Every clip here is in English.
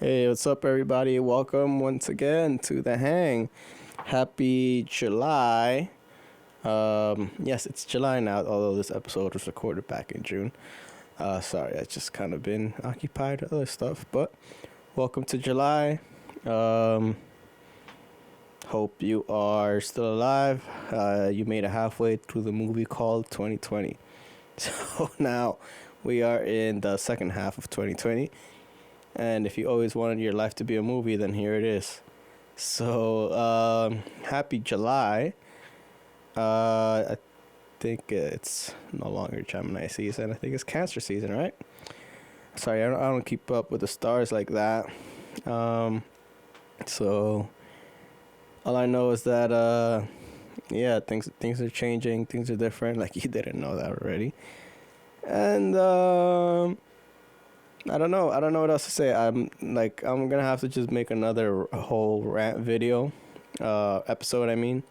Hey, what's up, everybody? Welcome once again to the Hang. Happy July. Yes, it's July now, although this episode was recorded back in June. Sorry, I just kind of been occupied with other stuff, but welcome to July. Um, Hope you are still alive. You made it halfway through the movie called 2020. So now we are in the second half of 2020. And if you always wanted your life to be a movie, then here it is. So, happy July. I think it's no longer Gemini season. I think it's Cancer season, right? Sorry, I don't keep up with the stars like that. So all I know is that yeah, things are changing, things are different. Like you didn't know that already. And I don't know. I don't know what else to say. I'm gonna have to just make another whole rant video, episode. I mean,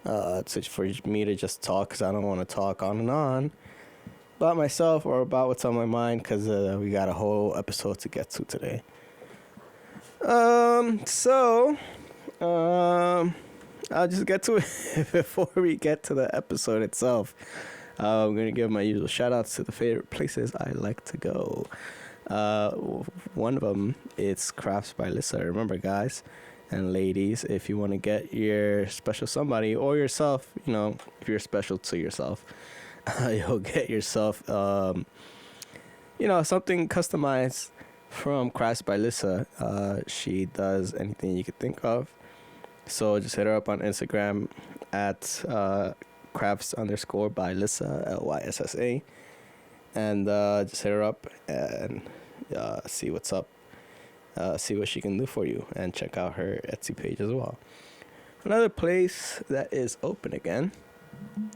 for me to just talk, cause I don't want to talk on and on about myself or about what's on my mind, cause we got a whole episode to get to today. So, I'll just get to it before we get to the episode itself. I'm going to give my usual shout outs to the favorite places I like to go. One of them is Crafts by Lissa. Remember, guys and ladies, if you want to get your special somebody or yourself, if you're special to yourself, you'll get yourself, something customized from Crafts by Lissa. She does anything you could think of. So just hit her up on Instagram at crafts_by Lissa, Lyssa, and just hit her up and see what's up, see what she can do for you, and check out her Etsy page as well. Another place that is open again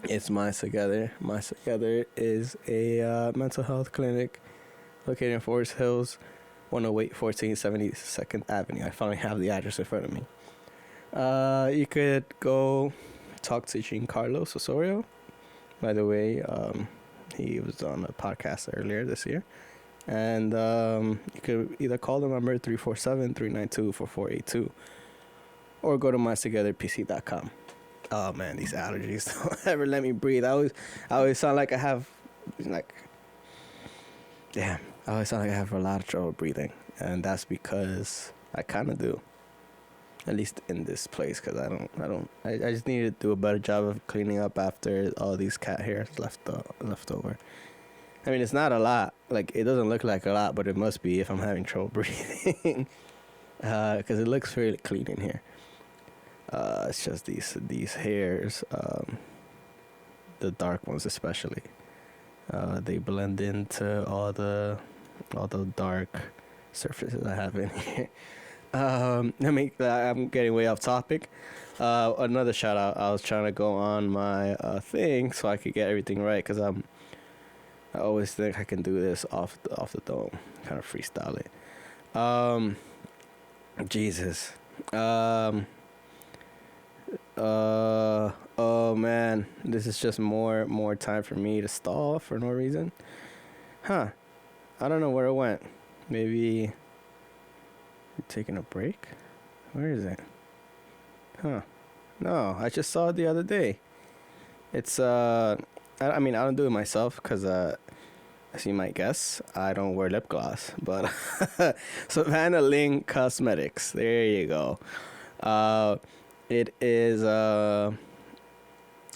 is Minds Together. Minds Together is a mental health clinic located in Forest Hills, 108 1472nd Avenue. I finally have the address in front of me. You could go talk to Giancarlo Osorio. By the way, he was on a podcast earlier this year. And you could either call the number 347-392-4482 or go to mindstogetherpc.com. Oh man, these allergies don't ever let me breathe. I always sound like I have I always sound like I have a lot of trouble breathing, and that's because I kind of do. At least in this place, because I just need to do a better job of cleaning up after all these cat hairs left over. I mean, it's not a lot. Like, it doesn't look like a lot, but it must be if I'm having trouble breathing. Because it looks fairly clean in here. It's just these hairs, the dark ones especially. They blend into all the dark surfaces I have in here. I'm getting way off topic. Another shout out. I was trying to go on my thing so I could get everything right, because I always think I can do this off the dome, kind of freestyle it. Jesus. Oh man, this is just more time for me to stall for no reason. I don't know where it went. Maybe taking a break? Where is it? No, I just saw it the other day. It's I don't do it myself because as you might guess, I don't wear lip gloss, but Savannah Ling Cosmetics, there you go. It is a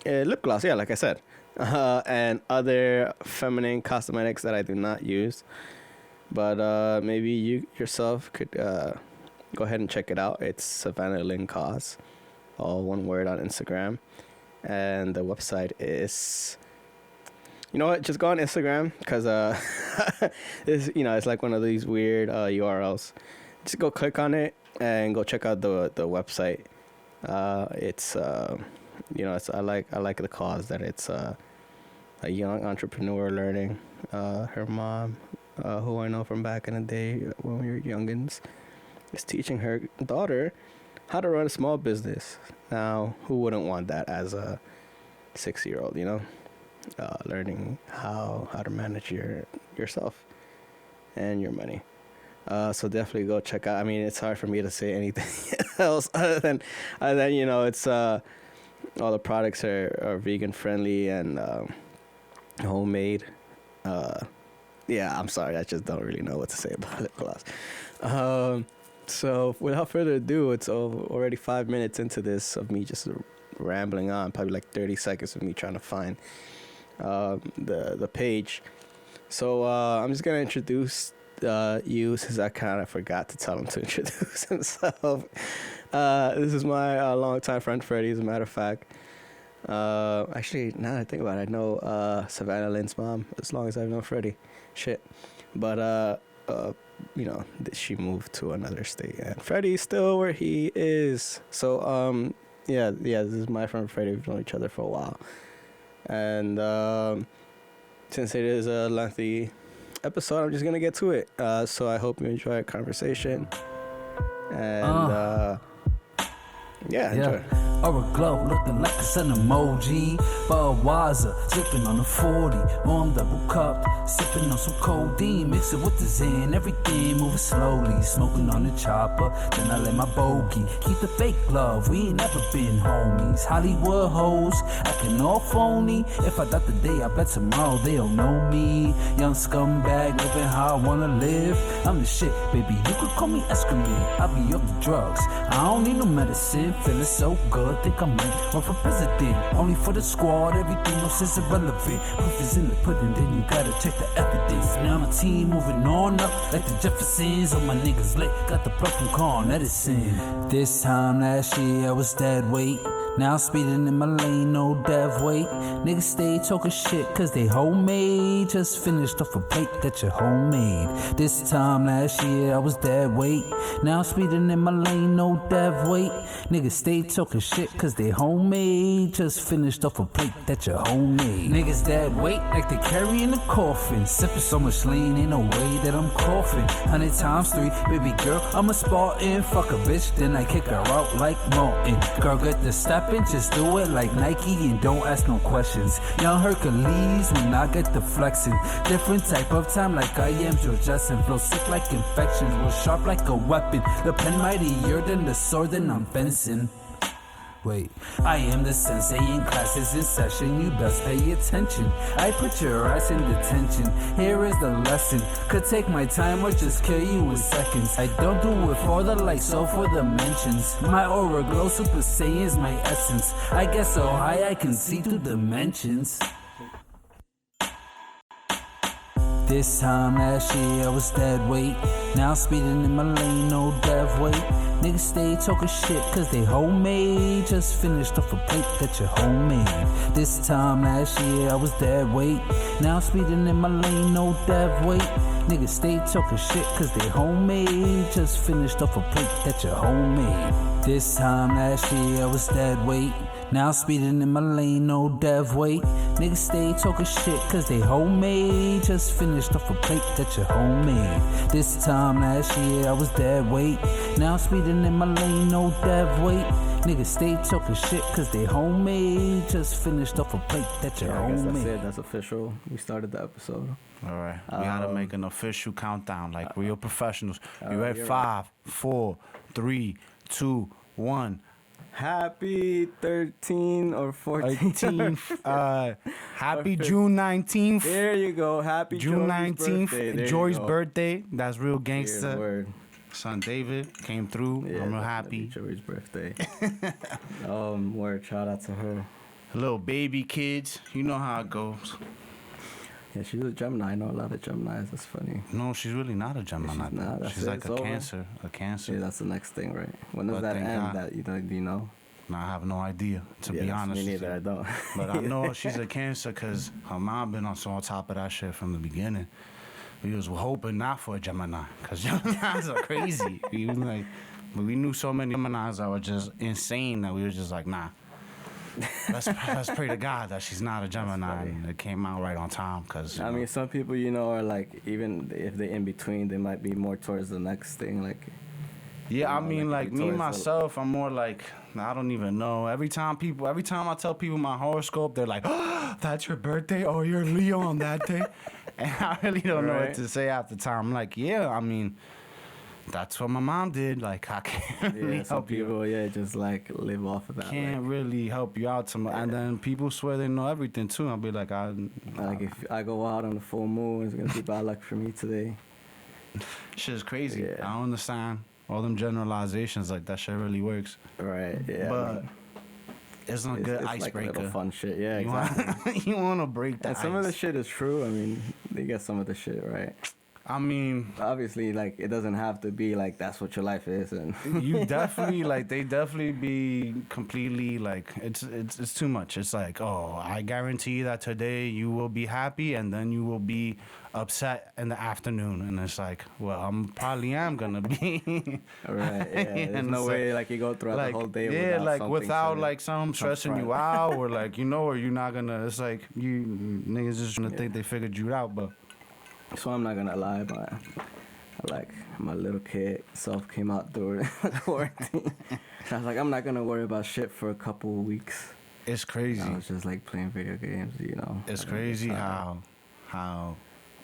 lip gloss, yeah, like I said, and other feminine cosmetics that I do not use. But maybe you yourself could go ahead and check it out. It's Savannah Lynn Cos, all one word, on Instagram. And the website is, you know what, just go on Instagram, because it's like one of these weird URLs. Just go click on it and go check out the website. It's I like the cause that it's a young entrepreneur learning. Her mom, who I know from back in the day when we were youngins, is teaching her daughter how to run a small business. Now, who wouldn't want that as a 6-year-old, learning how to manage yourself and your money. So definitely go check out. I mean, it's hard for me to say anything else other than it's all the products are vegan friendly and homemade. Uh, yeah, I'm sorry, I just don't really know what to say about lip gloss. So without further ado, it's already 5 minutes into this of me just rambling on. Probably like 30 seconds of me trying to find the page. So I'm just gonna introduce you, since I kind of forgot to tell him to introduce himself. This is my longtime friend Freddy, as a matter of fact. Actually, now that I think about it, I know Savannah Lynn's mom as long as I've known Freddy. Shit. But she moved to another state, and Freddy's still where he is. So yeah, this is my friend Freddy. We've known each other for a while, and since it is a lengthy episode, I'm just gonna get to it. So I hope you enjoy our conversation, and yeah, enjoy. Or a glow looking like it's an emoji. Budweiser, sipping on a 40, warm double cup, sipping on some codeine, mix it with the Zen, everything moving slowly, smoking on the chopper, then I let my bogey keep the fake love. We ain't never been homies. Hollywood hoes acting all phony. If I die today, I bet tomorrow they don't know me. Young scumbag living how I wanna live. I'm the shit, baby. You could call me excrement. I be up the drugs. I don't need no medicine. Feeling so good. Think I might run for president. Only for the squad, everything else is irrelevant. Proof is in the pudding, then you gotta check the evidence. Now my team moving on up like the Jeffersons. All my niggas lit, got the blood from Con Edison. This time last year I was dead weight. Now I'm speeding in my lane, no dev weight. Niggas stay talking shit cause they homemade. Just finished off a plate that you homemade. This time last year I was dead weight. Now I'm speeding in my lane, no dev weight. Niggas stay talking shit cause they homemade. Just finished off a plate that you homemade. Niggas dead weight like they carrying a coffin. Sipping so much lean, ain't no way that I'm coughing. 100 times 3, baby girl, I'm a Spartan. Fuck a bitch, then I kick her out like Martin. Girl, get the step. Just do it like Nike and don't ask no questions. Young Hercules when I get the flexing. Different type of time like I am Joe Justin. Flow sick like infections, was sharp like a weapon. The pen mightier than the sword that I'm fencing. Wait, I am the sensei in classes in session. You best pay attention. I put your ass in detention. Here is the lesson. Could take my time or just kill you in seconds. I don't do it for the likes or for the mentions. My aura glow, Super Saiyan's my essence. I get so high I can see through dimensions. This time last year I was dead weight. Now speeding in my lane, no dev weight. Niggas stay talking shit cause they homemade. Just finished off a plate that you homemade. This time last year I was dead weight. Now speeding in my lane, no dev weight. Niggas stay talking shit cause they homemade. Just finished off a plate that you homemade. This time last year I was dead weight. Now speeding in my lane, no dev weight. Niggas stay talking shit cause they homemade. Just finished off a plate that you homemade. This time last year I was dead weight. Now speeding in my lane, no dev weight. Niggas stay talking shit cause they homemade. Just finished off a plate that you homemade. I guess that's it. That's official. We started the episode. All right. We gotta make an official countdown like real professionals. You ready? 5, 4, 3, 2, 1. Happy 13 or 14. Happy June 19th. There you go. Happy June 19th. Joy's birthday. That's real Weird gangster. word. Son David came through. Yeah, I'm real happy. Joey's birthday. Word. Shout out to her. Little baby kids. You know how it goes. Yeah, she's a Gemini. I know a lot of Geminis. That's funny. No, she's really not a Gemini. She's not. She's like a Cancer. A Cancer. Yeah, that's the next thing, right? When does that end? That do you know? No, I have no idea, to be honest. Me neither, I don't. But I know she's a Cancer because her mom been on top of that shit from the beginning. We was hoping not for a Gemini because Geminis are crazy. But we knew so many Geminis that were just insane that we were just like, nah. Let's pray to God that she's not a Gemini and it came out right on time. Cause I mean, some people, are like, even if they're in between, they might be more towards the next thing, like. Yeah, I mean, like me myself, I'm more like, I don't even know. Every time I tell people my horoscope, they're like, oh, that's your birthday? Oh, you're Leo on that day? And I really don't know what to say half the time. I'm like, yeah, I mean, that's what my mom did. Like, I can't really Yeah, some help you. people, just like live off of that. Can't really help you out. And then people swear they know everything too. I'll be like, Like if I go out on the full moon, it's gonna be bad luck for me today. shit's crazy. Yeah. I don't understand all them generalizations. Like, that shit really works. Right. Yeah. But it's not a good it's icebreaker. like little fun shit. Yeah. You Exactly. want, you want to break the And some ice. of the shit is true. I mean, they get some of the shit right. I mean, Obviously, like it doesn't have to be like that's what your life is, and you definitely like they definitely be completely like it's too much. It's like, oh, I guarantee that today you will be happy and then you will be upset in the afternoon, and it's like, well, I'm probably am gonna be right. Yeah. There's And no it's way like you go throughout like the whole day yeah, without like something without to like some stressing you confront. out or like or you're not gonna. It's like you niggas just gonna think they figured you out, but. So I'm not gonna lie, but like my little kid self came out during quarantine. I was like, I'm not gonna worry about shit for a couple of weeks. It's crazy. I was just like playing video games, It's having a good crazy time. how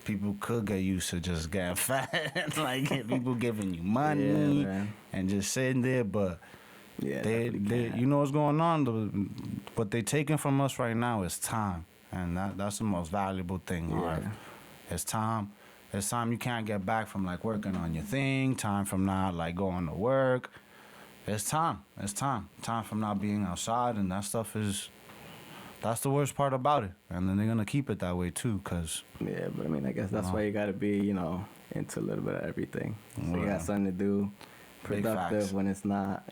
people could get used to just getting fat, like people giving you money Yeah, man. and just sitting there, but Yeah, they definitely can't. you know what's going on? What they taking from us right now is time, and that's the most valuable thing. Yeah. Right? It's time. It's time you can't get back from like working on your thing. Time from not like going to work. It's time. It's time. Time from not being outside, and that stuff is. That's the worst part about it, and then they're gonna keep it that way too, cause. Yeah, but I mean, I guess that's why you gotta be, into a little bit of everything. So you Yeah. got something to do, Big facts. productive when it's not,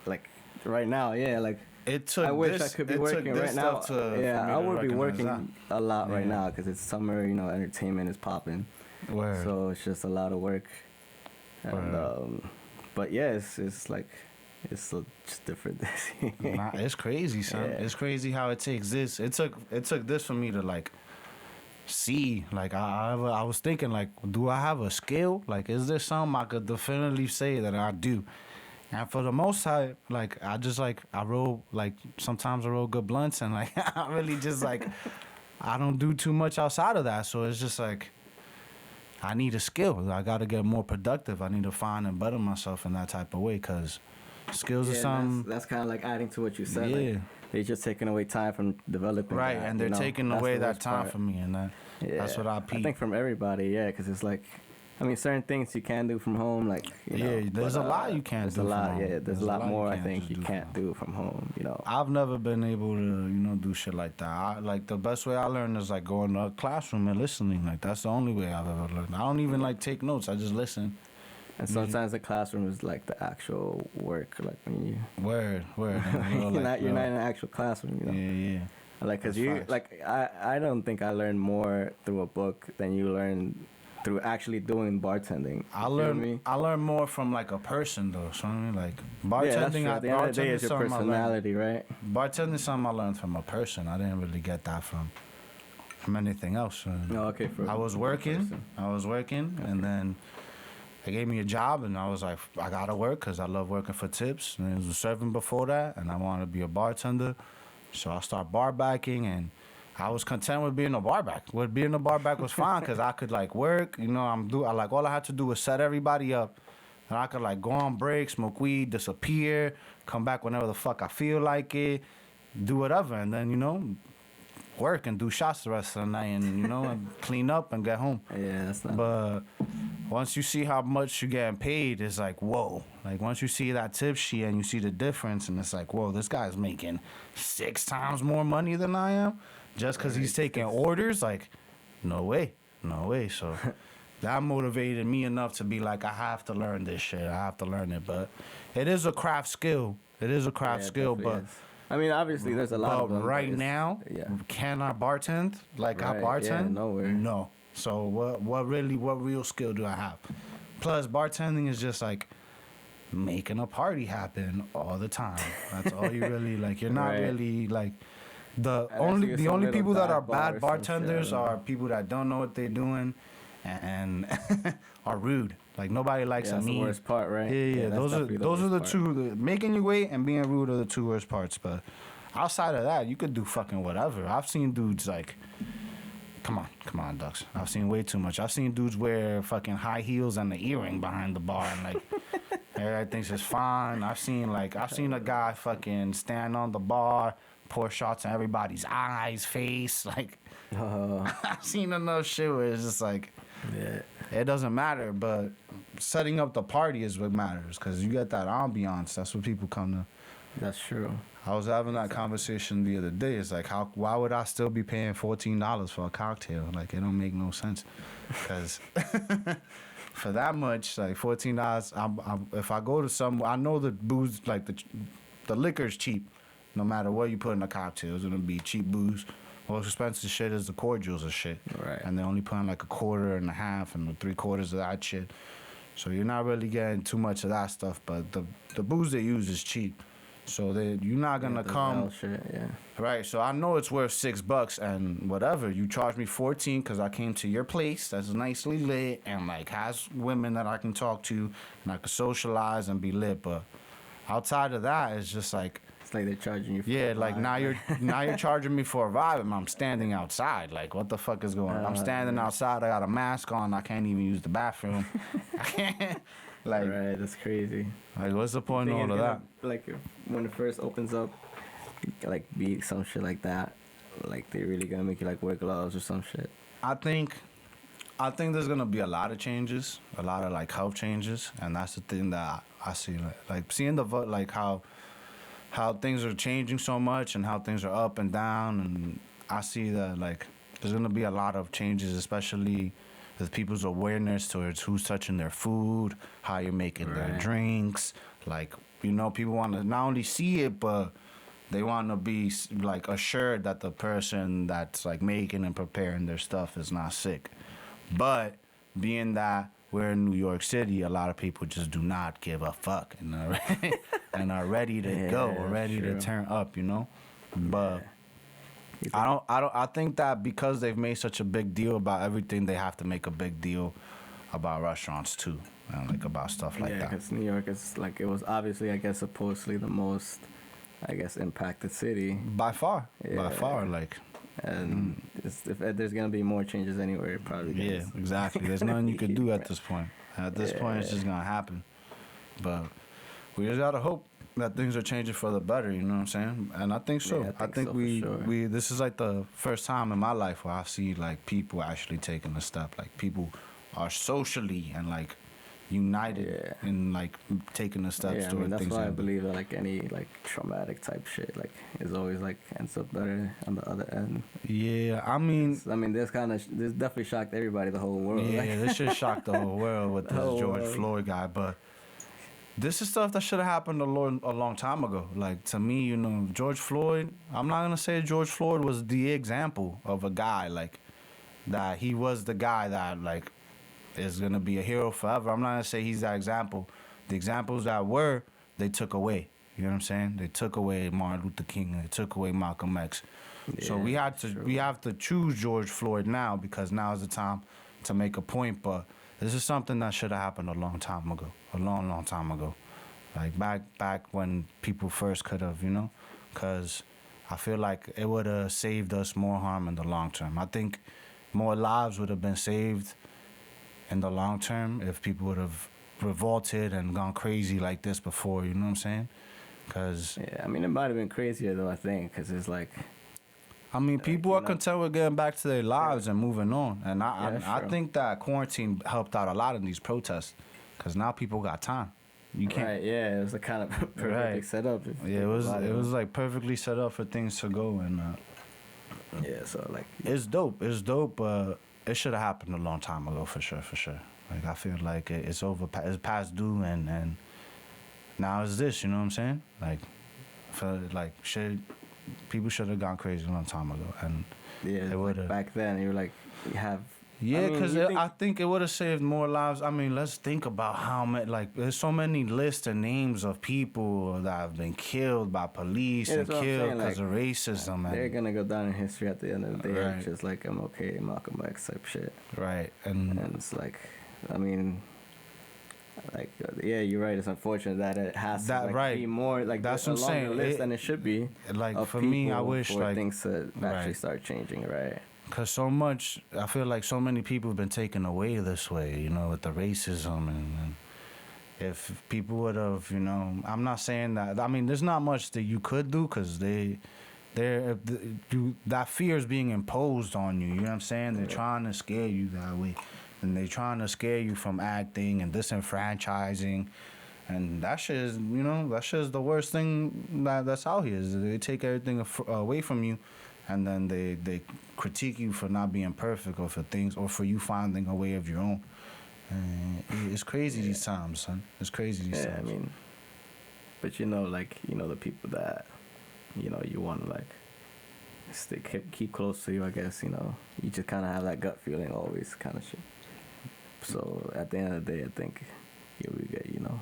like right now. Yeah, like It took. I wish I could be working right now. I would be working a lot right Yeah. now because it's summer. Entertainment is popping, Word. so it's just a lot of work. And Word. but yeah, it's like it's just different. Nah, it's crazy, son. Yeah. It's crazy how it takes this. It took this for me to like see. Like I was thinking, like, do I have a skill? Like, is there something I could definitively say that I do? And for the most part, like I roll like sometimes I roll good blunts and like I really just like I don't do too much outside of that. So it's just like I need a skill. I got to get more productive. I need to find and better myself in that type of way because skills are something. That's kind of like adding to what you said. Yeah. Like, they're just taking away time from developing. Right, that, and they're taking That's away the that worst time part. from me, and that's what I peep. I think from everybody, yeah, because it's like, I mean, certain things you can do from home, like, there's a lot you can't there's do a from lot, home. yeah, there's a lot more I can't think just you do can't from home. do from home, I've never been able to, do shit like that. Like the best way I learn is like going to a classroom and listening. Like that's the only way I've ever learned. I don't even like take notes. I just listen. And sometimes the classroom is like the actual work, like when you Word. you're not in an actual classroom, Yeah. Like, cause That's you facts. like I don't think I learned more through a book than you learn through actually doing bartending. I You feel learn. me? I learn more from like a person though. So I mean, like Yeah, that's bartending. true. At the end of the day, bartending it's your something I learned. personality, right? Bartending something I learned from a person. I didn't really get that from anything else. No, okay. I was working, and then they gave me a job, and I was like, I gotta work because I love working for tips. And I was serving before that, and I wanted to be a bartender, so I started bar backing, and I was content with being a bar back. With being a bar back was fine because I could like work. All I had to do was set everybody up, and I could like go on break, smoke weed, disappear, come back whenever the fuck I feel like it, do whatever, and then work and do shots the rest of the night, and and clean up and get home. Yeah, that's not. But once you see how much you're getting paid, it's like, whoa. Like, once you see that tip sheet and you see the difference, and it's like, whoa, this guy's making 6 times more money than I am just because he's taking orders. Like, no way. So that motivated me enough to be like, I have to learn this shit. I have to learn it. But it is a craft skill. Yeah, it definitely is. I mean, obviously, there's a lot of But them. right but it's- now, yeah. can I bartend like I Right, bartend? yeah, nowhere. No. So what real skill do I have? Plus, bartending is just like making a party happen all the time. That's all you really like. You're not Right. really like the Unless only you get the some only little people that are dive bar bad or some shit, I bartenders don't know. are people that don't know what they're doing and are rude. Like nobody likes Yeah, a that's the mean. worst part, right? Yeah. that's Those are definitely those are the worst part. two. Making you wait and being rude are the two worst parts. But outside of that, you could do fucking whatever. I've seen dudes like Come on, ducks. I've seen way too much. I've seen dudes wear fucking high heels and the earring behind the bar, and like everybody thinks it's fine. I've seen a guy fucking stand on the bar, pour shots in everybody's eyes, face. Like I've seen enough shit where it's just like, Yeah. it doesn't matter. But setting up the party is what matters, because you get that ambiance. That's what people come to. That's true. I was having that conversation the other day. It's like, why would I still be paying $14 for a cocktail? Like, it don't make no sense. Because for that much, like $14, if I go to somewhere, I know the booze, like the liquor's cheap. No matter what you put in a cocktail, it's gonna be cheap booze. Most expensive shit is the cordials and shit. Right. And they're only putting like a quarter and a half and 3/4 of that shit. So you're not really getting too much of that stuff. But the booze they use is cheap. So you're not gonna come, shit, yeah. right? So I know it's worth $6, and whatever you charge me 14 because I came to your place that's nicely lit and like has women that I can talk to and I can socialize and be lit. But outside of that, it's just like, It's like they're charging you for yeah, a like vibe. now you're charging me for a vibe, and I'm standing outside. Like, what the fuck is going on? I'm standing outside. I got a mask on. I can't even use the bathroom. I can't. Like, Right, that's crazy. like, what's the point of Think all it's of that? gonna, like, when it first opens up, like, be some shit like that. Like, they really gonna make you, like, wear gloves or some shit. I think there's gonna be a lot of changes, a lot of like health changes, and that's the thing that I see. Like seeing like how things are changing so much and how things are up and down, and I see that like there's gonna be a lot of changes, especially with people's awareness towards who's touching their food, how you're making their Right. drinks. Like, you know, people want to not only see it, but they want to be like assured that the person that's like making and preparing their stuff is not sick. But being that we're in New York City, a lot of people just do not give a fuck and are ready to Yeah, go, or ready to true. turn up, you know. But I think that because they've made such a big deal about everything, they have to make a big deal about restaurants too, and like about stuff like Yeah, that. because New York is, like, it was obviously, I guess, supposedly the most, I guess, impacted city. By far, Yeah. like. And if there's gonna be more changes anywhere, it probably Yeah, is. exactly. There's nothing you could do at this point. At this point, it's just gonna happen. But we just gotta hope that things are changing for the better. You know what I'm saying? And I think so. Yeah, I think so, for we sure. we this is like the first time in my life where I see like people actually taking a step. Like people are socially and like united Yeah. in like taking the steps Yeah, I toward mean, that's things. why I that- believe that, like, any, like, traumatic type shit, like, is always, like, ends up better on the other end. Yeah, I mean, I mean, this definitely shocked everybody, the whole world. yeah, like, this shit shocked the whole world with The this whole George world. Floyd guy. But this is stuff that should have happened a long time ago. Like, to me, you know, George Floyd, I'm not gonna say George Floyd was the example of a guy like that. He was the guy that like is gonna be a hero forever. I'm not gonna say he's that example. The examples that were, they took away. You know what I'm saying? They took away Martin Luther King. They took away Malcolm X. So we Yeah, had to true. we have to choose George Floyd now, because now is the time to make a point. But this is something that should have happened a long time ago, a long time ago, like back when people first could have, you know, because I feel like it would have saved us more harm in the long term. I think more lives would have been saved in the long term if people would have revolted and gone crazy like this before. You know what I'm saying? Because yeah, I mean, it might have been crazier, though, I think, because it's like, I mean, people you are know. content with getting back to their lives and moving on. And Yeah, I sure. think that quarantine helped out a lot in these protests, because now people got time. You can't. right, yeah, it was a kind of perfectly Right. set up. Yeah, it was like perfectly set up for things to go, and Yeah, so, like, it's dope. It's dope, but it should have happened a long time ago for sure. Like, I feel like it's over. It's past due, and now it's this. You know what I'm saying? Like, for like shit, people should have gone crazy a long time ago, and yeah, it like, would've- back then, you were like, you have. yeah, I mean, because you think- I think it would have saved more lives. I mean, let's think about how many, like, there's so many lists and names of people that have been killed by police Yeah, and that's what I'm killed saying, because like, of racism. They're And, gonna go down in history at the end of the day, Right. just like MLK, Malcolm X type shit. right. And And it's like, I mean, like, yeah, you're right. It's unfortunate that it has That- to, like, right. be more, like, That's a what I'm longer saying. list than it should be. like, of for me, I people wish, for like, things to actually right. start changing, right? Cause so much, I feel like so many people have been taken away this way, you know, with the racism and if people would have, you know, I'm not saying that. I mean, there's not much that you could do because that fear is being imposed on you. You know what I'm saying? They're trying to scare you that way, and they're trying to scare you from acting and disenfranchising, and that shit is, you know, that shit is the worst thing that's out here. Is they take everything away from you, and then they critique you for not being perfect or for things or for you finding a way of your own. And it's crazy these times, son. It's crazy these times. I mean, but you know, like, you know, the people that, you know, you want to like keep close to you, I guess, you know, you just kind of have that gut feeling always, kind of shit. So at the end of the day, I think you'll be good, you know.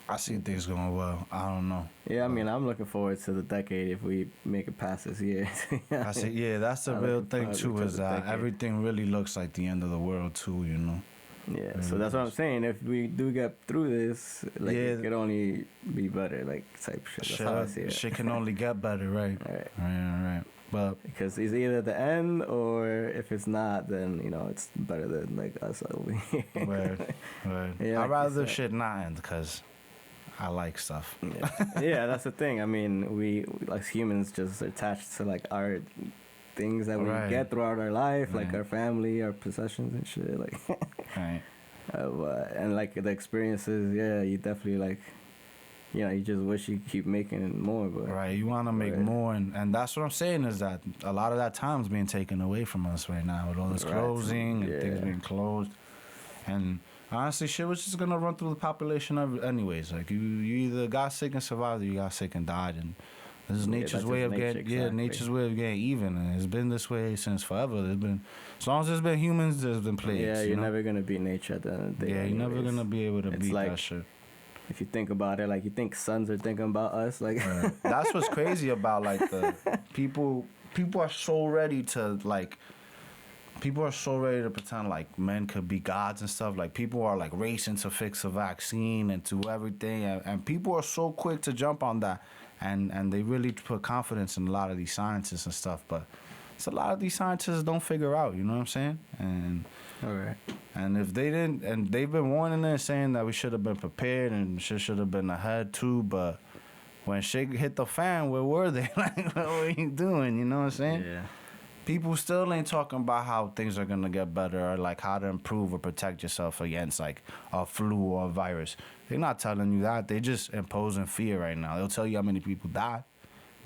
I see things going well. I don't know. Yeah, I mean, I'm looking forward to the decade if we make it past this year. I see. Yeah, that's the real thing too. Is that everything really looks like the end of the world too. You know. Yeah. Really so that's what I'm saying. If we do get through this, like, it could only be better, like, type shit. That's how I see it. Shit can only get better, right? Right. But because it's either the end, or if it's not, then, you know, it's better than like us over here. Right. Yeah, I'd rather shit not end because I like stuff. Yeah, that's the thing. I mean, we like humans just attached to like our things that we get throughout our life, like our family, our possessions and shit. Like, right. And like the experiences, yeah, you definitely like, you know, you just wish you keep making more. But right, you want to make more, and that's what I'm saying is that a lot of that time's being taken away from us right now with all this closing and things being closed, and honestly, shit was just gonna run through the population anyways. Like you either got sick and survived, or you got sick and died, and this is nature's way of getting nature's way of getting even, and it's been this way since forever. There's been, as long as there's been humans, there's been plagues. Yeah, you're never gonna beat nature at the end of the day. Yeah, you're never gonna be able to beat like, that shit. If you think about it, like, you think suns are thinking about us, like that's what's crazy about like the people. People are so ready to like. People are so ready to pretend like men could be gods and stuff. Like, people are like racing to fix a vaccine and to everything, and people are so quick to jump on that, and they really put confidence in a lot of these scientists and stuff. But it's a lot of these scientists don't figure out. You know what I'm saying? And and if they didn't, and they've been warning us, saying that we should have been prepared and shit should have been ahead too. But when shit hit the fan, where were they? Like, what were you doing? You know what I'm saying? Yeah. People still ain't talking about how things are gonna get better, or like how to improve or protect yourself against like a flu or a virus. They're not telling you that. They just imposing fear right now. They'll tell you how many people died.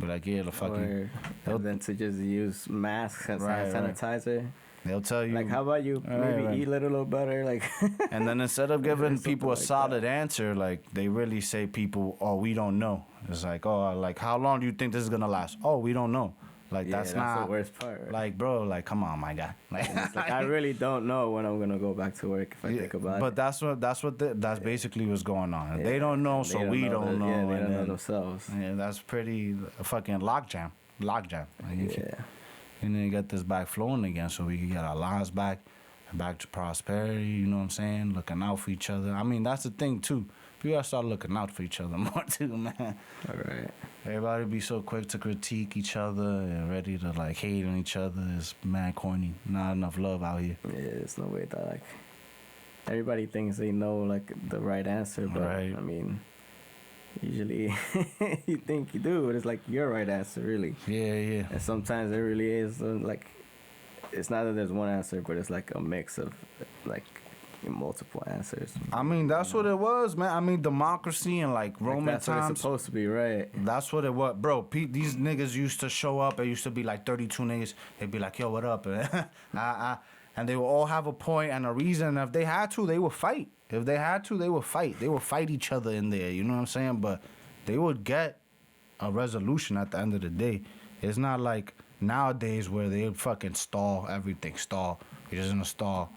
Be like, yeah, the fucking. Or then to just use masks and sanitizer. Right. They'll tell you. Like, how about you maybe eat a little better, like. And then instead of giving people a solid answer, like, they really say people, oh, we don't know. It's like, oh, like, how long do you think this is gonna last? Oh, we don't know. Like, that's not the worst part. Right? Like, bro, like, come on, my guy. Like, I really don't know when I'm gonna go back to work if I think about it. But that's basically what's going on. They don't know, so we don't know. Yeah, they don't know themselves. Yeah, that's pretty fucking logjam. Like, you need to get this back flowing again so we can get our lives back to prosperity. You know what I'm saying? Looking out for each other. I mean, that's the thing too. We gotta start looking out for each other more too, man. All right. Everybody be so quick to critique each other and ready to like hate on each other. It's mad corny. Not enough love out here. Yeah, there's no way that like everybody thinks they know like the right answer, but I mean, usually you think you do, but it's like your right answer, really. Yeah. And sometimes it really is like, it's not that there's one answer, but it's like a mix of like multiple answers. I mean, that's what it was, man. I mean, democracy and like Roman that's times. What it's supposed to be, right? That's what it was, bro. These niggas used to show up. It used to be like 32 niggas. They'd be like, yo, what up? And they would all have a point and a reason. If they had to, they would fight. If they had to, they would fight. They would fight each other in there. You know what I'm saying? But they would get a resolution at the end of the day. It's not like nowadays where they fucking stall everything. You're just in a stall.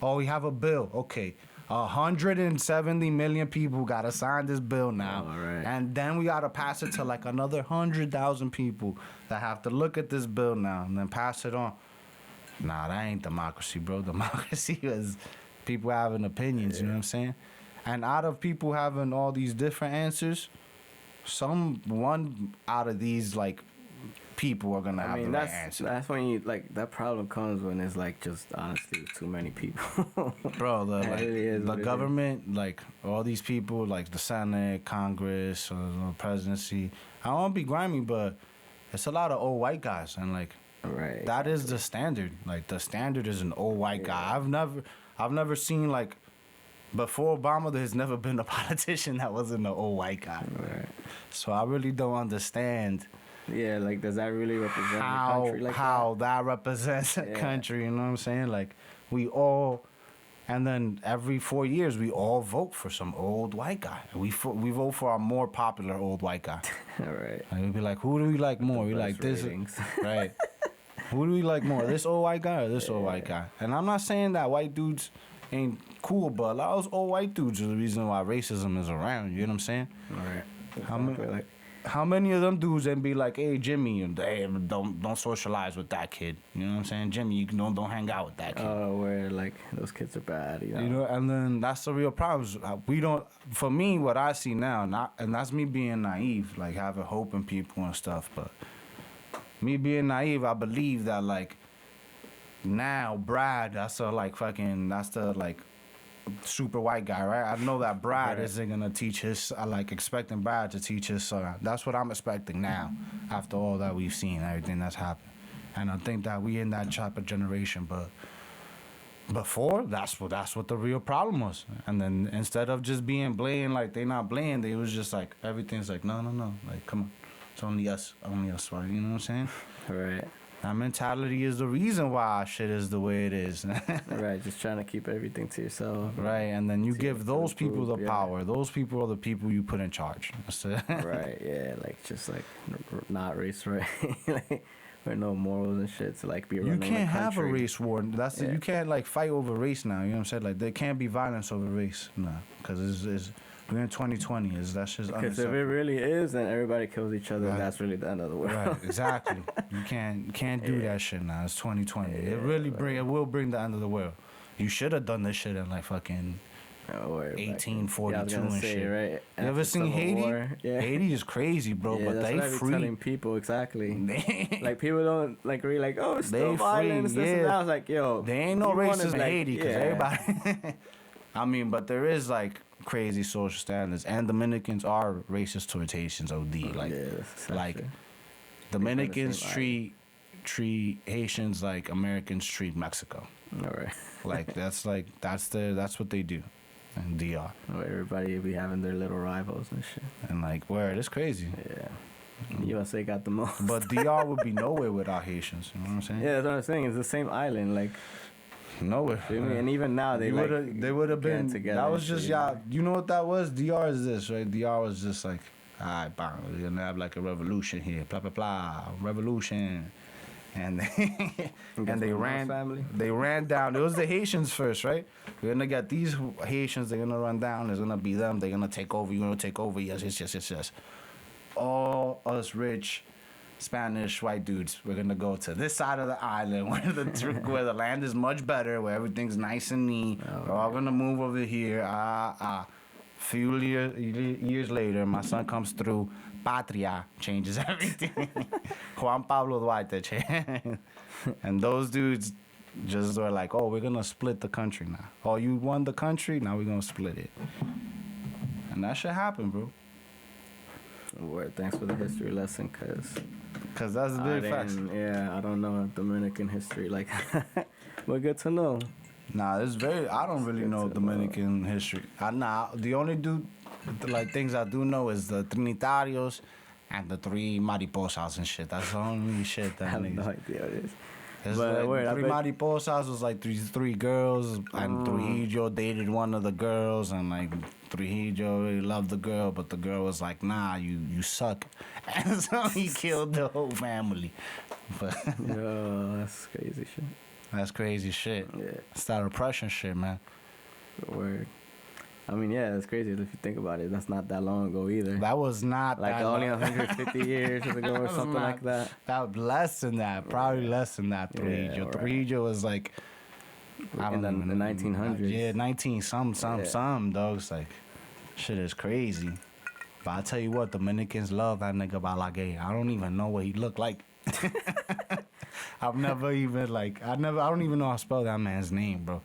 Oh, we have a bill. Okay. 170 million people gotta sign this bill now. All right. And then we gotta pass it to like another 100,000 people that have to look at this bill now and then pass it on. Nah, that ain't democracy, bro. Democracy is people having opinions, you know what I'm saying? And out of people having all these different answers, one out of these like people are gonna have the right answer. That's when you like that problem comes when it's like just honestly too many people. Bro, Really the government, like all these people, like the Senate, Congress, the presidency. I don't want to be grimy, but it's a lot of old white guys, and like Right. that is the standard. Like the standard is an old white guy. I've never seen like before Obama. There's never been a politician that wasn't an old white guy. Right. So I really don't understand. Yeah, like does that really represent the how country like that represents a Yeah. country, you know what I'm saying? Like we all, and then every 4 years we all vote for some old white guy. We vote for a more popular old white guy. that? All right. Like we'd be like, who do we like more? We like this, ratings. right? Who do we like more? This old white guy or this old white guy? And I'm not saying that white dudes ain't cool, but a lot of those old white dudes are the reason why racism is around. You know what I'm saying? All right. How how many of them dudes then be like, hey Jimmy, hey, don't socialize with that kid. You know what I'm saying? Jimmy, you don't hang out with that kid. Where like those kids are bad, you know. You know, and then that's the real problem. We don't. For me, what I see now, and that's me being naive, like having hope in people and stuff. But me being naive, I believe that like now Brad, that's the like super white guy, right? I know that Brad isn't gonna teach his. I like expecting Brad to teach his son. That's what I'm expecting now, after all that we've seen, everything that's happened, and I think that we in that type of generation. But before, that's what the real problem was. And then instead of just being blamed like they not blamed, they was just like everything's like no, like come on, it's only us, right? You know what I'm saying? Right. That mentality is the reason why our shit is the way it is. Right, just trying to keep everything to yourself. Right, and then you give those people the yeah. power. Those people are the people you put in charge. Right, yeah, like just like not race right, like with no morals and shit to like be. You can't have a country. race war. That's you can't like fight over race now. You know what I'm saying? Like there can't be violence over race now because it's we're in 2020. That's just because if it really is, then everybody kills each other, and that's really the end of the world. Right, exactly. You can't do that shit now. It's 2020. It will bring the end of the world. You should have done this shit in like fucking 1842 and say, shit. Right? You ever seen Haiti? Yeah. Haiti is crazy, bro. Yeah, but that's they what I be free. telling people exactly. Like people don't like really like, oh, it's still They violence. free, This and yeah. that. I was like, yo, There ain't no you wanna, racism in like, Haiti because yeah. everybody. I mean, but there is like crazy social standards, and Dominicans are racist towards Haitians. OD, like, Yeah, that's like true. Dominicans same treat Haitians like Americans treat Mexico. All right. That's what they do, in DR. Where everybody be having their little rivals and shit. And like, word, it's crazy. Yeah. USA got the most. But DR would be nowhere without Haitians. You know what I'm saying? Yeah, that's what I'm saying. It's the same island, like. Nowhere. Feel me? And even now they They would have been together. That was just y'all. You know what that was? DR is this, right? DR was just like, all right, bang, we're gonna have like a revolution here, blah blah blah, revolution, and they ran down. It was the Haitians first, right? We're gonna get these Haitians. They're gonna run down. There's gonna be them. They're gonna take over. You're gonna take over. Yes. All us rich Spanish white dudes. We're gonna go to this side of the island where the land is much better, where everything's nice and neat. We're all gonna move over here. Few years later, my son comes through. Patria changes everything. Juan Pablo Duarte and those dudes just were like, oh, we're gonna split the country now. Oh, you won the country, now we're gonna split it. And that shit happened, bro. Word, thanks for the history lesson, Cause that's the big facts. Yeah, I don't know Dominican history, like, but good to know. Nah, I don't really know Dominican history. The only things I do know is the Trinitarios and the three mariposas and shit. That's the only shit that I have niggas. no idea what it is. It's But like wait, I three bet- mariposas was like three girls, and Trujillo dated one of the girls, and like Trujillo really loved the girl, but the girl was like, nah, you suck, and so he killed the whole family. But Yo, that's crazy shit. that's crazy shit. Yeah, It's that oppression shit, man. word. I mean, yeah, that's crazy if you think about it. That's not that long ago either. That was not Like that only long. 150 years ago or was something not- like that. That was less than that, probably less than that. Trujillo. right. Trujillo was like, I In don't the know, 1900s. Yeah, 19 some dog. It's like, shit is crazy. But I tell you what, Dominicans love that nigga Balaguer. I don't even know what he looked like. I've never even like I don't even know how to spell that man's name, bro.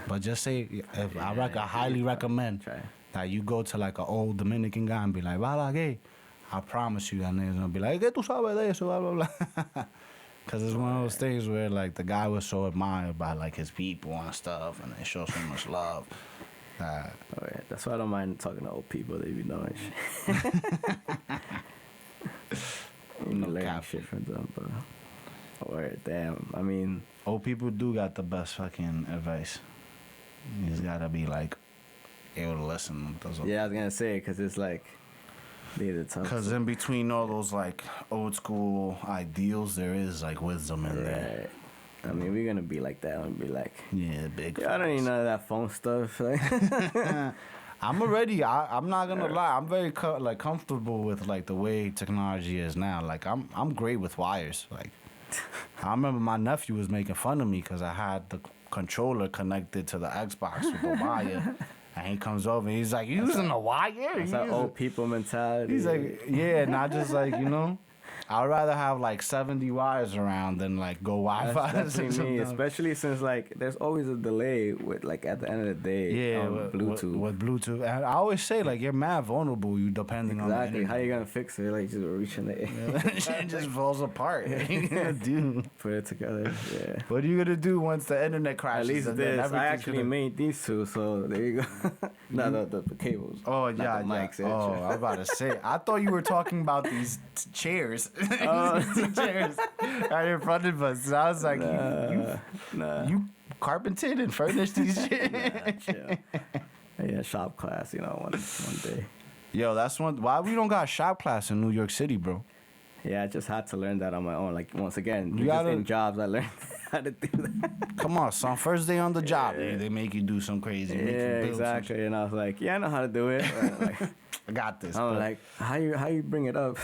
But just say I highly recommend Try. that you go to like an old Dominican guy and be like, "Bala gay." I promise you that nigga's gonna be like, "¿Qué tú sabes de eso?" Blah blah blah. Cause it's one of those things where like the guy was so admired by like his people and stuff, and they show so much love. That Oh, yeah. That's why I don't mind talking to old people. They be knowing shit. You No learn cap. shit from them, but. Or damn. I mean, old people do got the best fucking advice. You just gotta be like able to listen. yeah, I was gonna say because it's like they the tough. Because in between all those like old school ideals, there is like wisdom in there. Right. I mean, we're gonna be like that and be like, Yeah, big. I don't need none of that phone stuff. Like, I'm not gonna lie. I'm very comfortable with like the way technology is now. Like I'm great with wires. Like I remember my nephew was making fun of me because I had the controller connected to the Xbox with the wire. And he comes over and he's like, "You using a wire?" it's that old people mentality. He's like, "Yeah, not just like, you know, I'd rather have like 70 wires around than like go Wi-Fi." That's definitely me, especially since like there's always a delay with like at the end of the day. Yeah, on Bluetooth. With Bluetooth. And I always say like you're mad vulnerable. You depending on the Exactly. How internet. you gonna fix it? Like just reaching the It just falls apart. What are you gonna do? put it together. Yeah. What are you gonna do once the internet At crashes? least and then this. I everything's actually gonna- made these two, so there you go. No, the cables. Oh Not yeah, the mics. yeah. Oh, I was about to say. I thought you were talking about these chairs. These chairs right in front of us. And I was like, Nah. you carpented and furnished these shit. Nah, chill. Yeah, shop class. You know, one day. Yo, that's one. Why we don't got shop class in New York City, bro? Yeah, I just had to learn that on my own. Like once again, You just gotta- in jobs, I learned how to do that. Come on, son. First day on the job, they make you do some crazy. Make you Yeah, build some exactly. And I was like, yeah, I know how to do it. But, like, I got this. I'm but- like, how you bring it up?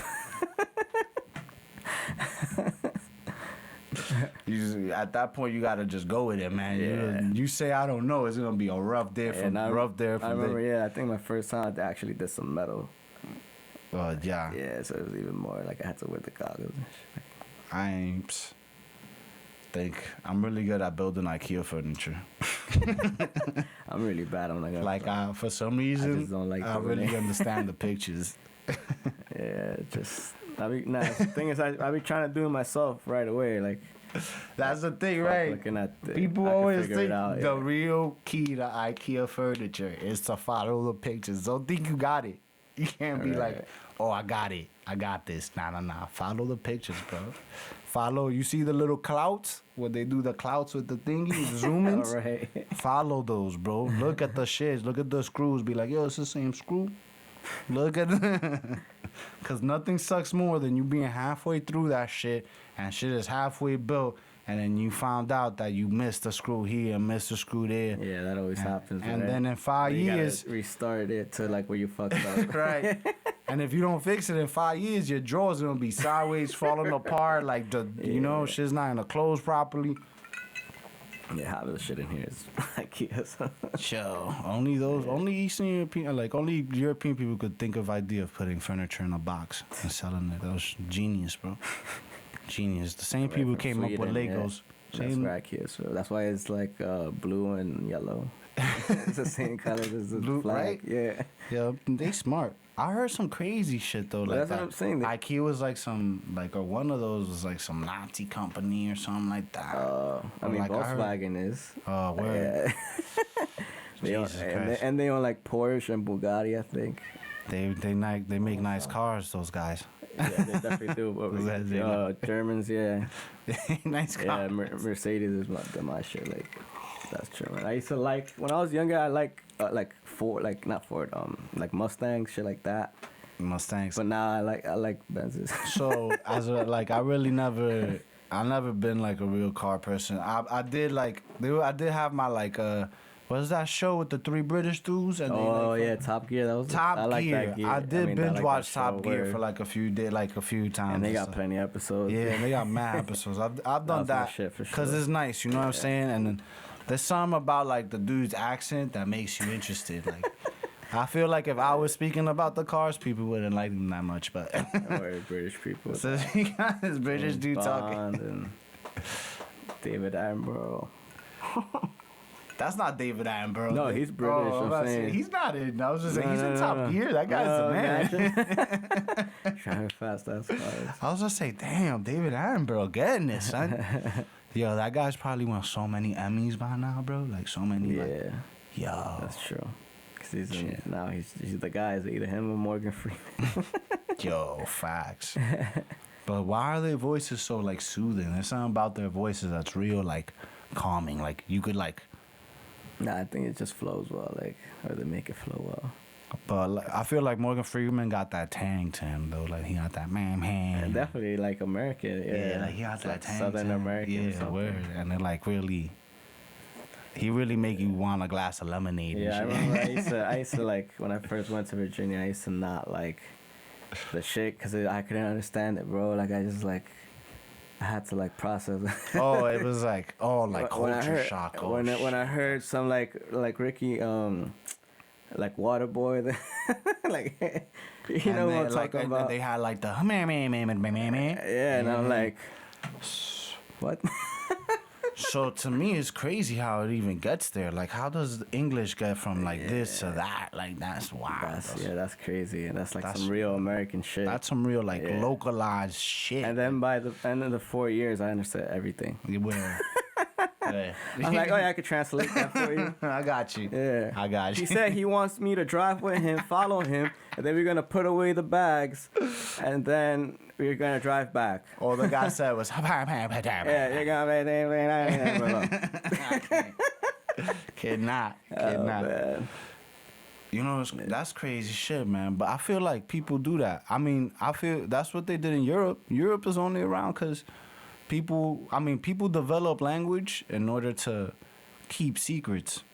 You just, at that point, you gotta just go with it, man. Yeah. You say I don't know, it's gonna be a rough day from And rough day I from remember, there. yeah, I think my first time I actually did some metal. Yeah. Yeah, so it was even more like I had to wear the goggles and shit. I ain't think I'm really good at building IKEA furniture. I'm really bad. I'm like, Like for some reason, just don't like I doing really it. understand the pictures. yeah, just the thing is, I be trying to do it myself right away. Like That's the thing, fuck right? looking at People I can always figure think it out, the yeah. real key to IKEA furniture is to follow the pictures. Don't think you got it. You can't be like, Right. "Oh, I got it. I got this." Nah. Follow the pictures, bro. Follow. You see the little clouts when they do the clouts with the thingy, zoom ins. All right. Follow those, bro. Look at the shits. Look at the screws. Be like, yo, it's the same screw. Look at because nothing sucks more than you being halfway through that shit and shit is halfway built and then you found out that you missed a screw here and missed a screw there. Yeah, that always happens. And right? then in 5 You gotta years, restart it to like where you fucked up. right? And if you don't fix it in 5 years, your drawers gonna be sideways, falling apart. Like you know, Yeah. shit's not gonna close properly. Yeah, half of the shit in here is IKEA. So. Chill. Only Eastern European, like only European people could think of idea of putting furniture in a box and selling it. That was genius, bro. Genius. The same people From came up with Sweden, yeah. Legos. That's Same- where IKEA is. So that's why it's like blue and yellow. It's the same color as the Blue, flag. right? Yeah. Yeah, they smart. I heard some crazy shit though. Like That's what that. I'm saying. IKEA was like or one of those was like some Nazi company or something like that. I mean, Like, I heard- Volkswagen is. Oh, word. Yeah. They own, Jesus and, Christ. they, and they own like Porsche and Bugatti, I think. They make nice cars. Those guys. Yeah, they definitely do. But Germans, yeah. Nice Yeah, cars. Mercedes is my shit. Like, that's true, man. I used to like, when I was younger, I like Ford, like, not Ford, like Mustang, shit like that. Mustangs. But now I like Benzes. So I never been like a real car person. I did have my like what's that show with the three British dudes? And Oh they, like, yeah, Top Gear. That was Top I like Gear. that gear. I did mean, binge like watch that Top show Gear where- for like a few times. and they got stuff. plenty of episodes. Yeah, they got mad episodes. I've done was my that shit for because sure. it's nice. You know what I'm saying? And then there's something about like the dude's accent that makes you interested. I feel like if I was speaking about the cars, people wouldn't like them that much, but Or British people. so he got his British James dude talking. Bond and David Attenborough. That's not David Attenborough. No, he's British. I'm I'm about to say, saying. he's not in. I was just saying No, he's in no, Top no. Gear. That guy's the man. Imagine. Driving fast ass cars. I was just saying, damn, David Attenborough getting this, son. Yo, that guy's probably won so many Emmys by now, bro. Like so many. Yeah, Like, yo, that's true. Cause he's the guy. Is either him or Morgan Freeman. yo, facts. But why are their voices so like soothing? There's something about their voices that's real like calming. Like you could like. Nah, I think it just flows well. Like, or they make it flow well. But like, I feel like Morgan Freeman got that tang to him though. Like he got that man. And definitely like American. Yeah, like he got that like tang. Southern to him. American. Yeah, something. word. And it like really. He really make you want a glass of lemonade. Yeah, I and shit. remember I used to like when I first went to Virginia. I used to not like the shit because I couldn't understand it, bro. Like I just like I had to like process. Oh, it was like like When I culture heard- shock. when I heard some like Ricky like Waterboy, like you know what I'm talking and about. They had like the man. Yeah, and I'm like, what? So to me, it's crazy how it even gets there. Like, how does English get from like this to that? Like, that's wild. That's crazy, and that's like That's- some real American shit. That's some real like Yeah. localized shit. And then by the end of the 4 years, I understood everything. You will. Yeah. I'm like, oh yeah, I could translate that for you. I got you. Yeah. I got you. He said he wants me to drive with him, follow him, and then we're gonna put away the bags, and then we're gonna drive back. All the guy said was, Yeah, you're gonna cannot. Oh, man. You know, that's crazy shit, man. But I feel like people do that. I mean, I feel that's what they did in Europe. Europe is only around because people develop language in order to keep secrets.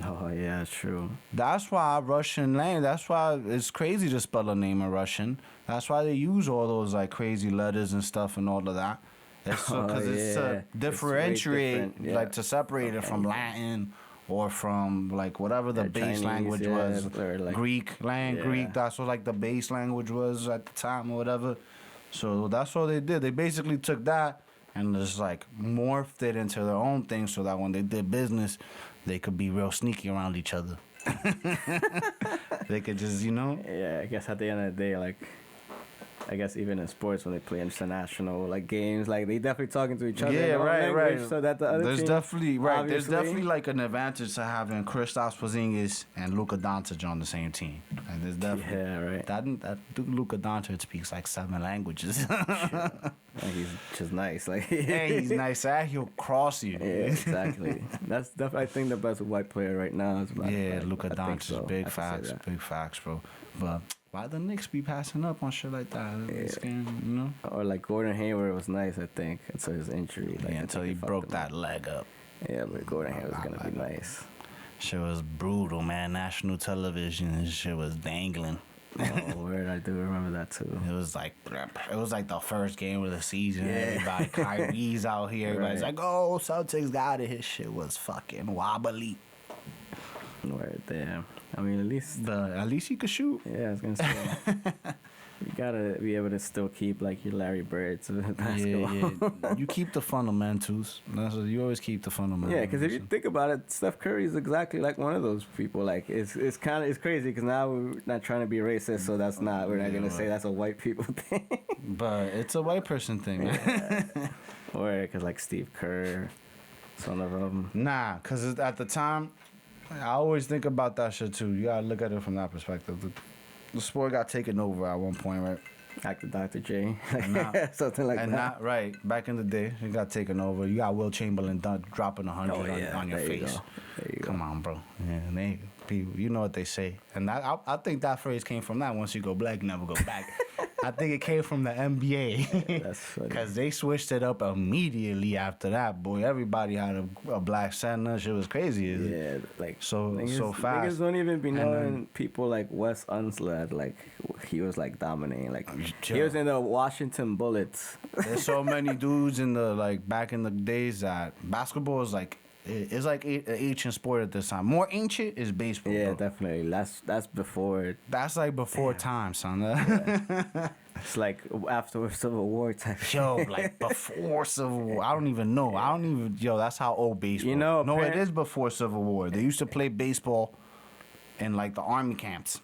Oh yeah, true. That's why that's why it's crazy to spell a name in Russian. That's why they use all those like crazy letters and stuff and all of that. It's because it's yeah. to It's way differentiate, different, yeah. like to separate it from Latin or from like whatever the Yeah, base Chinese, language yeah, was. or, like- Greek. Yeah. That's what like the base language was at the time or whatever. So that's all they did. They basically took that and just like morphed it into their own thing so that when they did business, they could be real sneaky around each other. They could just, Yeah, I guess at the end of the day, like, I guess even in sports when they play international like games, like they definitely talking to each other. in Yeah, their own right, language, right. So that the other There's team, definitely right. There's obviously- definitely like an advantage to having Kristaps Porzingis and Luka Doncic on the same team. And there's definitely Yeah, right. that dude Luka Doncic speaks like 7 languages. Like, he's just nice. Like, Hey, he's nice. He'll cross you. Yeah, exactly. That's definitely, I think, the best white player right now is Yeah, Luka I think Doncic, so. I big can say facts, that. big facts, bro. But why the Knicks be passing up on shit like that? It's getting, Or like Gordon Hayward was nice, I think, until his injury. Like, I until think he it fucked broke him that up. leg up. Yeah, but Gordon Hayward was gonna be nice. Shit was brutal, man. National television and shit was dangling. Oh, word, I do remember that too. It was like the first game of the season. Everybody, Kyrie's out here. Everybody's Right. like, "Oh, Celtics got it." His shit was fucking wobbly. Word, damn. I mean, At least he could shoot. yeah, I was gonna say. You gotta be able to still keep like your Larry Birds of basketball. Yeah. You keep the fundamentals. You always keep the fundamentals. Yeah, because if you think about it, Steph Curry is exactly like one of those people. Like it's crazy because now we're not trying to be racist, so we're not gonna say that's a white people thing. But it's a white person thing, man. Or because like Steve Kerr, it's one of them. Nah, because at the time, I always think about that shit too. You gotta look at it from that perspective. The sport got taken over at one point, right? Like Dr. J, Nah. something like And that. not right back in the day, it got taken over. You got Will Chamberlain dropping 100 on your there you face. go. There you Come on, bro. Yeah, people, you know what they say, and I think that phrase came from that. Once you go black, you never go back. I think it came from the NBA. That's funny. Because they switched it up immediately after that. Boy, everybody had a black center. Shit was crazy. Yeah, like So niggas, fast. Niggas don't even be And knowing people like Wes Unseld. Like he was like dominating. Like he Yo. was in the Washington Bullets. There's so many dudes in the back in the days that basketball is like It's like an ancient sport at this time. More ancient is baseball. Yeah, bro. definitely. That's before. That's like before time, son. It's like after Civil War type. Yo, like before Civil War. I don't even know. Yo, that's how old baseball. You know, no, it is before Civil War. They used to play baseball in like the army camps.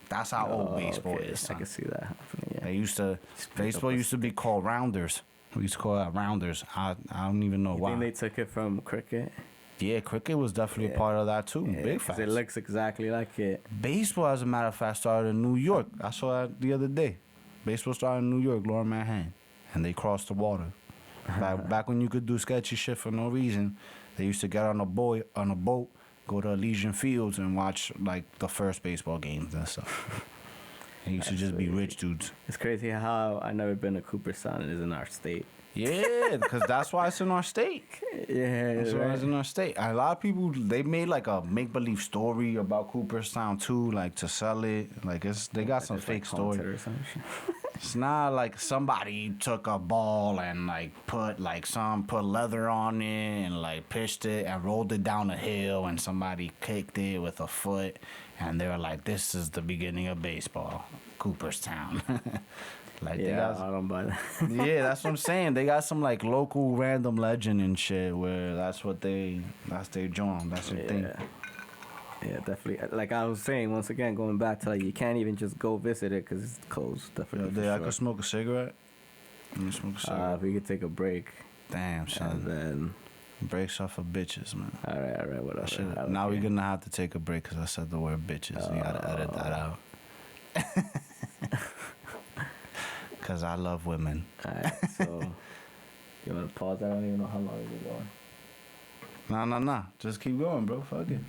That's how old baseball okay. is. I Son. can see that happening. Yeah. They used to baseball used to be called rounders. We used to call it rounders. I don't even know You why. think they took it from cricket? Yeah, cricket was definitely a part of that too. Yeah, Big 'cause facts. it looks exactly like it. Baseball, as a matter of fact, started in New York. I saw that the other day. Baseball started in New York, Lower Manhattan, and they crossed the water. Back when you could do sketchy shit for no reason, they used to get on a boat, go to Elysian Fields, and watch like the first baseball games and stuff. It used to just be rich dudes. It's crazy how I never been to Cooperstown. It is in our state. Yeah, because that's why it's in our state. Yeah, That's why it's in our state. And a lot of people, they made like a make-believe story about Cooperstown too, like to sell it. Like they got some It's fake like story. haunted or some shit. It's not like somebody took a ball and like put leather on it and like pitched it and rolled it down a hill and somebody kicked it with a foot and they were like, this is the beginning of baseball, Cooperstown. Like they Yeah, got, I don't buy that. yeah, that's what I'm saying. They got some like local random legend and shit where that's their joint, that's their thing. Yeah, definitely. Like I was saying, once again, going back to like you can't even just go visit it because it's closed. Definitely. I could smoke a cigarette. Let me smoke a cigarette. If we could take a break, Damn, son. and then. Breaks off for bitches, man. All right, whatever. Now we're gonna have to take a break because I said the word bitches. You gotta edit that out. Because I love women. All right, so you want to pause? I don't even know how long we're going. Nah. Just keep going, bro. Fuck it.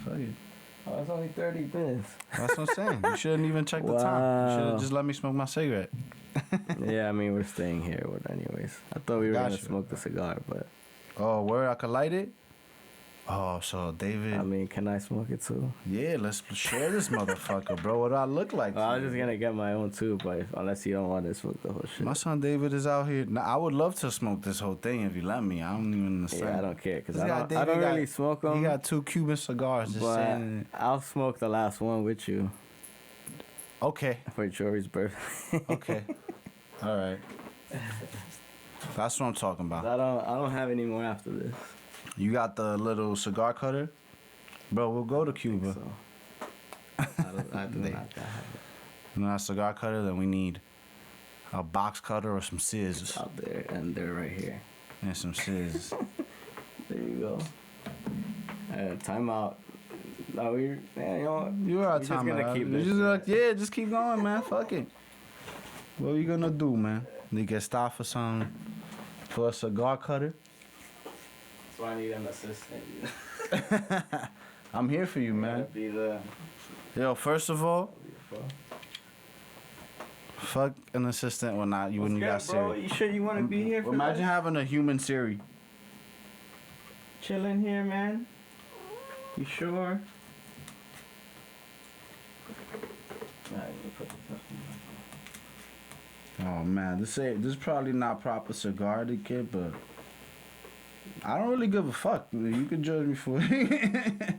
Oh, it's only 30 minutes. That's what I'm saying. You shouldn't even check the time. You should have just let me smoke my cigarette. Yeah, I mean, we're staying here anyways. I thought we were going to Gotcha. smoke the cigar, but... Oh, where I could light it? Oh, so David. I mean, can I smoke it too? Yeah, let's share this motherfucker, bro. What do I look like? Well, I was just going to get my own too, but unless you don't want to smoke the whole shit. My son David is out here. Now, I would love to smoke this whole thing if you let me. I don't even understand. Yeah, I don't care, because This guy I David don't got- really smoke them. He got 2 Cuban cigars just but sitting in it. I'll smoke the last one with you Okay. for Jory's birthday. Okay. All right. That's what I'm talking about. I don't have any more after this. You got the little cigar cutter? Bro, we'll go to Cuba. So I do not have it. You know, a cigar cutter, then we need a box cutter or some scissors. Out there, and they're right here. And some scissors. There you go. Time out. No, you know what? You are We're time just gonna out. keep You this just shit. like, yeah, just keep going, man. Fuck it. What we gonna do, man? They get stopped for a cigar cutter. So I need an assistant. I'm here for you, man. Be the. Yo, first of all, fuck an assistant when you got bro? Siri. You sure you want to be here? For Imagine this? having a human Siri. Chilling here, man. You sure? Oh man, this is probably not proper cigar etiquette, but I don't really give a fuck. You can judge me for it.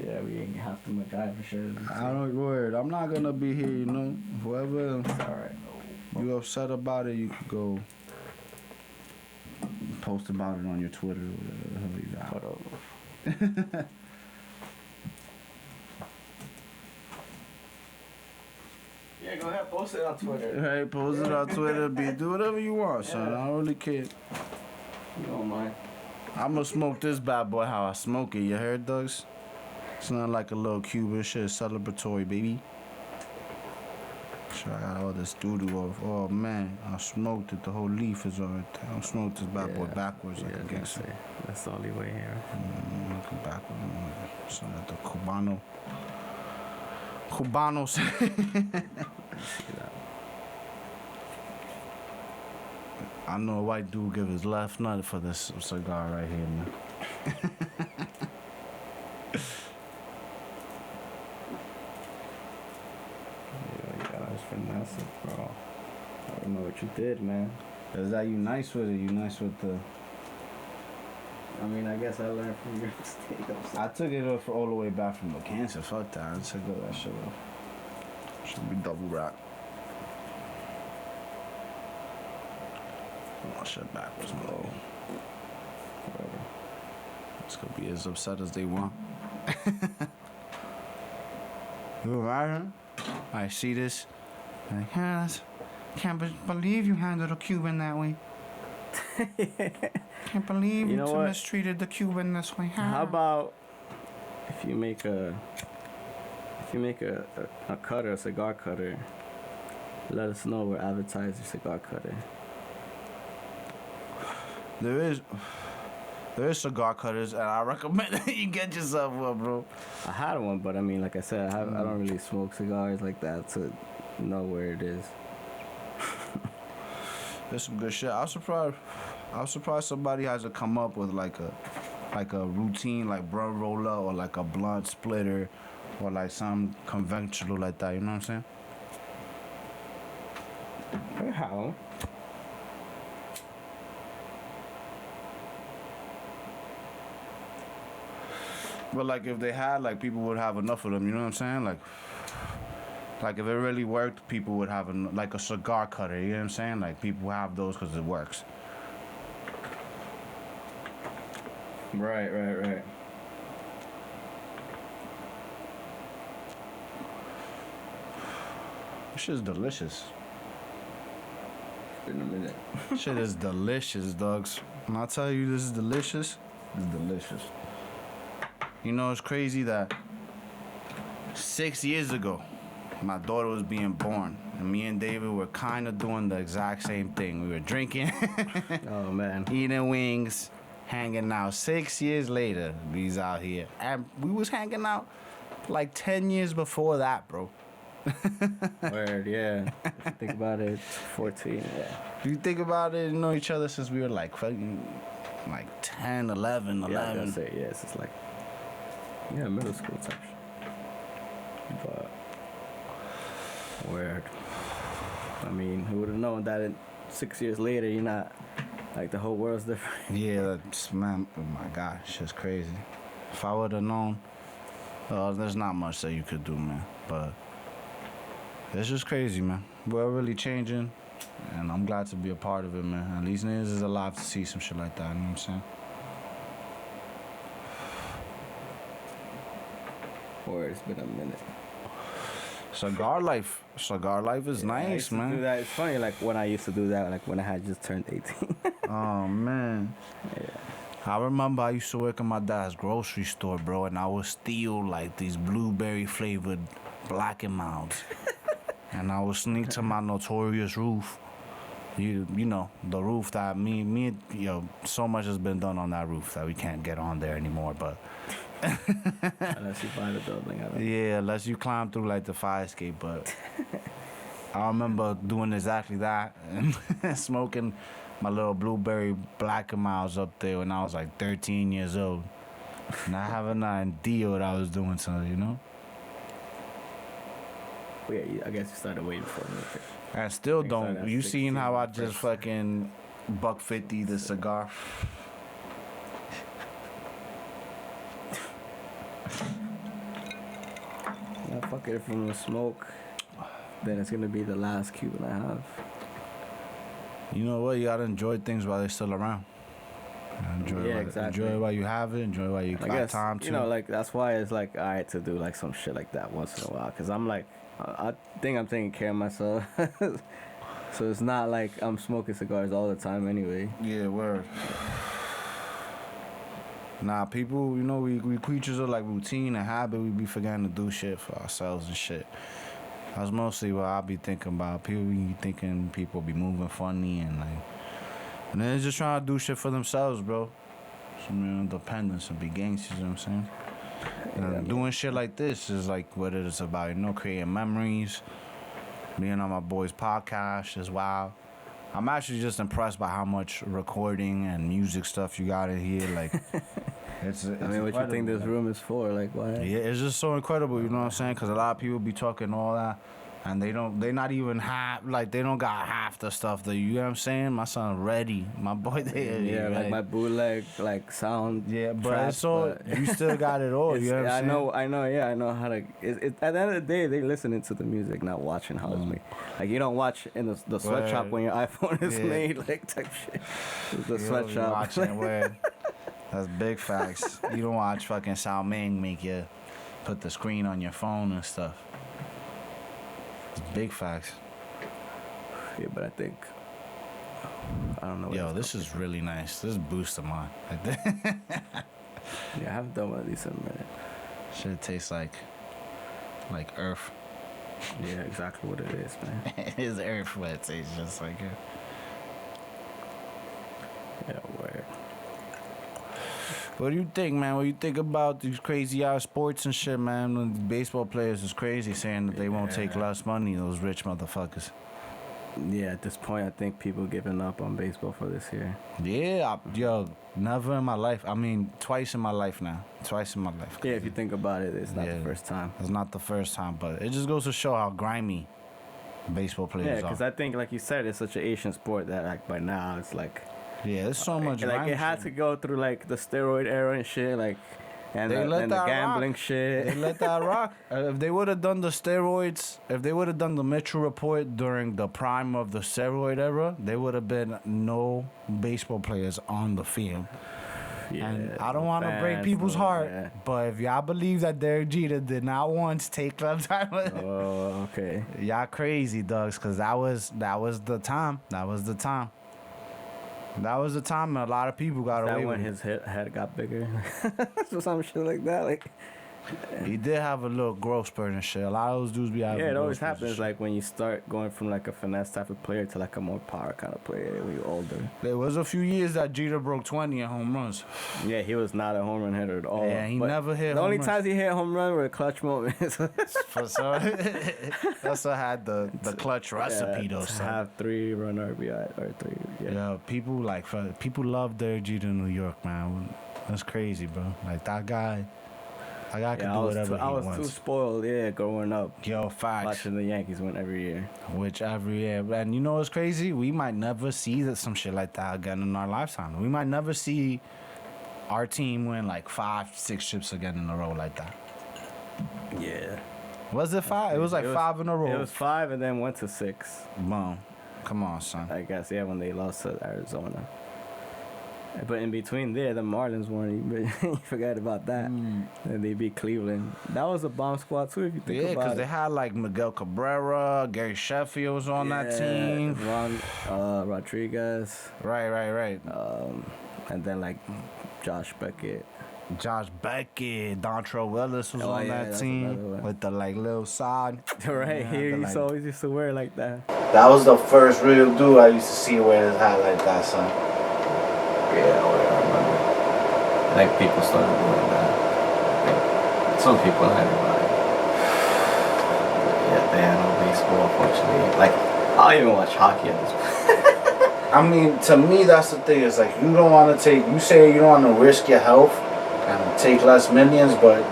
Yeah, we ain't have to MacGyver shit. I don't word. I'm not gonna be here, you know. Whoever It's alright. you upset about it, you could go post about it on your Twitter or whatever the hell you got. Yeah, go ahead, post it on Twitter. Hey, post it on Twitter. Do whatever you want, son. I don't really care. You don't mind. I'm gonna smoke this bad boy how I smoke it. You heard, Doug's? It's not like a little Cuban shit. It's celebratory, baby. Sure, I got all this doo-doo off. Oh, man. I smoked it. The whole leaf is over there. I smoked this bad boy backwards like a gangster. That's the only way here. Looking backwards. So that the Cubano. I know a white dude give his left nut for this cigar right here, man. Yeah, that's finesse, bro. I don't know what you did, man. Is that you nice with it? You nice with the... I mean, I guess I learned from your mistake. I took it off all the way back from the cancer. Fuck that. I took that shit off. Should be double wrapped. Oh, shit backwards, bro. Whatever. It's gonna be as upset as they want. You alright? I see this. Like, yeah, can't believe you handled a Cuban that way. Can't believe You know what? mistreated the Cuban this way. How about if you make a cutter, a cigar cutter, let us know we're advertising cigar cutter. There is cigar cutters, and I recommend that you get yourself one, bro. I had one, but I mean, like I said, I don't really smoke cigars like that to know where it is. There's some good shit. I'm surprised somebody hasn't come up with like a routine like blunt roller or like a blunt splitter or like some conventional like that. You know what I'm saying? How? But like if they had, like people would have enough of them. You know what I'm saying? Like if it really worked, people would have like a cigar cutter. You know what I'm saying? Like people have those because it works. Right. This shit's delicious. In a minute. Shit is delicious, dogs. When I tell you this is delicious, it's delicious. You know, it's crazy that 6 years ago, my daughter was being born, and me and David were kind of doing the exact same thing. We were drinking, Oh man. eating wings, hanging out. 6 years later, we's out here. And we was hanging out like 10 years before that, bro. Word, yeah. If you think about it, 14, yeah. If you think about it, you know each other since we were like fucking like 10, 11, Yeah, I was 11. gonna say, yes, it's like, yeah, middle school type shit. But, weird. I mean, who would have known that 6 years later, you're not, like, the whole world's different. Yeah, man, oh my God, shit's crazy. If I would have known, there's not much that you could do, man. But it's just crazy, man. We're really changing, and I'm glad to be a part of it, man. At least niggas is alive to see some shit like that, you know what I'm saying? Or it's been a minute. Cigar life is Yeah, I nice, used to do man. that. It's funny, like, when I used to do that, like, when I had just turned 18. Oh, man. Yeah. I remember I used to work in my dad's grocery store, bro, and I would steal, like, these blueberry-flavored Black and Milds. And I would sneak to my notorious roof. You know, the roof that so much has been done on that roof that we can't get on there anymore, but... Unless you buy the building, I don't know. Yeah, unless you climb through, like, the fire escape, but... I remember doing exactly that and smoking my little blueberry Black and Milds up there when I was, like, 13 years old. Not having an idea what I was doing, so, you know? Well, yeah, I guess you started waiting for me. I still Like, don't. started at You seen how I 16 just fucking $1.50 the cigar? Yeah, fuck it, if I'm gonna smoke, then it's gonna be the last Cuban I have. You know what? You gotta enjoy things while they're still around. Exactly. Enjoy it while you have it. Enjoy it while you I got guess, time to. you know, like, that's why it's like, alright to do like some shit like that once in a while. Cause I'm like, I think I'm taking care of myself. So it's not like I'm smoking cigars all the time anyway. Yeah, word. Nah, people, you know, we creatures of like routine and habit. We be forgetting to do shit for ourselves and shit. That's mostly what I be thinking about. People be thinking people be moving funny and like, and then they're just trying to do shit for themselves, bro. Some real independence and be gangsters, you know what I'm saying? And doing shit like this is like what it is about, you know, creating memories. Being on my boy's podcast is wild. I'm actually just impressed by how much recording and music stuff you got in here. Like, it's I mean, what you think this room is for? Like, why? Yeah, it's just so incredible, you know what I'm saying? Because a lot of people be talking all that And they not even half, like, they don't got half the stuff that, you know what I'm saying? My son ready. My boy, Yeah, like my bootleg, like sound. Yeah, but trap, it's all, you still got it all, you know what I'm saying? I know how to. At the end of the day, they listening to the music, not watching how it's made. Like, you don't watch in the sweatshop when your iPhone is made, like, type shit. It's the sweatshop. Watching where, that's big facts. You don't watch fucking Sao Ming make you put the screen on your phone and stuff. It's big facts. Yeah, but I think, I don't know. Yo, this is really nice. This is booster mine. Yeah, I haven't done one of these in a minute. Shit tastes like earth. Yeah, exactly what it is, man. It is earth, but it tastes just like it. Yeah, word. What do you think, man? What do you think about these crazy ass sports and shit, man? When the baseball players is crazy saying that they won't take less money, those rich motherfuckers. Yeah, at this point, I think people giving up on baseball for this year. Yeah, yo, never in my life. I mean, twice in my life now. Twice in my life. Yeah, if you think about it, it's not the first time. It's not the first time, but it just goes to show how grimy baseball players are. Yeah, because I think, like you said, it's such an Asian sport that, like, by now it's like, yeah, there's so much. Like, it had to go through, like, the steroid era and shit, like, and the gambling shit. They let that rock. If they would have done the steroids, if they would have done the Metro Report during the prime of the steroid era, there would have been no baseball players on the field. Yeah, and I don't want to break people's heart, but if y'all believe that Derek Jeter did not once take club time, oh, okay, y'all crazy, dogs, because that was the time. That was the time. That was the time a lot of people got away with it. When his head got bigger? So some shit like that, like... He did have a little growth spurt and shit. A lot of those dudes be having. Yeah, it always happens, like, when you start going from, like, a finesse type of player to, like, a more power kind of player when you're older. There was a few years that Jeter broke 20 at home runs. Yeah, he was not a home run hitter at all. Yeah, he never hit the home only runs. times he hit home run were clutch moments. For sure. Also had the clutch recipe, though, son. Have 3-run RBI, or 3, yeah, people love Derek Jeter in New York, man. That's crazy, bro. Like, that guy... I could do whatever he wants. I was too spoiled, growing up. Yo, facts. Watching the Yankees win every year. Which every year. And you know what's crazy? We might never see some shit like that again in our lifetime. We might never see our team win like 5-6 chips again in a row like that. Yeah. Was it 5? It was like 5 in a row. It was 5 and then went to 6. Boom. Come on, son. I guess, when they lost to Arizona. But in between there, the Marlins won. You forgot about that. And they beat Cleveland. That was a bomb squad too, if you think about it. Yeah, because they had like Miguel Cabrera, Gary Sheffield was on that team. Rodriguez. Right. And then like Josh Beckett. Dontrell Willis was on that team with the like little side. Right, he always used to wear like that. That was the first real dude I used to see wear his hat like that, son. Yeah, I remember. Like, people started doing that. Like, some people, not everybody. Yeah, they had no baseball, unfortunately. Like, I don't even watch hockey at this point. I mean, to me, that's the thing. It's like, you don't want to take... You say you don't want to risk your health and take less millions, but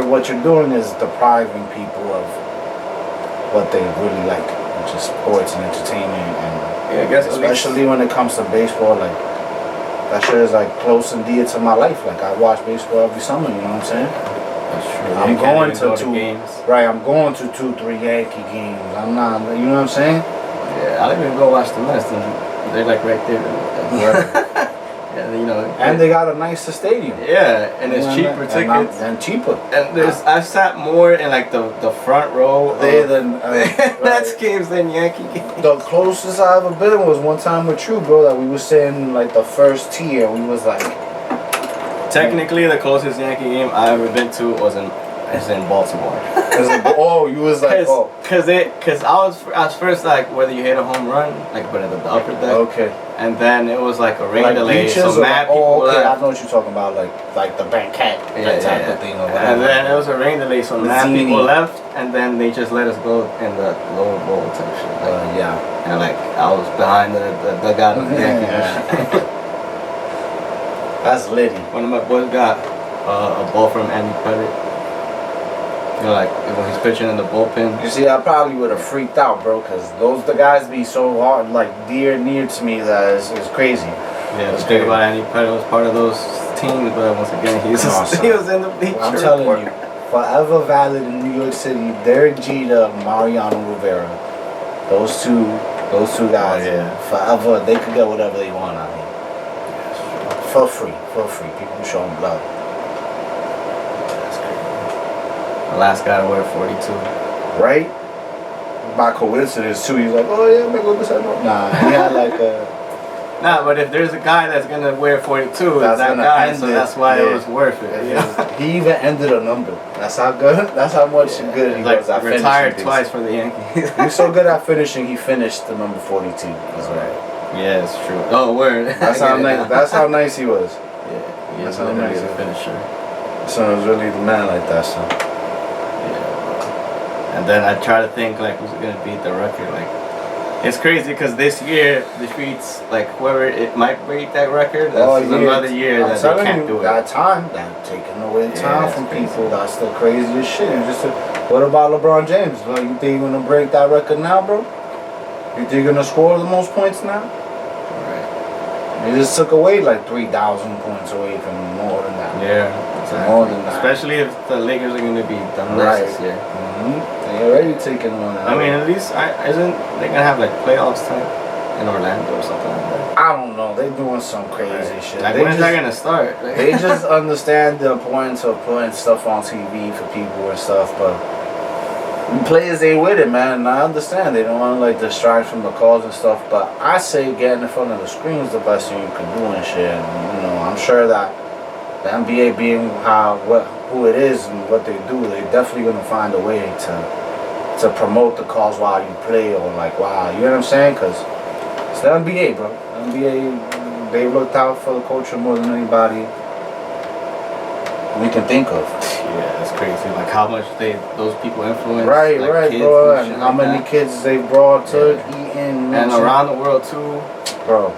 what you're doing is depriving people of what they really like, which is sports and entertainment. And I guess especially when it comes to baseball, like... That shit is like close and dear to my life. Like, I watch baseball every summer, you know what I'm saying? That's true. I'm going to 2 games. Right, I'm going to 2-3 Yankee games. I'm not, you know what I'm saying? Yeah, I don't even go watch the Mets. They're like right there. Yeah, you know. And they got a nicer stadium. Yeah, and it's cheaper tickets. And cheaper. And I sat more in like the front row there than Mets games than Yankee games. The closest I ever been was one time with you, bro. That we was sitting like the first tier. We was like. Technically, the closest Yankee game I ever been to was in Baltimore. You was like, Cause I was first like whether you hit a home run, like but at the upper deck. Okay. And then it was like a rain like delay, so mad people left. I know what you're talking about, like the banquet, that type of thing or whatever. And then it was a rain delay, so mad people left, and then they just let us go in the lower bowl type shit. Like, and like I was behind the dugout of the Yankees. That's litty. One of my boys got a ball from Andy Pettit. You know, like when he's pitching in the bullpen. You see, I probably would have freaked out, bro, because the guys be so hard, like near to me that it's crazy. Yeah, let's think about it. He was part of those teams, but once again, he was in the bleacher. I'm telling you, forever valid in New York City. Derek Jeter, Mariano Rivera, those two guys. Yeah. Forever, they could get whatever they want out here. For free. People show them love. That's crazy. The last guy to wear 42. Right? By coincidence too, he's like, oh yeah, make a good. Nah, he had like a. Nah, but if there's a guy that's gonna wear 42, it's that guy, so that's why it was worth it. Yeah. He even ended a number. That's how good. That's how much good he was at finishing. Retired twice for the Yankees. He was so good at finishing. He finished the number 42. That's right. Yeah, it's true. Oh, word. That's how nice. That's how nice he was. Yeah, that's how nice a finisher. So was really the man like that, son. Yeah. And then I try to think like who's gonna beat the record. Like, it's crazy because this year defeats like whoever it might break that record. That's another year that they can't do it. That time, that taking away time from people. That's the craziest shit. What about LeBron James? Like, you think you're gonna break that record now, bro? You think you're gonna score the most points now? Right. They just took away like 3,000 points away from more than that. Yeah, exactly. More than that. Especially if the Lakers are gonna be done this year. They already taking one out. I mean, at least isn't they gonna have like playoffs time in Orlando or something like that? I don't know. They're doing some crazy shit. Like, when is that gonna start? They just understand the importance of putting stuff on TV for people and stuff, but players ain't with it, man. And I understand they don't want to like distract from the calls and stuff, but I say getting in front of the screen is the best thing you can do and shit. And, you know, I'm sure that the NBA being who it is and what they do, they definitely gonna find a way to promote the calls while you play or like wow, you know what I'm saying? Cause it's the NBA, bro. The NBA, they looked out for the culture more than anybody we can think of. Yeah, that's crazy. Like how much those people influence. Right, like, right, kids bro. And how like many that. kids they brought to eating and around the world too, bro.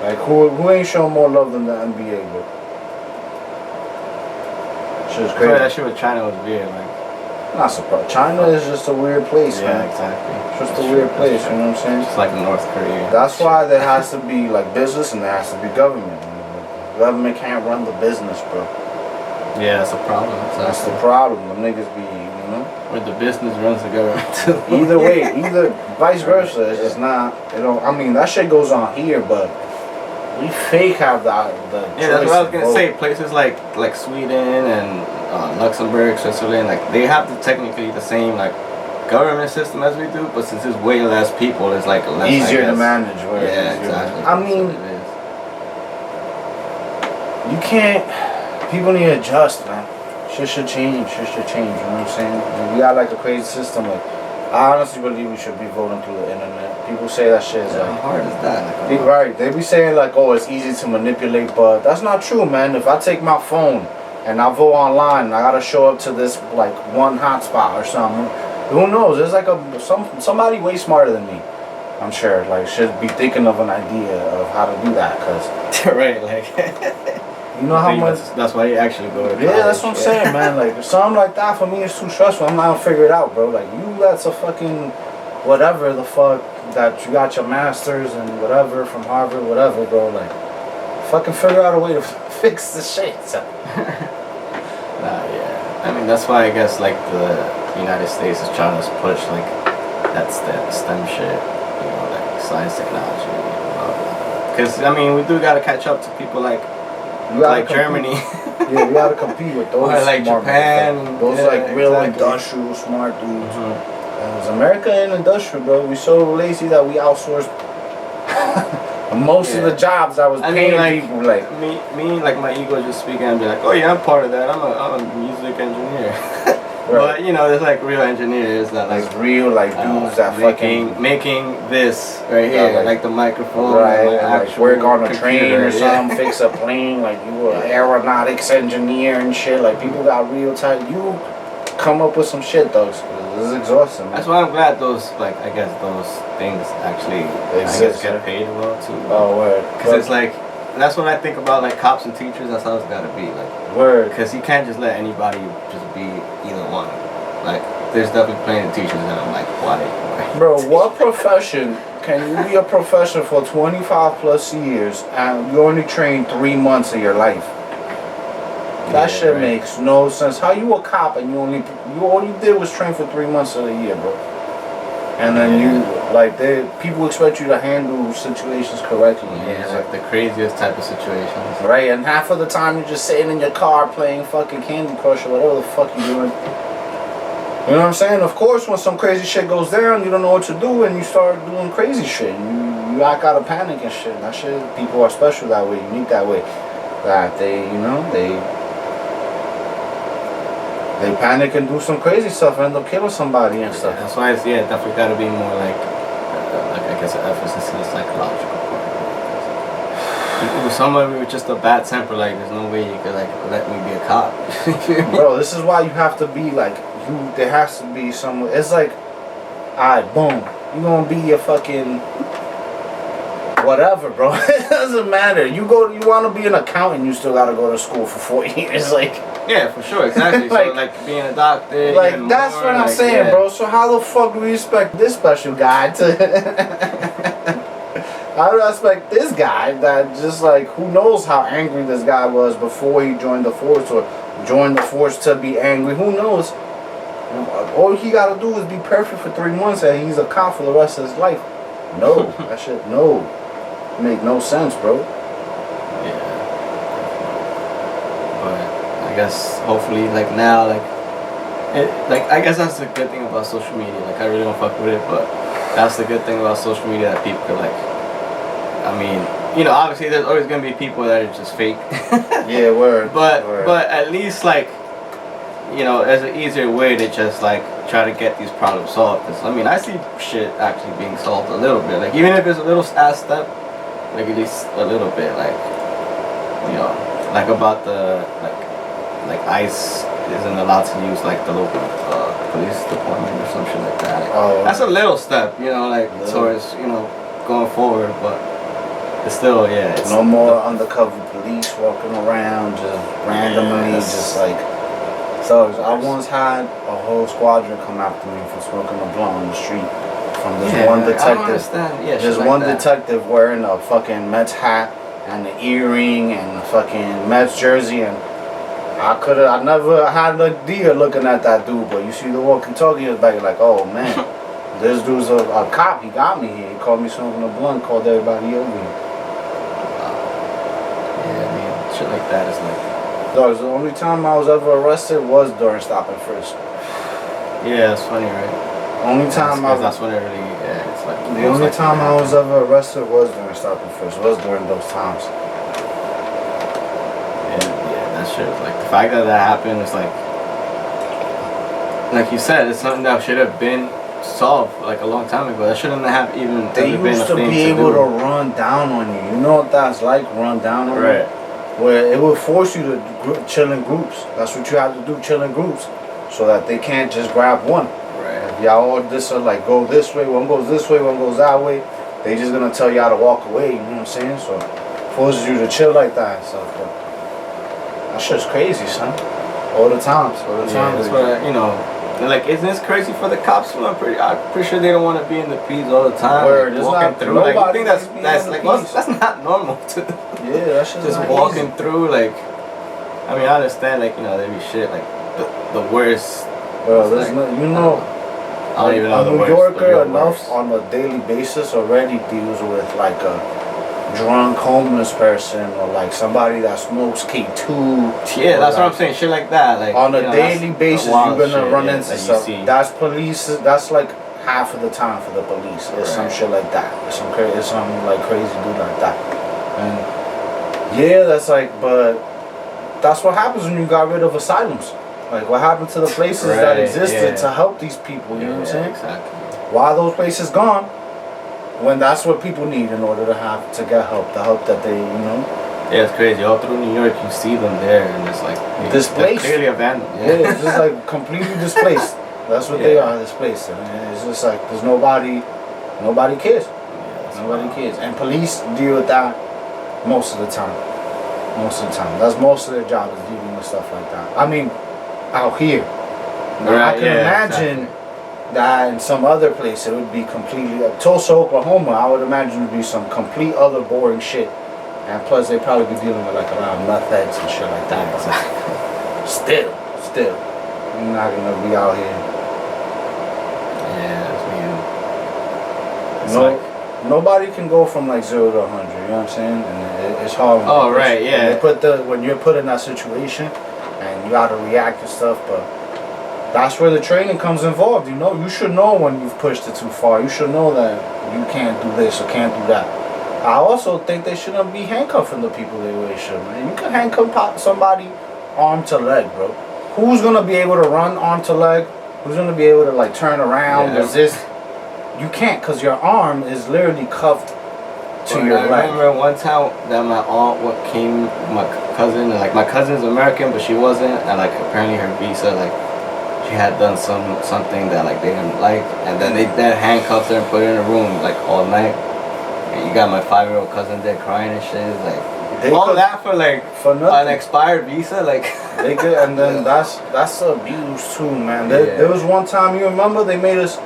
Like who ain't showing more love than the NBA, bro? Shit's crazy. That shit with China was weird. Like, not surprised. China is just a weird place, man. Yeah, exactly. It's just a weird place, you know what I'm saying? It's like North Korea. That's why there has to be like business and there has to be government. The government can't run the business, bro. Yeah, that's a problem. Exactly. That's the problem. Them niggas be, you know. Where the business runs the government. Either way, either vice versa. It's just not. You know, I mean that shit goes on here, but we fake have the yeah, that's what I was gonna say. Places like Sweden and Luxembourg, Switzerland, like they have technically the same like government system as we do, but since it's way less people, it's like less easier to manage. Yeah, exactly. I mean, you can't. People need to adjust, man. Shit should change. You know what I'm saying? And we got like a crazy system. Like, I honestly believe we should be voting through the internet. People say that shit is like how hard is that? Like, right? They be saying like, oh, it's easy to manipulate, but that's not true, man. If I take my phone and I vote online, and I gotta show up to this like one hotspot or something. Who knows? There's like somebody way smarter than me. I'm sure. Like, should be thinking of an idea of how to do that, cause right, like. You know how much. That's why you actually go to college. Yeah, that's what I'm saying, man. Like, something like that for me is too stressful. I'm not gonna figure it out, bro. Like, you that's a fucking whatever the fuck that you got your masters and whatever from Harvard, whatever, bro. Like, fucking figure out a way to fix the shit. Yeah. I mean, that's why I guess like the United States is trying to push like that's that STEM shit, you know, like science, technology, because I mean we do gotta catch up to people like Germany. Yeah, we gotta compete with those. Or like Japan. Those like real industrial smart dudes. Because America ain't industrial, bro. We so lazy that we outsourced most of the jobs that was paying like, people. Like me, like my ego just speaking and be like, oh yeah, I'm part of that. I'm a music engineer. But you know, there's like real engineers that like real like dudes that making this right here, like the microphone, right? Like work on a train or something, fix a plane. Like you an aeronautics engineer and shit. Like people got real tight. You come up with some shit, though. This is exhausting. That's why I'm glad those I guess those things actually get paid well too. Oh, word. Because it's like. That's what I think about like cops and teachers. That's how it's gotta be. Like, word. Because you can't just let anybody just be either one. like there's definitely plenty of teachers that I'm like, why? Bro, what profession can you be a professional for 25 plus years and you only train 3 months of your life? That shit right. makes no sense. How you a cop and all you did was train for 3 months of the year, bro? And then people expect you to handle situations correctly. Yeah, like the craziest type of situations. Right, and half of the time you're just sitting in your car playing fucking Candy Crush or whatever the fuck you're doing. You know what I'm saying? Of course, when some crazy shit goes down, you don't know what to do, and you start doing crazy shit. You act out of panic and shit. That shit, people are special that way, unique that way. That they panic and do some crazy stuff and end up killing somebody and stuff. That's why it's definitely got to be more like I guess an emphasis in the psychological part. With somebody with just a bad temper, like there's no way you could like let me be a cop. Bro, this is why you have to be like there has to be some. It's like, alright, boom, you gonna be a fucking whatever, bro. It doesn't matter. You want to be an accountant, you still gotta go to school for 4 years, like. Yeah, for sure, exactly. Like, so like being a doctor, like that's what I'm saying, bro. So how the fuck do we expect this special guy to? How do I expect this guy that just like who knows how angry this guy was before he joined the force or joined the force to be angry? Who knows? All he gotta do is be perfect for 3 months and he's a cop for the rest of his life. No, that shit make no sense, bro. Yeah. But I guess hopefully like now I guess that's the good thing about social media. Like I really don't fuck with it, but that's the good thing about social media that people could like. I mean, obviously there's always gonna be people that are just fake. Yeah, word. But word. at least like, there's an easier way to just like try to get these problems solved. Cause I mean I see shit actually being solved a little bit. Like even if it's a little ass step, like at least a little bit. Like like about the like ICE isn't allowed to use like the local police department or some shit like that. Oh. That's a little step, like towards going forward, but it's still it's no more undercover police walking around just randomly, just like. So I once had a whole squadron come after me for smoking a blunt on the street from this one detective. I don't understand. Yeah, this like one that. detective wearing a fucking Mets hat and the earring and the fucking Mets jersey, and I never had an idea looking at that dude, but you see the walkie-talkie in his back, you're like, oh man, this dude's a cop. He got me here. He called me smoking a blunt, called everybody over here. Yeah, I mean, shit like that is like. Dog, the only time I was ever arrested was during stop and frisk. Yeah, that's funny, right? Only time that's when it really, it's like. The only time I was ever arrested was during stop and frisk. Was during those times. Yeah, that shit is like the fact that happened is like you said, it's something that should have been solved like a long time ago. That shouldn't have even. They used to be able to run down on you. You know what that's like, run down on you? Right. Where it would force you to chill in groups. That's what you have to do, chill in groups, so that they can't just grab one. Right. If y'all all just are like go this way, one goes this way, one goes that way, they just gonna tell y'all to walk away. You know what I'm saying? So it forces you to chill like that and stuff. But that shit's crazy, son. All the times. Yeah, that's what like, isn't this crazy for the cops? I'm pretty sure they don't want to be in the P's all the time. Word, like, walking not, through. like, you think that's like P's. that's not normal to. Yeah, that's just walking through, like. I mean, I understand, like there be shit like the worst. Well, there's like, no. I don't even know the New worst. Yorker enough on a daily basis already deals with like a drunk homeless person or like somebody that smokes K2. Yeah, that's what I'm saying. Shit like that. Like on a daily basis, you're gonna run into stuff. See. That's police. That's like half of the time for the police. It's some shit like that. It's some like crazy dude like that. And yeah, that's like, but that's what happens when you got rid of asylums. Like what happened to the places that existed to help these people? You know what I'm saying? Exactly. Why are those places gone? When that's what people need in order to get help, the help that they, Yeah, it's crazy. All through New York, you see them there, and it's like displaced, clearly abandoned. Yeah, it's just like completely displaced. That's what they are, displaced. And it's just like there's nobody cares. Nobody cares, and police deal with that most of the time. Most of the time, that's most of their job is dealing with stuff like that. I mean, out here, Now, I Right, can yeah, imagine exactly. that in some other place it would be completely Tulsa, Oklahoma. I would imagine it would be some complete other boring shit, and plus they'd probably be dealing with like a lot of meth heads and shit like that. But still, you're not gonna be out here. Yeah, I mean, it's No, like, nobody can go from like 0 to 100. You know what I'm saying? And it's hard. When Oh, you push- right, yeah. when you're put in that situation, and you gotta react to stuff, but that's where the training comes involved. You know, you should know when you've pushed it too far. You should know that you can't do this or can't do that. I also think they shouldn't be handcuffing the people they way should. Man, you can handcuff somebody arm to leg, bro. Who's gonna be able to run arm to leg? Who's gonna be able to like turn around, Yeah. resist? You can't, cause your arm is literally cuffed to Well, your I leg. remember one time that my aunt came, my cousin, and like my cousin's American, but she wasn't, and like apparently her visa, like she had done something that like they didn't like, and then they handcuffed her and put her in a room like all night. And you got my 5-year-old cousin there crying and shit. It's like They all could- that for like for nothing. an expired visa, like. They could, and then that's abuse too, man. Yeah. There was one time, you remember they made us.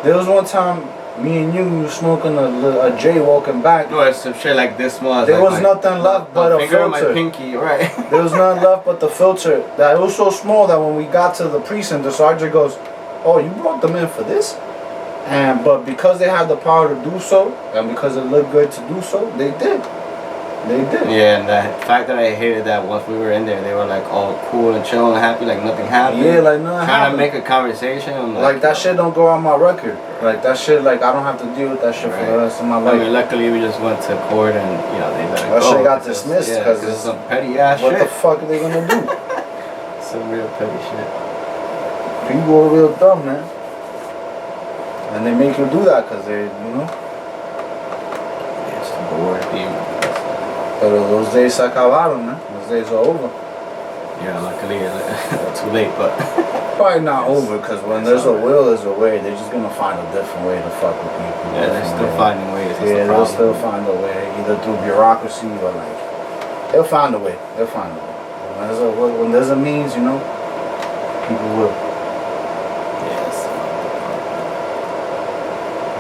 There was one time me and you smoking a J walking back. No, it's some shit like this much. There like was my- nothing left but my a finger and my filter. pinky, right? There was nothing left but the filter. That it was so small that when we got to the precinct, the sergeant goes, "Oh, you brought them in for this?" But because they had the power to do so, and because it looked good to do so, they did. They did. Yeah, and the fact that I hated that once we were in there, they were like all cool and chill and happy, like nothing happened. Yeah, like nothing trying happened. to make a conversation. I'm Like that shit don't go on my record. Like that shit, like I don't have to deal with that shit for the Right. rest of my I life. mean, luckily we just went to court and you know they let it That go. shit got because- dismissed yeah, 'cause it's it's- some petty ass What shit. the fuck are they gonna do? Some real petty shit. People are real dumb, man. And they make you do that because they, you know. Yeah, it's just bored. But those days se acabaron, man. Those days are over. Yeah, luckily too late, but Probably not over because when there's a will, there's a way. They're just gonna find a different way to fuck with people. yeah, they're Different still way. finding ways. That's Yeah, the they'll problem. still find a way, either through bureaucracy or like, they'll find a way. They'll find a way. When there's a means, you know, people will. Yes.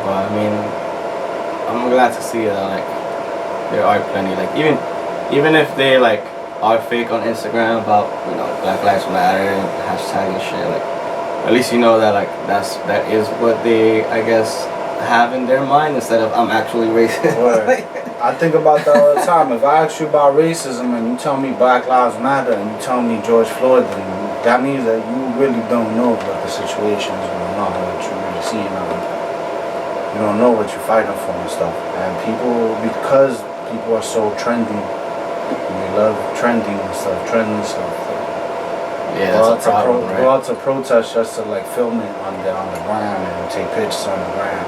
But I mean, I'm glad to see that like there are plenty like even if they like are fake on Instagram about Black Lives Matter and hashtag and shit, like at least you know that like that is what they I guess have in their mind instead of I'm actually racist. Word. I think about that all the time. If I ask you about racism and you tell me Black Lives Matter and you tell me George Floyd, then that means that you really don't know what the situation is going on, what you're really seeing out there. You don't know what you're fighting for and stuff. And because people are so trendy, we love trending and stuff, Yeah, Go that's a problem, Go right? out to protest just to like film it on the ground and take pictures on the ground.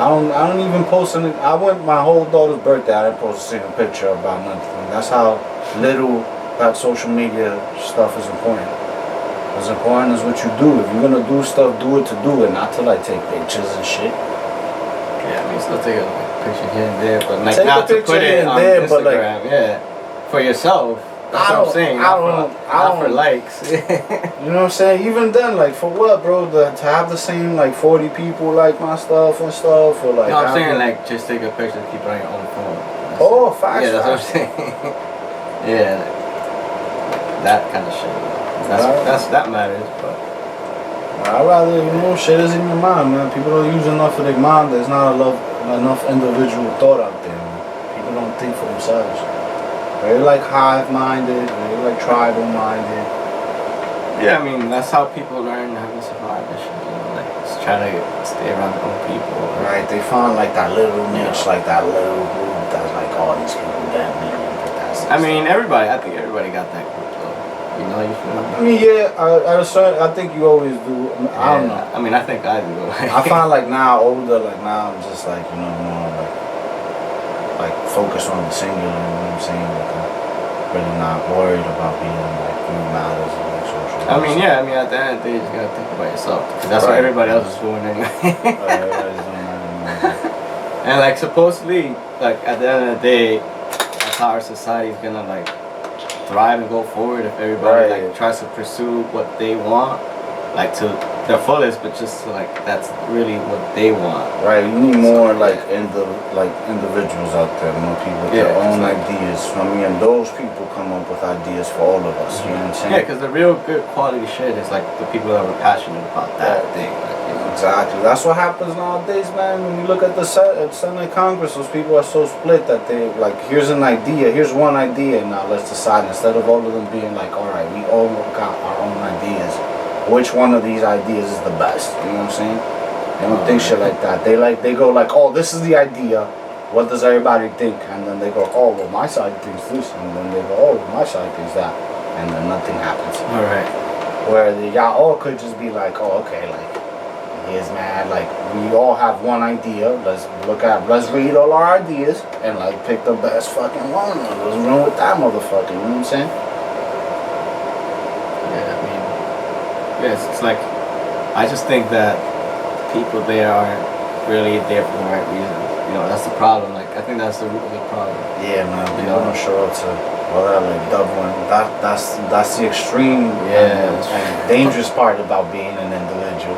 I don't even post any. I went my whole daughter's birthday. I didn't post a single picture about nothing. That's how little that social media stuff is important. As important as what you do. If you're gonna do stuff, do it to do it, not to like take pictures and shit. Yeah, I mean still take a picture here and there, but like Take a not to picture put here it and on there, Instagram, but, like, yeah. For yourself. That's I what I'm don't- saying. I Not don't- for, I not for don't- likes. You know what I'm saying? Even then, like for what, bro? To have the same like 40 people like my stuff and stuff, or like. No, I'm have saying the- like just take a picture and keep it on your own phone. That's Oh, it. facts. Yeah, that's what I'm facts. saying. Yeah, that kind of shit. That matters, but I'd rather, shit is in your mind, man. People don't use enough of their mind. There's not enough individual thought out there, man. People don't think for themselves. Very like hive-minded, very like tribal-minded. yeah, I mean that's how people learn how to survive and shit. Like just try to stay around their own people. Right? They find like that little niche, like that little group that's like all these people that me. I mean, I think everybody got that group though. You know, you feel me? I mean, yeah, I think you always do. I don't know. I mean, I think I do. I find like now older, like now I'm just like, more like focus on the singular, you know what I'm saying? Like I'm really not worried about being like group matters and like social. I mean, yeah. I mean, at the end of the day, you just gotta think about yourself because that's what Right. everybody else is doing anyway. Everybody's doing that anymore. And like supposedly, like at the end of the day, that's how our society is gonna like thrive and go forward if everybody Right. like tries to pursue what they want, like to their fullest, but just like that's really what they want. Right, you need more like individuals out there, more people with their Yeah, own like- ideas. I mean, and those people come up with ideas for all of us. You know what I'm saying? Yeah, because the real good quality shit is like the people that were passionate about that thing. Like, you know. Exactly. That's what happens nowadays, man. When you look at the Senate Congress, those people are so split that they like, here's an idea, here's one idea, now let's decide. Instead of all of them being like, all right, we all got our own ideas. Which one of these ideas is the best? You know what I'm saying? They don't think shit like that. They go like, oh, this is the idea. What does everybody think? And then they go, oh, well, my side thinks this. And then they go, oh, well, my side thinks that. And then nothing happens. All right. Where y'all all could just be like, oh, okay, like, here's mad, like, we all have one idea. Let's read all our ideas and like pick the best fucking one. Let's run with that motherfucker. You know what I'm saying? Yeah, I mean, yes, it's like, I just think that people there aren't really there for the right reasons. You know, that's the problem. Like, I think that's the root of the problem. Yeah, man. You People know? don't show up to all that like doubling. That's the extreme Yeah. and dangerous part about being an individual.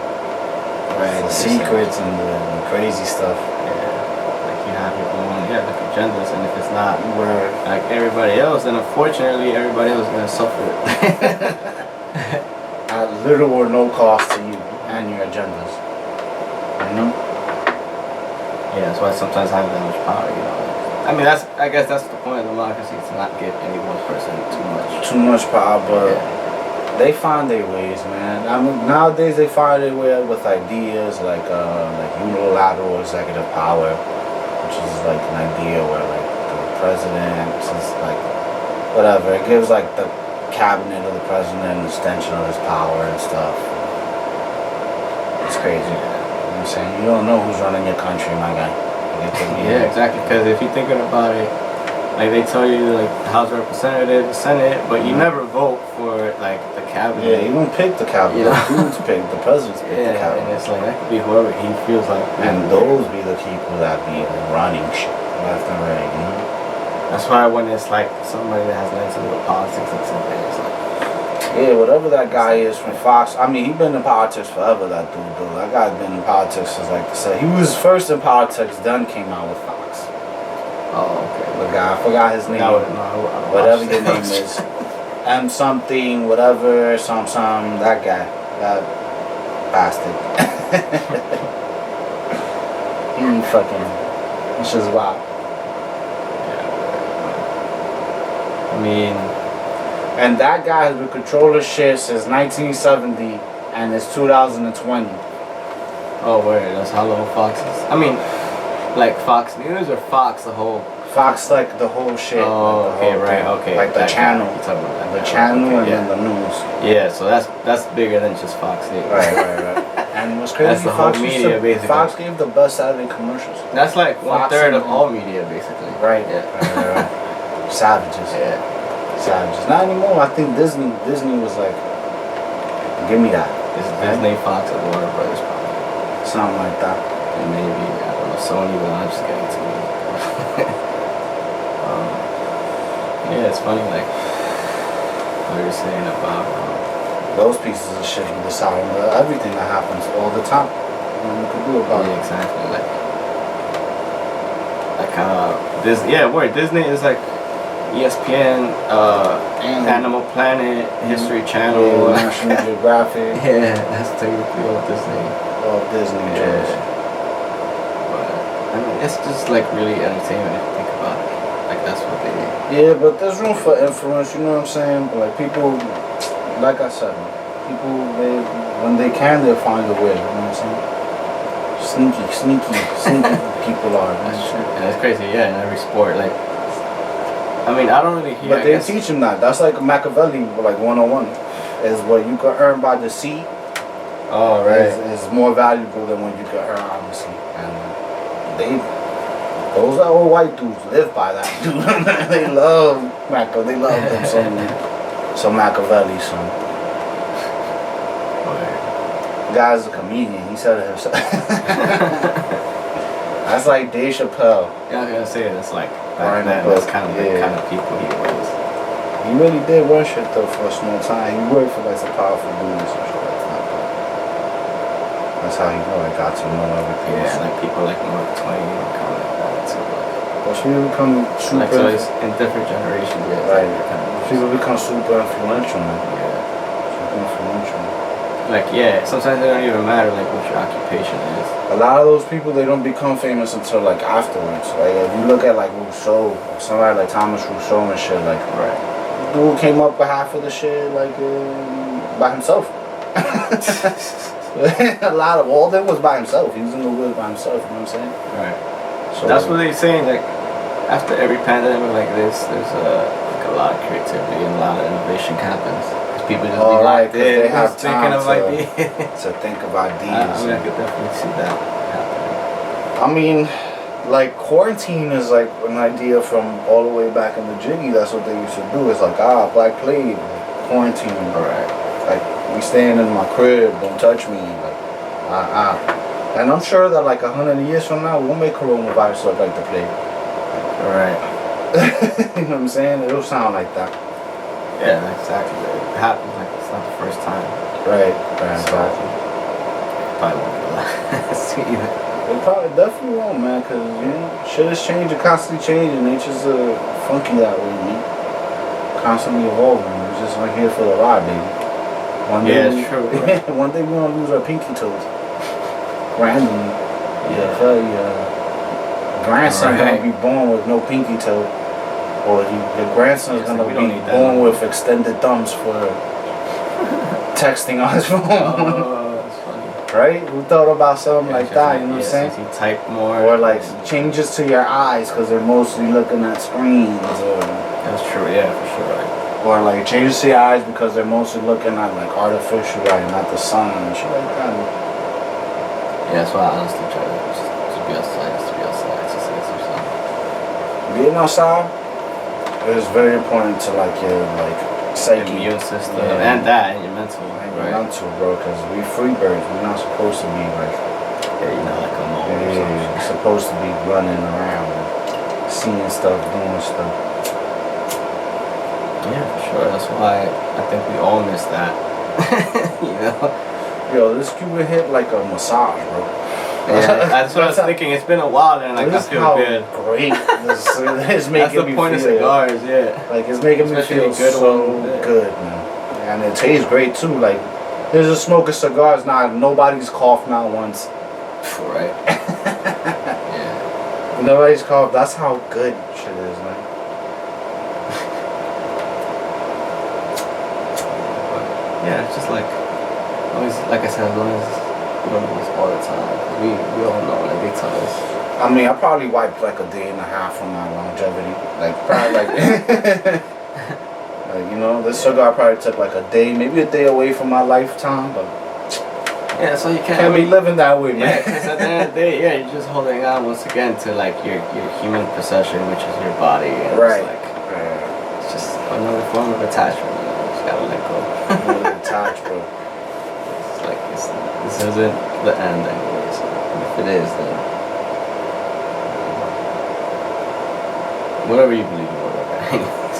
Right. The secrets and the crazy stuff. Yeah. Like, you have your own, like agendas, and if it's not Where like everybody else, then unfortunately everybody else is gonna suffer. at little or no cost to you and your agendas. You know? Yeah, that's why sometimes having that much power, you know. I mean, I guess that's the point of democracy, to not give any one person too much. Too much power, but Yeah. they find their ways, man. I mean, nowadays they find their way with ideas like unilateral executive power, which is like an idea where like the president is like whatever. It gives like the cabinet of the president an extension of his power and stuff. It's crazy. You know what I'm saying? You don't know who's running your country, my guy. Yeah, exactly. Because if you're thinking about it, like they tell you like the House of Representatives, the Senate, but you never vote for like the cabinet. Yeah, you don't pick the cabinet. You know? The dudes pick, the presidents pick the Yeah, cabinet. and it's like that could be whoever he feels like. And those be the people that be running shit left and right, you know? That's why when it's like somebody that has nothing to do with politics and something, it's like, Yeah, whatever that guy is from Fox. I mean, he been in politics forever, that dude, though. That guy's been in politics since, like I said. He was first in politics, then came out with Fox. oh, okay. The guy, I forgot his name. No, Whatever your name is. M something, whatever, some, that guy. That bastard. He fucking, it's just wild. I mean, And that guy has been controlling shit since 1970, and it's 2020. oh, word, that's how long Fox is. I mean, like Fox News or Fox the whole. Fox, like the whole shit. Oh, like the okay, whole right, thing. okay. Like the that channel. Guy. You're talking about that The guy, channel okay, and yeah. then the news. Yeah, so that's bigger than just Fox News. Right. And what's crazy, That's the whole Fox used media, to- basically. Fox gave the best Saturday commercials. That's like Fox 1/3 of and- all media, basically. Right. Yeah. Right. Savages. Yeah. Savages. Not anymore. I think Disney was like, give me that. It's Disney, Fox, and Warner Brothers, probably. Something like that. And maybe, I don't know, Sony, but I'm just getting too many. Yeah, it's funny, like, what you're saying about, Those pieces of shit be deciding everything that happens all the time. Nothing you can do about yeah, it. exactly, Disney, yeah, word, Disney is like ESPN, Animal Planet, History Channel. Yeah, National Geographic. Yeah, that's technically all Disney. All Disney Yeah. shows. But, I mean, it's just like really entertainment if you think about it. Like, that's what they do. Yeah, but there's room for influence, you know what I'm saying? But like people, like I said, people, when they can, they'll find a way, you know what I'm saying? Sneaky people are. That's true. And it's crazy, yeah, in every sport. Like, I mean, I don't really hear. But I they guess, teach them that. That's like Machiavelli, like 101. Is what you can earn by deceit oh, right. is more valuable than what you can earn honestly. And those old white dudes live by that, dude. They love Machiavelli. They love them some Machiavelli, son. Guy's a comedian. He said it himself. That's like Dave Chappelle. Yeah, I was gonna say that's like Brian back then. That's Buck, kind of the yeah. kind of people he was. He really did run shit though for a small time. He worked for like some powerful dudes and shit like that. That's how I got to know everything. Yeah, like people like Mark Twain and kind of like that too. But people become super. Like so it's in different generations, yeah. Right. Kind of People become super influential, man. yeah. Super influential. Like yeah, sometimes it don't even matter like what your occupation is. A lot of those people, they don't become famous until like afterwards. Like if you look at like Rousseau, or somebody like Thomas Rousseau and shit, like Right. dude came up with half of the shit like by himself. A lot of all of it was by himself. He was in the woods by himself. You know what I'm saying? Right. So That's what they're saying. Like after every pandemic like this, there's like a lot of creativity and a lot of innovation happens. 'Cause people just be right, locked 'cause in, they have just thinking time of to- ideas. to think of I ideas. mean, I could definitely see that happening. I mean, like quarantine is like an idea from all the way back in the jiggy. That's what they used to do. It's like Black Plague, quarantine. Right. Like we staying in my crib, don't touch me. Like And I'm sure that like 100 years from now we'll make coronavirus look like the plague. Right. You know what I'm saying? It'll sound like that. Yeah, exactly. It happens like it's not the first time. Right. So, Exactly. probably won't be the last either. It probably definitely won't, man, because you know shit is changing, constantly changing. Nature's funky that way, man. Constantly evolving. We're just like here for the ride, baby. One day Yeah, it's true. Right? one day we're gonna lose our pinky toes. Randomly. Yeah. Grandson Right. gonna be born with no pinky toe, or your grandson's Yeah, so gonna we don't be need that born no more. with extended thumbs for texting on his phone. Oh, that's funny. Right? Who thought about something Yeah, like it's that? just You know what I'm yeah, saying? since you type more. Or like changes to your eyes because they're mostly looking at screens, That's true. Yeah, for sure. Like, or like changes to your eyes because they're mostly looking at like artificial light, not the sun and shit like that. yeah, that's why I honestly try to just be outside, exercise or something. Being outside is very important to like your like psyche, Immune system Yeah. and that and your mental, and right? your mental, bro. Because we free birds, we're not supposed to be like Yeah, you know, like a mole or something. we're supposed to be running around, seeing stuff, doing stuff. Yeah, for sure. That's why I think we all miss that. You know? Yo, this Cuba hit like a massage, bro. Yeah, that's what I was thinking. It's been a while and like I This is feel how good. great this is making That's the me point of feel. cigars, yeah. Like it's making Especially me feel good so ones, yeah. good, man. And it tastes great too. Like there's a smoking cigars now. Nobody's coughed not once. Right. Yeah. Nobody's coughed. That's how good shit is, man. Yeah, it's just like always, like I said, as long as we don't do this all the time. We all know, like they tell us. I mean, I probably wiped like a day and a half from my longevity. Like probably like, like you know, this cigar probably took like a day, maybe a day away from my lifetime, but Yeah, so you can't be living that way, Yeah, man. because at the end of the day, yeah, you're just holding on once again to like your human possession, which is your body. And Right. It's like it's just another form of attachment. You know, you just gotta let go. Really attached, bro. It's like this isn't the end anyways. And if it is, then whatever you believe in, whatever. Anyways,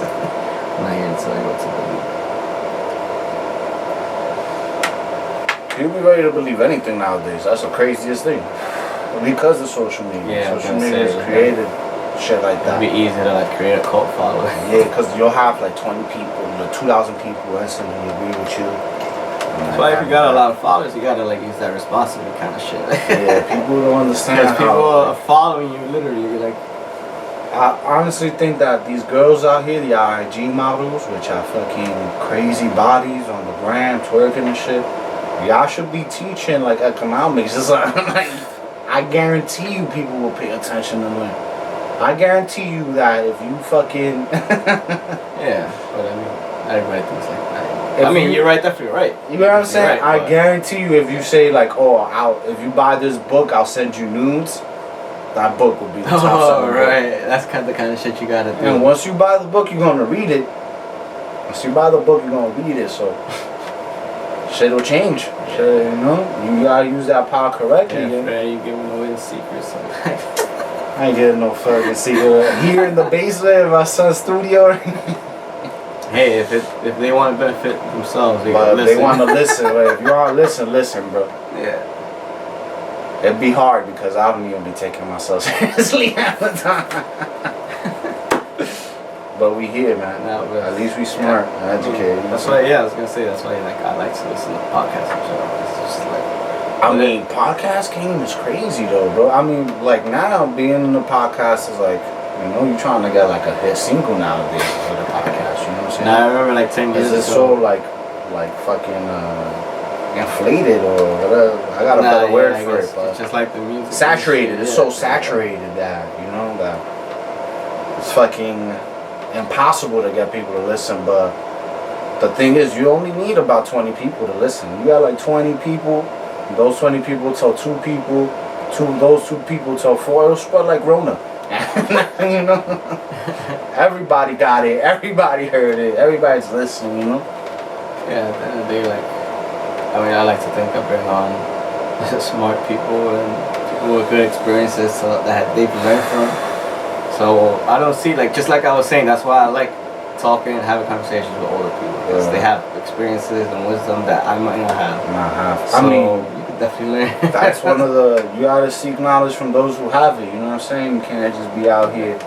I'm not here to tell you what to believe. You'll be ready to believe anything nowadays. That's the craziest thing. Because of social media. Yeah, I was Social gonna media say, has created shit like It'd that. be easy to like create a cult following. Yeah, because you'll have like 20 people, 2,000 people instantly agree with you. That's why if you got a lot of followers, you gotta like use that responsibly kind of shit. Yeah, people don't understand Because people how. are following you literally, like. I honestly think that these girls out here, the IG models, which have fucking crazy bodies on the gram, twerking and shit, y'all should be teaching like economics. It's like, I guarantee you people will pay attention to them. I guarantee you that if you fucking Yeah, but I mean, everybody thinks like that. If I mean, you- you're right, definitely right. You know what I'm saying? Right, I but- guarantee you, if you say like, "Oh, if you buy this book, I'll send you nudes," that book will be the top Oh, selling book. right. That's kind of the kind of shit you gotta do. And once you buy the book, you're gonna read it. Once you buy the book, you're gonna read it. So shit will change. Shit, you know, you gotta use that power correctly. Yeah, Yeah, Freddy, you giving away the secrets. So. I ain't getting no fucking secret here in the basement of my son's studio. hey, if they want to benefit themselves, they But gotta if listen. they want to listen, like, if you want to listen, bro. Yeah. It'd be hard because I don't even be taking myself seriously half the time. But we here, man. No, but at least we smart and educated. That's why. Yeah, I was gonna say that's why. Like, I like to listen to podcasts and shit. It's just like. I mean, podcast game is crazy though, bro. I mean, like now being in the podcast is like, you know, you're trying to get like a hit single nowadays with a podcast. You know what I'm saying? Now I remember like 10 years ago. Is it so like fucking inflated or whatever? I got a better word for it, but it's just like the music. saturated. It's so saturated that you know that it's fucking impossible to get people to listen. But the thing is, you only need about 20 people to listen. You got like 20 people. Those 20 people tell 2 people. Those 2 people tell 4. It'll spread like Rona. You know, everybody got it. Everybody heard it. Everybody's listening. You know. Yeah, at the end of the day, like, I mean, I like to think I bring on smart people and people with good experiences that they've learned from. So I don't see, like, just like I was saying, that's why I like talking and having conversations with older people because they have experiences and wisdom that I might not have. So I mean, you could definitely learn. that's one of the, you gotta seek knowledge from those who have it. You know what I'm saying? You can't just be out here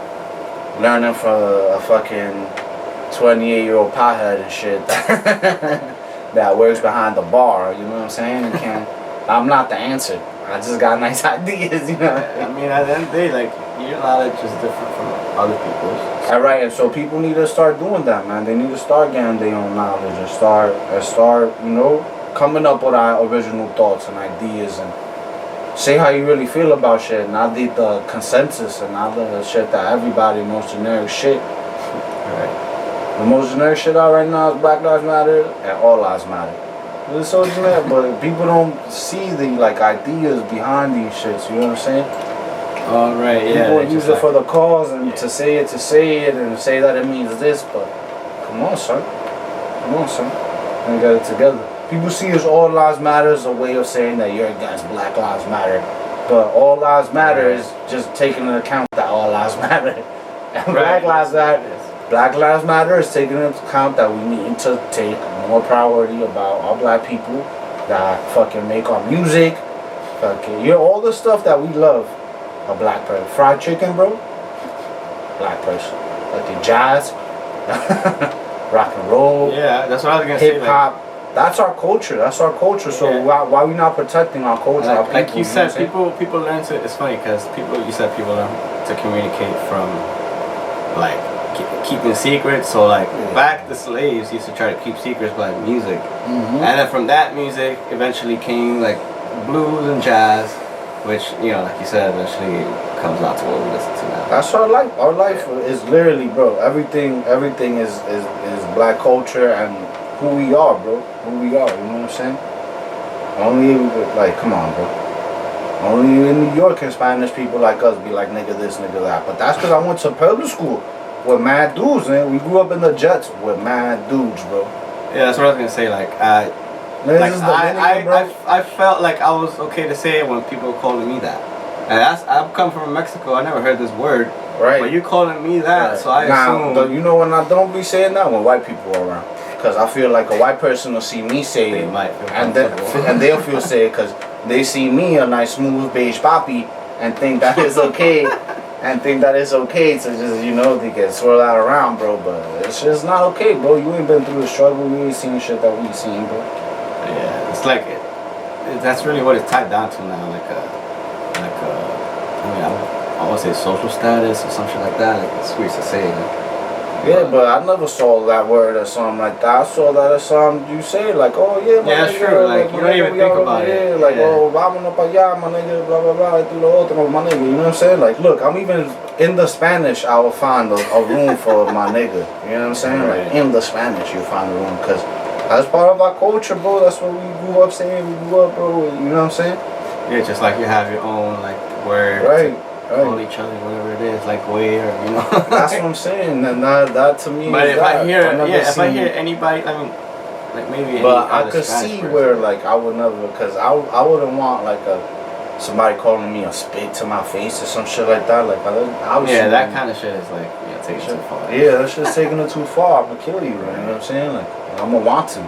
learning from a fucking 28-year-old pothead and shit that works behind the bar. You know what I'm saying? You can't. I'm not the answer. I just got nice ideas. You know. I mean, at the end of the day, like, your knowledge is different from other people's. All right, and so people need to start doing that, man. They need to start getting their own knowledge and start, you know, coming up with our original thoughts and ideas and say how you really feel about shit, not the consensus and not the shit that everybody knows generic shit. Right. The most generic shit out right now is Black Lives Matter and All Lives Matter. It's so generic, but people don't see the like ideas behind these shits. You know what I'm saying? Oh, right, yeah. People use it for the cause and to say it and say that it means this, but come on, son. We got it together. People see as All Lives Matter as a way of saying that you're against Black Lives Matter, but All Lives Matter is just taking into account that all lives matter. And Black Lives Matter. Black Lives Matter is taking into account that we need to take more priority about our black people that fucking make our music, fucking, you know, all the stuff that we love. A black person. Fried chicken, bro. Black person. Fucking jazz. Rock and roll. Yeah, that's what I was gonna say. Hip hop. That's our culture. So why are we not protecting our culture? Our people, like you said, you know people learn to. It's funny because you said people learn to communicate from like keeping secrets. So like back the slaves used to try to keep secrets by music, and then from that music eventually came like blues and jazz. Which, you know, like you said, eventually comes out to what we listen to now. That's our life. Our life is literally, bro. Everything is black culture and who we are, bro. Who we are. You know what I'm saying? Only, like, come on, bro. Only in New York can Spanish people like us be like, nigga this, nigga that. But that's because I went to public school with mad dudes, man. We grew up in the Jets with mad dudes, bro. Yeah, that's what I was gonna say. Like, I felt like I was okay to say it when people were calling me that. And I've come from Mexico. I never heard this word. Right. But you calling me that, right. So I assume. You know when I don't be saying that when white people are around, because I feel like a white person will see me say it, and they'll feel say it because they see me a nice smooth beige poppy and think that is okay. And think that it's okay to just, you know, they get swirled out around, bro. But it's just not okay, bro. You ain't been through the struggle. You ain't seen shit that we seen, bro. Yeah, it's like that's really what it's tied down to now. I mean, I want to say social status or something like that. Like it's weird to say. Yeah, but I never saw that word or something like that. I saw that as something you say, like, oh yeah, my yeah, nigga, true. Like you don't even think about it. Like, oh, vámonos para allá, my nigga, blah blah blah, tu lo otro, my nigga. You know what I'm saying? Like, look, I'm even in the Spanish. I will find a room for my nigga. You know what I'm saying? Right. Like in the Spanish, you find a room because that's part of our culture, bro. That's what we grew up saying. We grew up, bro. You know what I'm saying? Yeah, just like you have your own like word. Right. Call each other, whatever it is, like way or you know. That's what I'm saying, and that to me. But is if that. I hear anybody, I mean, like maybe. But I could see where like I would never, because I wouldn't want like somebody calling me a spit to my face or some shit like that. Like, obviously. Yeah, that kind of shit is like, yeah, take it too far. Yeah, that shit's taking it too far. I'm gonna kill you, you know what I'm saying? Like, I'm gonna want to.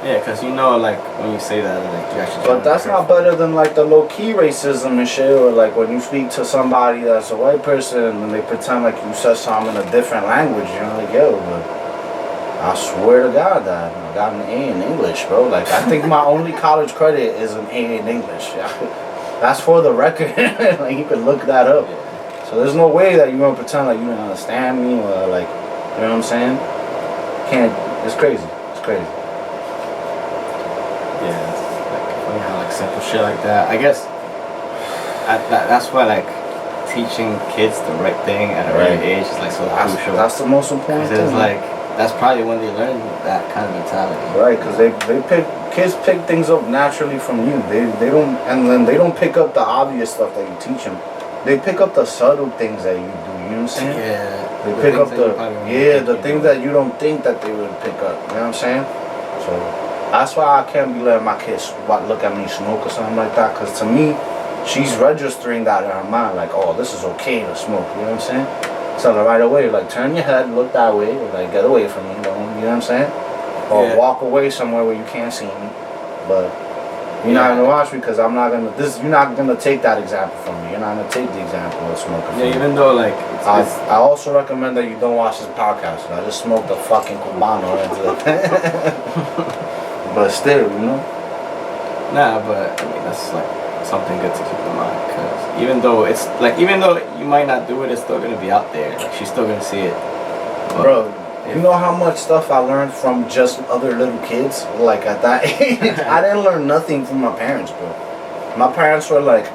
Yeah, because you know, like, when you say that, like, you actually. But that's not better than, like, the low-key racism and shit, or, like, when you speak to somebody that's a white person and they pretend like you said something in a different language, you know, like, yo, but I swear to God that I got an A in English, bro. Like, I think my only college credit is an A in English. That's for the record. Like, you can look that up. So there's no way that you're gonna pretend like you don't understand me or, like, you know what I'm saying? Can't. It's crazy. It's crazy. Yeah, it's like funny how like simple shit like that. I guess that's why like teaching kids the right thing at a early age is like so crucial. That's the most important thing. Because it's like that's probably when they learn that kind of mentality. Right, because kids pick things up naturally from you. They don't, and then they don't pick up the obvious stuff that you teach them. They pick up the subtle things that you do. You know what I'm saying? Yeah. They pick up the things that you don't think that they would pick up. You know what I'm saying? So that's why I can't be letting my kids look at me smoke or something like that. Because to me, she's registering that in her mind, like, oh, this is okay to smoke. You know what I'm saying? Tell her right away, like, turn your head, look that way, or, like, get away from me. Don't, you know what I'm saying? Or walk away somewhere where you can't see me. But you're not gonna watch me because I'm not gonna. You're not gonna take that example from me. You're not gonna take the example of smoking. Yeah, even though like. I also recommend that you don't watch this podcast. I just smoked a fucking cubano into it. But still, you know. Nah, but I mean that's like something good to keep in mind because even though you might not do it, it's still gonna be out there. Like she's still gonna see it. But bro, you know how much stuff I learned from just other little kids? Like at that age, I didn't learn nothing from my parents, bro. My parents were like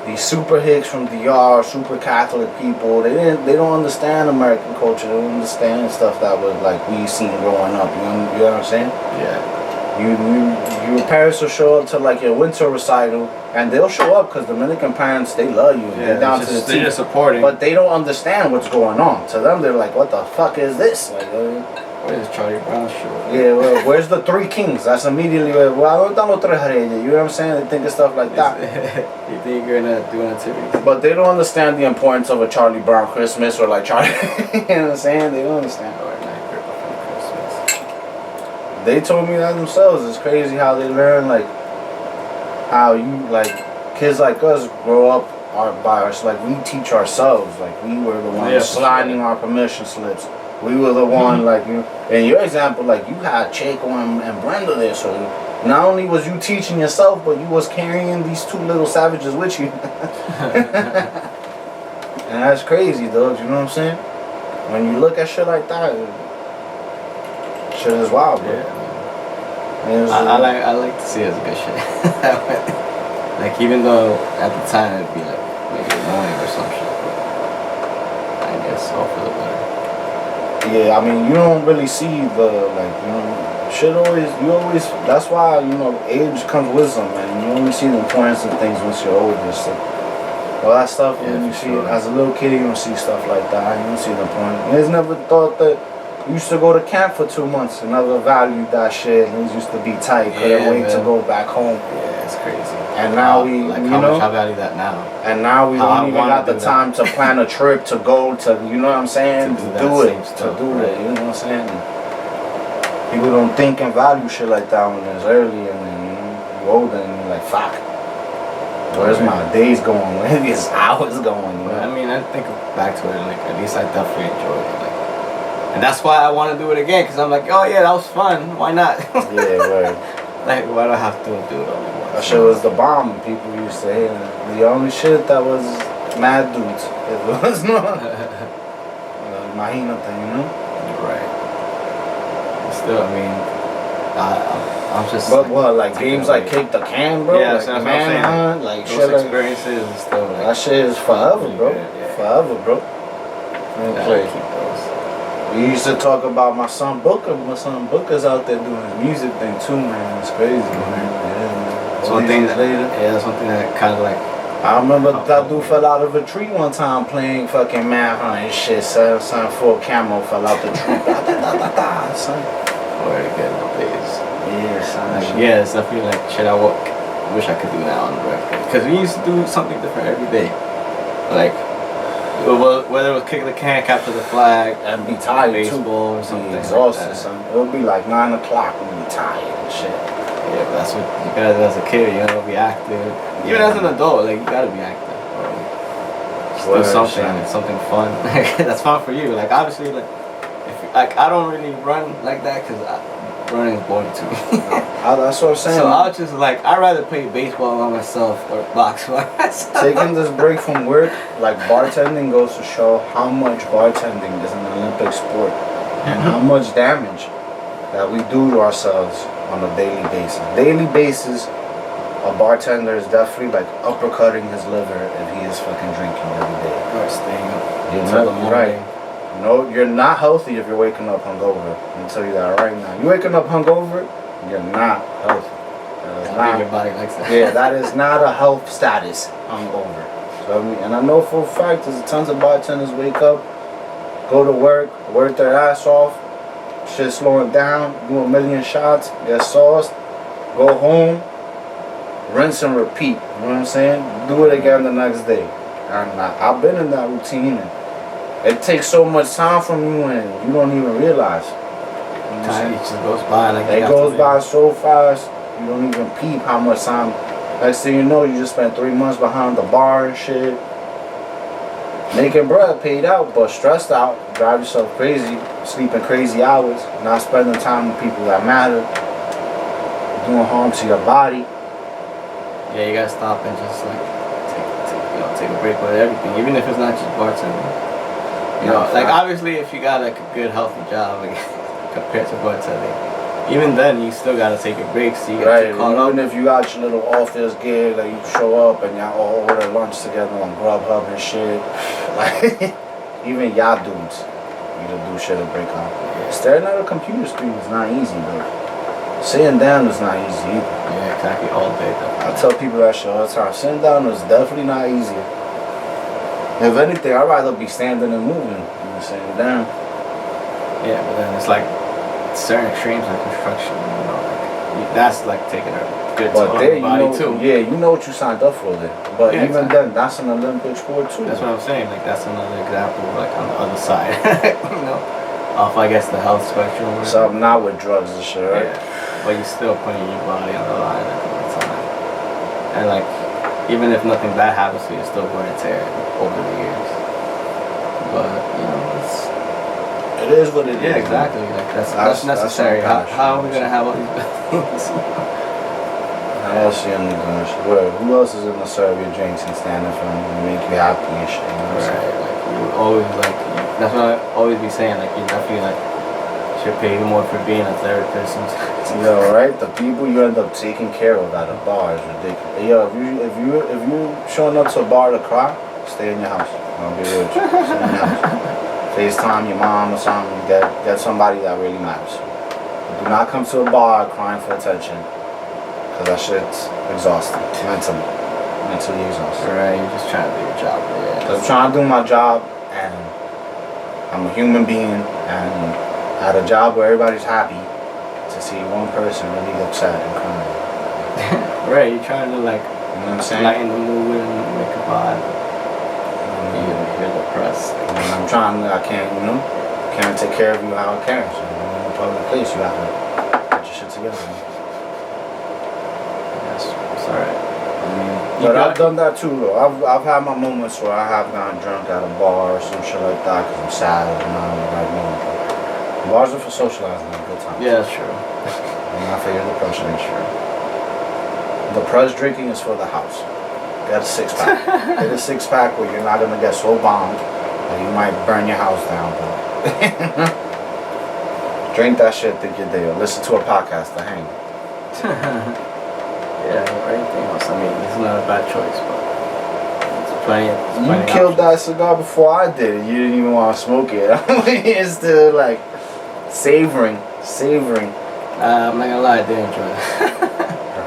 these super hicks from DR, super Catholic people. They don't understand American culture. They don't understand stuff that was like we seen growing up. You know what I'm saying? Yeah. Your parents will show up to like your winter recital, and they'll show up because Dominican parents, they love you. Yeah, they're down to the team. They're just supporting. But they don't understand what's going on. To them, they're like, "What the fuck is this?" Like, where's Charlie Brown show? Yeah, well, where's the three kings? That's immediately where. Well, you know what I'm saying? They think of stuff like that. You think you're gonna do an activity? But they don't understand the importance of a Charlie Brown Christmas or like Charlie. You know what I'm saying? They don't understand. They told me that themselves. It's crazy how they learn, like, how you, like, kids like us grow up by us. Like, we teach ourselves. Like, we were the ones signing our permission slips. We were the one, like, you. In your example, like, you had Chaco and Brenda there, so not only was you teaching yourself, but you was carrying these two little savages with you. And that's crazy, dog. You know what I'm saying? When you look at shit like that. Shit is wild, bro. Yeah. I like to see it as good shit. Like even though at the time it'd be like maybe annoying or some shit, but I guess all for the better. Yeah, I mean you don't really see the like you know shit always. That's why you know age comes wisdom, man. You only see the importance of things once you're older. So all that stuff when you see it as a little kid, you don't see stuff like that. You don't see the point. You never thought that. We used to go to camp for 2 months and never valued that shit. And it used to be tight. Couldn't wait to go back home. Yeah, it's crazy. And now we, like, you how know, much I value that now. And now we don't even got the time to plan a trip to go to, you know what I'm saying? To do it. You know what I'm saying? And people don't think and value shit like that when it's early and then, you know, you're older and you're like, fuck. Where's my days going? Where's these hours going? You know? I mean, I think back to it, like, at least I definitely enjoyed it. Like, and that's why I want to do it again, because I'm like, oh yeah, that was fun. Why not? Yeah, right. Like, why do I have to do it only once? That shit was the bomb, people used to say. The only shit that was mad dudes. It was not. Imagínate, you know? Right. But still, I mean, I'm just. But what, like games like Kick the Can, bro? Yeah, like that's what Manhunt, like those shit like experiences and stuff. Like, that shit is forever, bro. Yeah. Forever, bro. We used to talk about my son Booker. My son Booker's out there doing his music thing too, man. It's crazy, man. Yeah, that's one thing that's one thing that kind of like. I remember that dude fell out of a tree one time playing fucking Manhunt and shit. Son, full camo fell out the tree. Son. Where to get no days. Yeah, son. Like, yeah, it's definitely like shit. I I wish I could do that on the regular. Because we used to do something different every day. Like, whether it was kicking the can, capture the flag, And be tired baseball too. or something. Be exhausted, like that. son. It'll be like 9 o'clock and be tired and shit. Yeah, but that's what you gotta do as a kid. You gotta be active. Even as an adult, like you gotta be active. Just do something fun. That's fun for you. Like obviously, like I don't really run like that because running is boring to me. That's what I'm saying. So I'll just I'd rather play baseball by myself or box by myself. Taking this break from work, like bartending goes to show how much bartending is an Olympic sport and how much damage that we do to ourselves on a daily basis. Daily basis, a bartender is definitely like uppercutting his liver if he is fucking drinking every day. Or staying up. You're right. No, you're not healthy if you're waking up hungover. I'm tell you that right now. You waking up hungover, you're not healthy. Your body likes that. Yeah, that is not a health status hungover. So I mean, and I know for a fact there's tons of bartenders wake up, go to work their ass off, shit slowing down, do a million shots, get sauced, go home, rinse and repeat. You know what I'm saying? Do it again the next day. And I've been in that routine, and it takes so much time from you, and you don't even realize. You know Time just goes by like it goes by so fast. You don't even peep how much time. Next thing you know, you just spent 3 months behind the bar and shit, making bread, paid out, but stressed out, drive yourself crazy, sleeping crazy hours, not spending time with people that matter, doing harm to your body. Yeah, you gotta stop and just take a break with everything, even if it's not just bartending. You know, like obviously if you got like a good healthy job, like compared to bartending, even then you still gotta take a break so you get caught up. Even if you got your little office gig, like you show up and y'all all order lunch together on Grubhub and shit. Like even y'all dudes, you just do shit at break up. Yeah. Staring at a computer screen is not easy, bro. Sitting down is not easy either. Yeah, exactly, all day. I tell people that shit all the time. Sitting down is definitely not easy. If anything, I'd rather be standing and moving than sitting down. Yeah, but then it's like certain extremes like construction, you know, that's like taking a good toll on the body too. Yeah, you know what you signed up for there. But Yeah, even then, that's an Olympic sport too. That's what I'm saying. Like that's another example, like on the other side, you know, off I guess the health spectrum. Or something not with drugs and shit, right? Yeah, but you're still putting your body on the line like, all the time, and like even if nothing bad happens to you, you're still going to tear over the years. But you know, it is what it is. Yeah, exactly. Like that's necessary. How are we gonna have all these bad things? How else you only doing shit? Who else is gonna serve your drinks and stand in front of you and make you happy and shit? You know what I'm saying? Like you always that's what I always be saying. Like you definitely should pay more for being a therapist sometimes. You know, right? The people you end up taking care of at a bar is ridiculous. Yo, if you showing up to a bar to cry, stay in your house. I'll be real with you. Stay in your house. FaceTime your mom or something. Get somebody that really matters. Do not come to a bar crying for attention, because that shit's exhausting. Mentally exhausting. Right, you're just trying to do your job. Yeah. I'm trying to do my job, and I'm a human being, and I had a job where everybody's happy to see one person really upset and crying. Right, you're trying to like, you know what I'm saying? lighten the mood and make a vibe. You're depressed. And I can't take care of you how I can. So in a public place, you have to get your shit together. Yes, it's alright. But I've done that too, though. I've had my moments where I have gotten drunk at a bar or some shit like that because I'm sad and not in the right mood. Bars are for socializing and good times. Yeah, that's true. And not for your depression. That's true. The press drinking is for the house. Get a 6-pack. Get a 6-pack where you're not gonna get so bombed that you might burn your house down. But drink that shit, think you're there. Listen to a podcast to hang. Yeah, or anything else. I mean, it's not a bad choice, but it's plenty. You killed that cigar before I did it. You didn't even want to smoke it. It's still like savoring. I'm not gonna lie, I did enjoy it.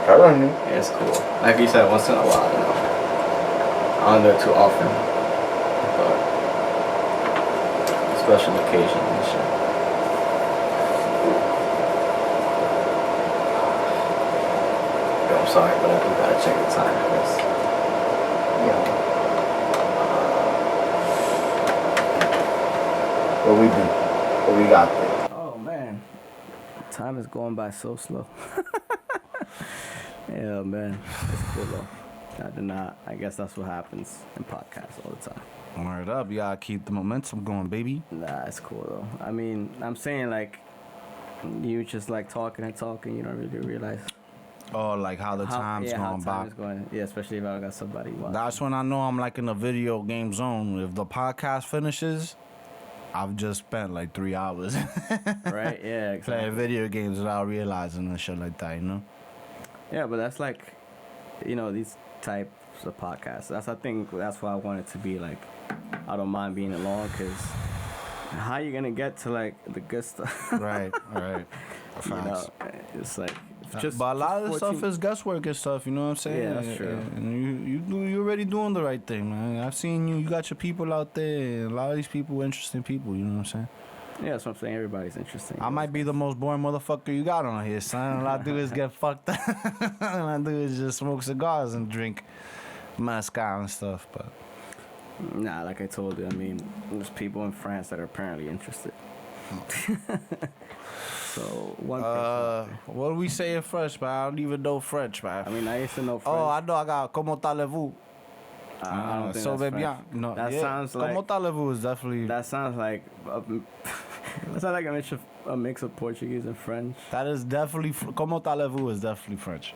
I don't know. Yeah, it's cool. Like you said, once in a while, you know. I don't do it too often, but special occasion and shit. Yo, I'm sorry, but I do gotta check the time. Because, What we got there? Oh man, time is going by so slow. Yeah, man, it's cool though. I guess that's what happens in podcasts all the time. Word up, you gotta keep the momentum going, baby. Nah, it's cool though. I mean, I'm saying like, you just like talking and talking, you don't really realize Oh, like how the time's how going time by. is going. Yeah, especially if I got somebody watching. That's when I know I'm like in a video game zone. If the podcast finishes, I've just spent like 3 hours Right? Yeah, exactly. playing video games without realizing and shit like that, you know? Yeah, but that's like, these types of podcasts. I think that's why I want it to be like, I don't mind being alone, because how you gonna get to like the good stuff? Right. Facts. It's like But a lot of the 14 stuff is guesswork and stuff, you know what I'm saying? Yeah, that's true. And you're already doing the right thing, man. I've seen you got your people out there, and a lot of these people interesting people, you know what I'm saying? Yeah, that's what I'm saying. Everybody's interesting. I might be the most boring motherfucker you got on here, son. All I do is get fucked up. All I do is just smoke cigars and drink mezcal and stuff, but... Nah, like I told you, I mean, there's people in France that are apparently interested. So one person. What do we say in French, man? I don't even know French, man. I mean, I used to know French. Oh, I know. I got "Comment allez-vous?" I don't think So that's bien. French. No, That yeah. sounds like "Comment allez-vous" is definitely. that sounds like a mix of Portuguese and French. That is definitely. "Comment allez-vous" is definitely French.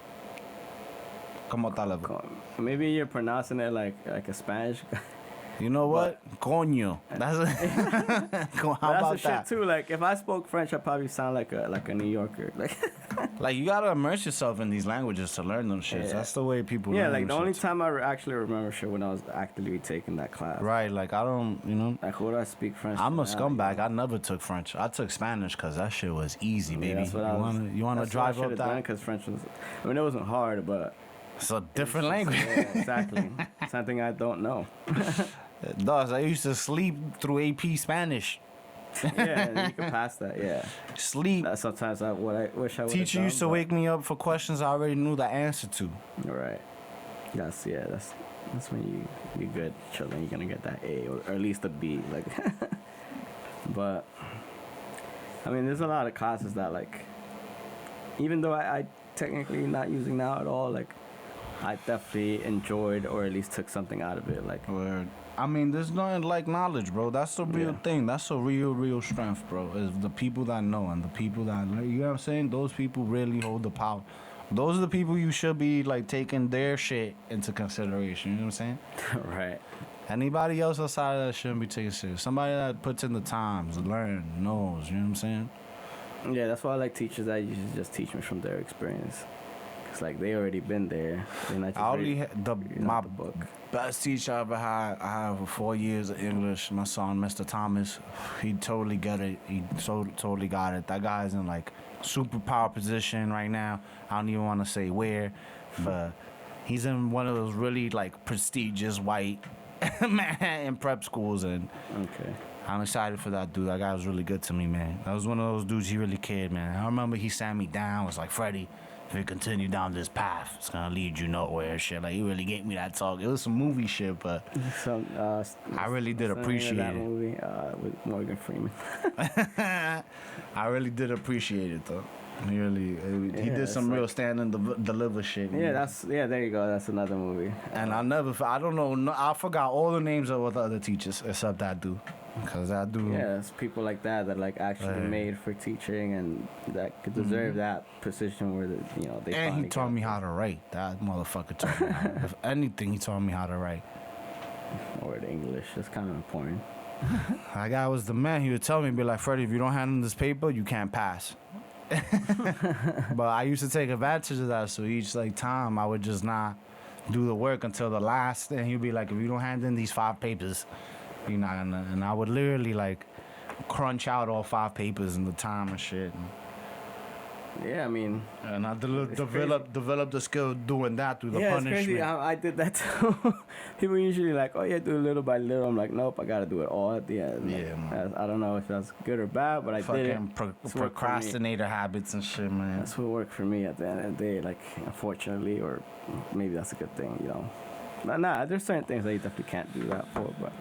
"Comment allez-vous." Maybe you're pronouncing it like a Spanish. You know what? Coño. That's how That's the about shit that? too. Like if I spoke French, I'd probably sound like a New Yorker. Like Like you gotta immerse yourself in these languages to learn them shit. Yeah. That's the way people. yeah, learn like them the only shits. time I actually remember shit when I was actively taking that class. Right. Like I don't. You know. Like who do I speak French? I'm a to? scumbag. I never took French. I took Spanish because that shit was easy, Yeah, baby. that's what I was- You wanna that's what I drive up should've done, that? because French was. I mean, it wasn't hard, but It's a different language. yeah, exactly. Something I don't know. Does I used to sleep through AP Spanish. Yeah, you can pass that. Yeah. Sleep. That's sometimes I wish I would. Teacher used to wake me up for questions I already knew the answer to. Right. That's when you good chilling. You're gonna get that A or at least a B. Like, but I mean, there's a lot of classes that like, even though I technically not using now at all, like, I definitely enjoyed or at least took something out of it. Like, Word. I mean, there's nothing like knowledge, bro. That's the real Yeah. thing. That's a real strength, bro. Is the people that know and the people that, you know what I'm saying? Those people really hold the power. Those are the people you should be, like, taking their shit into consideration. You know what I'm saying? right. Anybody else outside of that shouldn't be taken serious. Somebody that puts in the times, learn, knows. You know what I'm saying? Yeah, that's why I like teachers that usually just teach me from their experience. It's like they already been there. They're not just I only reading- had reading my out the book. best teacher I ever had. I have 4 years of English. My son, Mr. Thomas, he totally got it. He totally got it. That guy's in like superpower position right now. I don't even want to say where, but he's in one of those really like prestigious white Manhattan prep schools, and Okay. I'm excited for that dude. That guy was really good to me, man. That was one of those dudes he really cared, man. I remember he sat me down. Was like, Freddie, if you continue down this path, it's gonna lead you nowhere. and Shit, like he really gave me that talk. It was some movie shit, but So, I really did what's the name of appreciate that it. movie with Morgan Freeman. I really did appreciate it though. He really, he Yeah, did it's some real like- stand and deliver shit. Yeah, there you go. That's another movie. And I don't know, I forgot all the names of the other teachers except that dude, cause that dude. Yeah, it's people like that like actually Right. made for teaching and that could deserve that position where they And he finally taught got me it. how to write. That motherfucker taught me. If anything, he taught me how to write. Or the English. That's kind of important. That guy was the man. He would tell me, be like, Freddie, if you don't hand him this paper, you can't pass. But I used to take advantage of that. So each like time, I would just not do the work until the last. And he'd be like, if you don't hand in these 5 papers, you're not gonna. And I would literally like crunch out all 5 papers in the time and shit. Yeah, I mean. And I developed the skill doing that through the Yeah, punishment. it's crazy. I did that too. People usually like, oh yeah, do it little by little. I'm like, nope, I gotta do it all at the end. Yeah, man. I don't know if that's good or bad, but I did it. Procrastinator habits and shit, man. That's what worked for me at the end of the day. Like, unfortunately, or maybe that's a good thing, you know. Nah, there's certain things that you definitely can't do that for, but.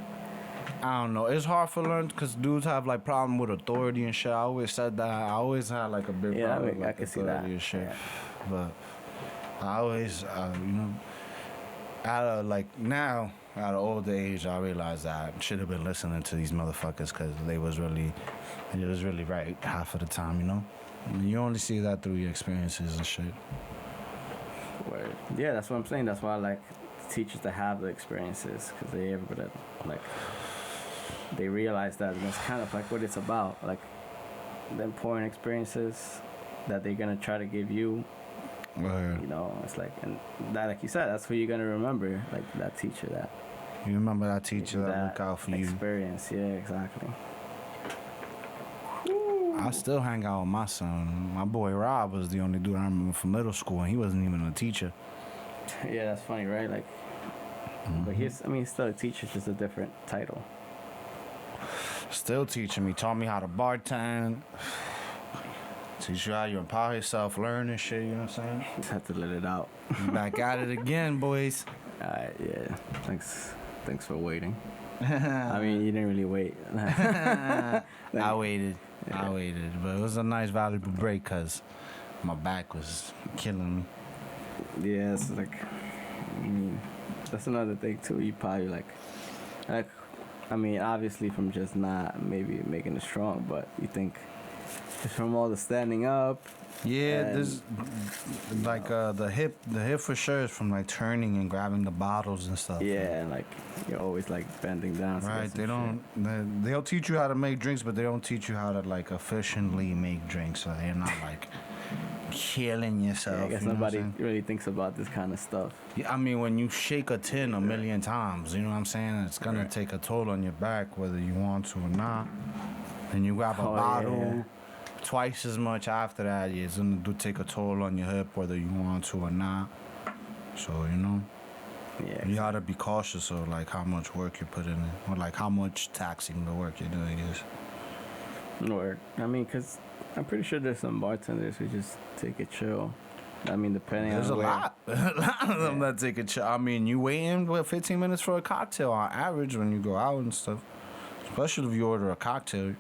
I don't know. It's hard for learn because dudes have like problem with authority and shit. I always said that. I always had like a big problem with I can see authority that. and shit. Yeah. But I always, you know, out of older age, I realized that I should have been listening to these motherfuckers because it was really right half of the time, you know. And you only see that through your experiences and shit. Word. Yeah, that's what I'm saying. That's why I like teachers to have the experiences because they able to like. They realize that, and that's kind of like what it's about, like the important experiences that they're gonna try to give you. Right. You know, it's like, and that, like you said, that's who you're gonna remember, like that teacher that. You remember that teacher that looked out for you. Experience, yeah, exactly. I still hang out with my son. My boy Rob was the only dude I remember from middle school, and he wasn't even a teacher. Yeah, that's funny, right? Like, but he's still a teacher, just a different title. Still teaching me, taught me how to bartend, teach you how you empower yourself, learn and shit, you know what I'm saying? Just have to let it out. Back at it again, boys. Alright, yeah. Thanks for waiting. I mean, you didn't really wait. I waited, but it was a nice, valuable break because my back was killing me. Yeah, it's like, I mean, that's another thing too. You probably like, I mean, obviously from just not maybe making it strong, but you think just from all the standing up. Yeah, there's like the hip for sure is from like turning and grabbing the bottles and stuff. Yeah, and like you're always like bending down. Right, they'll teach you how to make drinks, but they don't teach you how to like efficiently make drinks. So they're not like killing yourself. Yeah, I guess nobody really thinks about this kind of stuff. Yeah, I mean, when you shake a tin a million times, you know what I'm saying? It's gonna take a toll on your back, whether you want to or not. And you grab a bottle twice as much after that, it's gonna take a toll on your hip, whether you want to or not. So, you know, you gotta be cautious of like how much work you're putting in, or like how much taxing the work you're doing is. Or, I mean, because I'm pretty sure there's some bartenders who just take it chill. I mean, depending There's on a lot of them that take a chill. I mean, you wait in 15 minutes for a cocktail on average when you go out and stuff. Especially if you order a cocktail.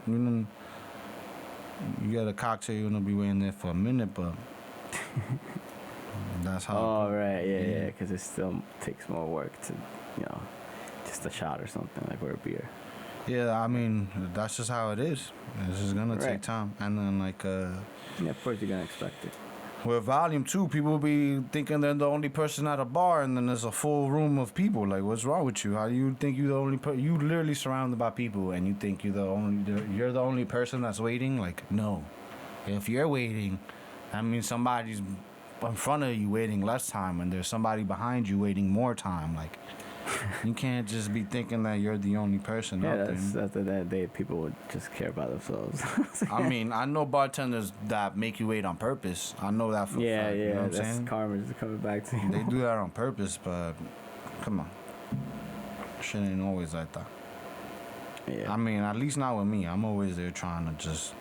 You get a cocktail, you're gonna be waiting there for a minute, but that's how. Oh, right, yeah, because it still takes more work to, you know, just a shot or something, like, or a beer. Yeah, I mean, that's just how it is. It's just gonna take time. And then, like, yeah, of course you're gonna expect it. with volume 2, people will be thinking they're the only person at a bar, and then there's a full room of people. Like, what's wrong with you? How do you think you're the only you literally surrounded by people, and you think you're the only person that's waiting? Like, no. If you're waiting, that means somebody's in front of you waiting less time, and there's somebody behind you waiting more time. Like, you can't just be thinking that you're the only person out there. Yeah, after that day, people would just care about themselves. I mean, I know bartenders that make you wait on purpose. I know that for a fact. You know what I'm that's saying? karma just coming back to you. They do that on purpose, but come on. Shit ain't always like that. Yeah. I mean, at least not with me. I'm always there trying to just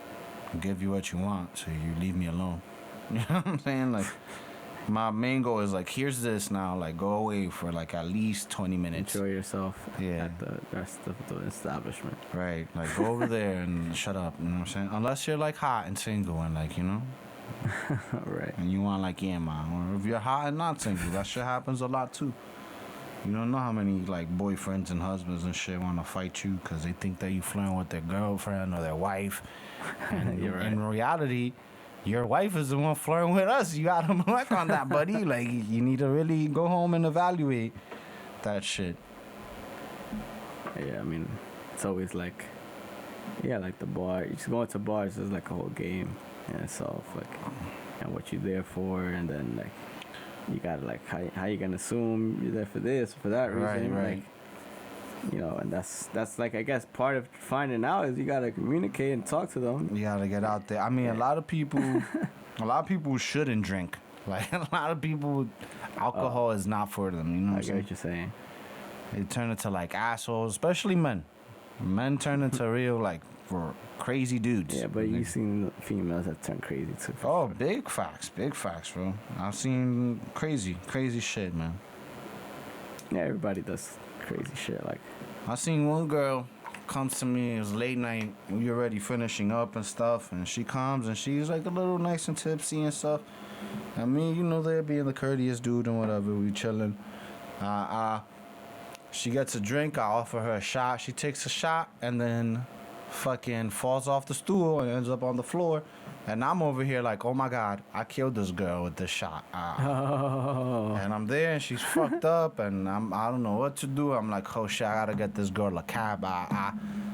give you what you want, so you leave me alone. You know what I'm saying? Like, my main goal is like, here's this now, like, go away for like at least 20 minutes. Enjoy yourself Yeah. at the rest of the establishment. Right, like, go over there and shut up, you know what I'm saying? Unless you're like hot and single and like, you know? Right. And you want like, yeah, man. Or if you're hot and not single, that shit happens a lot too. You don't know how many like boyfriends and husbands and shit want to fight you because they think that you flirting with their girlfriend or their wife. And You're right. in reality, your wife is the one flirting with us. You got to work on that, buddy. Like, you need to really go home and evaluate that shit. Yeah, I mean, it's always like, like the bar. You just going to bars is like a whole game in itself, like, and what you're there for, and then like, you gotta like how you gonna assume you're there for this, for that reason, Right. like, you know, and that's like, I guess part of finding out is you gotta communicate and talk to them. You got to get out there. I mean, a lot of people A lot of people shouldn't drink. Like, a lot of people, alcohol is not for them, you know what I I'm get saying? what you're saying. They turn into, like, assholes, especially men. Men turn into real, like, for crazy dudes. Yeah, but you've seen females that turn crazy too. Oh, big facts, bro. I've seen crazy shit, man. Yeah, everybody does crazy shit. Like, I seen one girl comes to me, it was late night, we already finishing up and stuff, and she comes and she's like a little nice and tipsy and stuff. And me, you know, there being the courteous dude and whatever, we chilling. She gets a drink, I offer her a shot, she takes a shot and then fucking falls off the stool and ends up on the floor. And I'm over here like, oh my God, I killed this girl with this shot. And I'm there and she's fucked up and I don't know what to do. I'm like, oh shit, I gotta get this girl a cab. I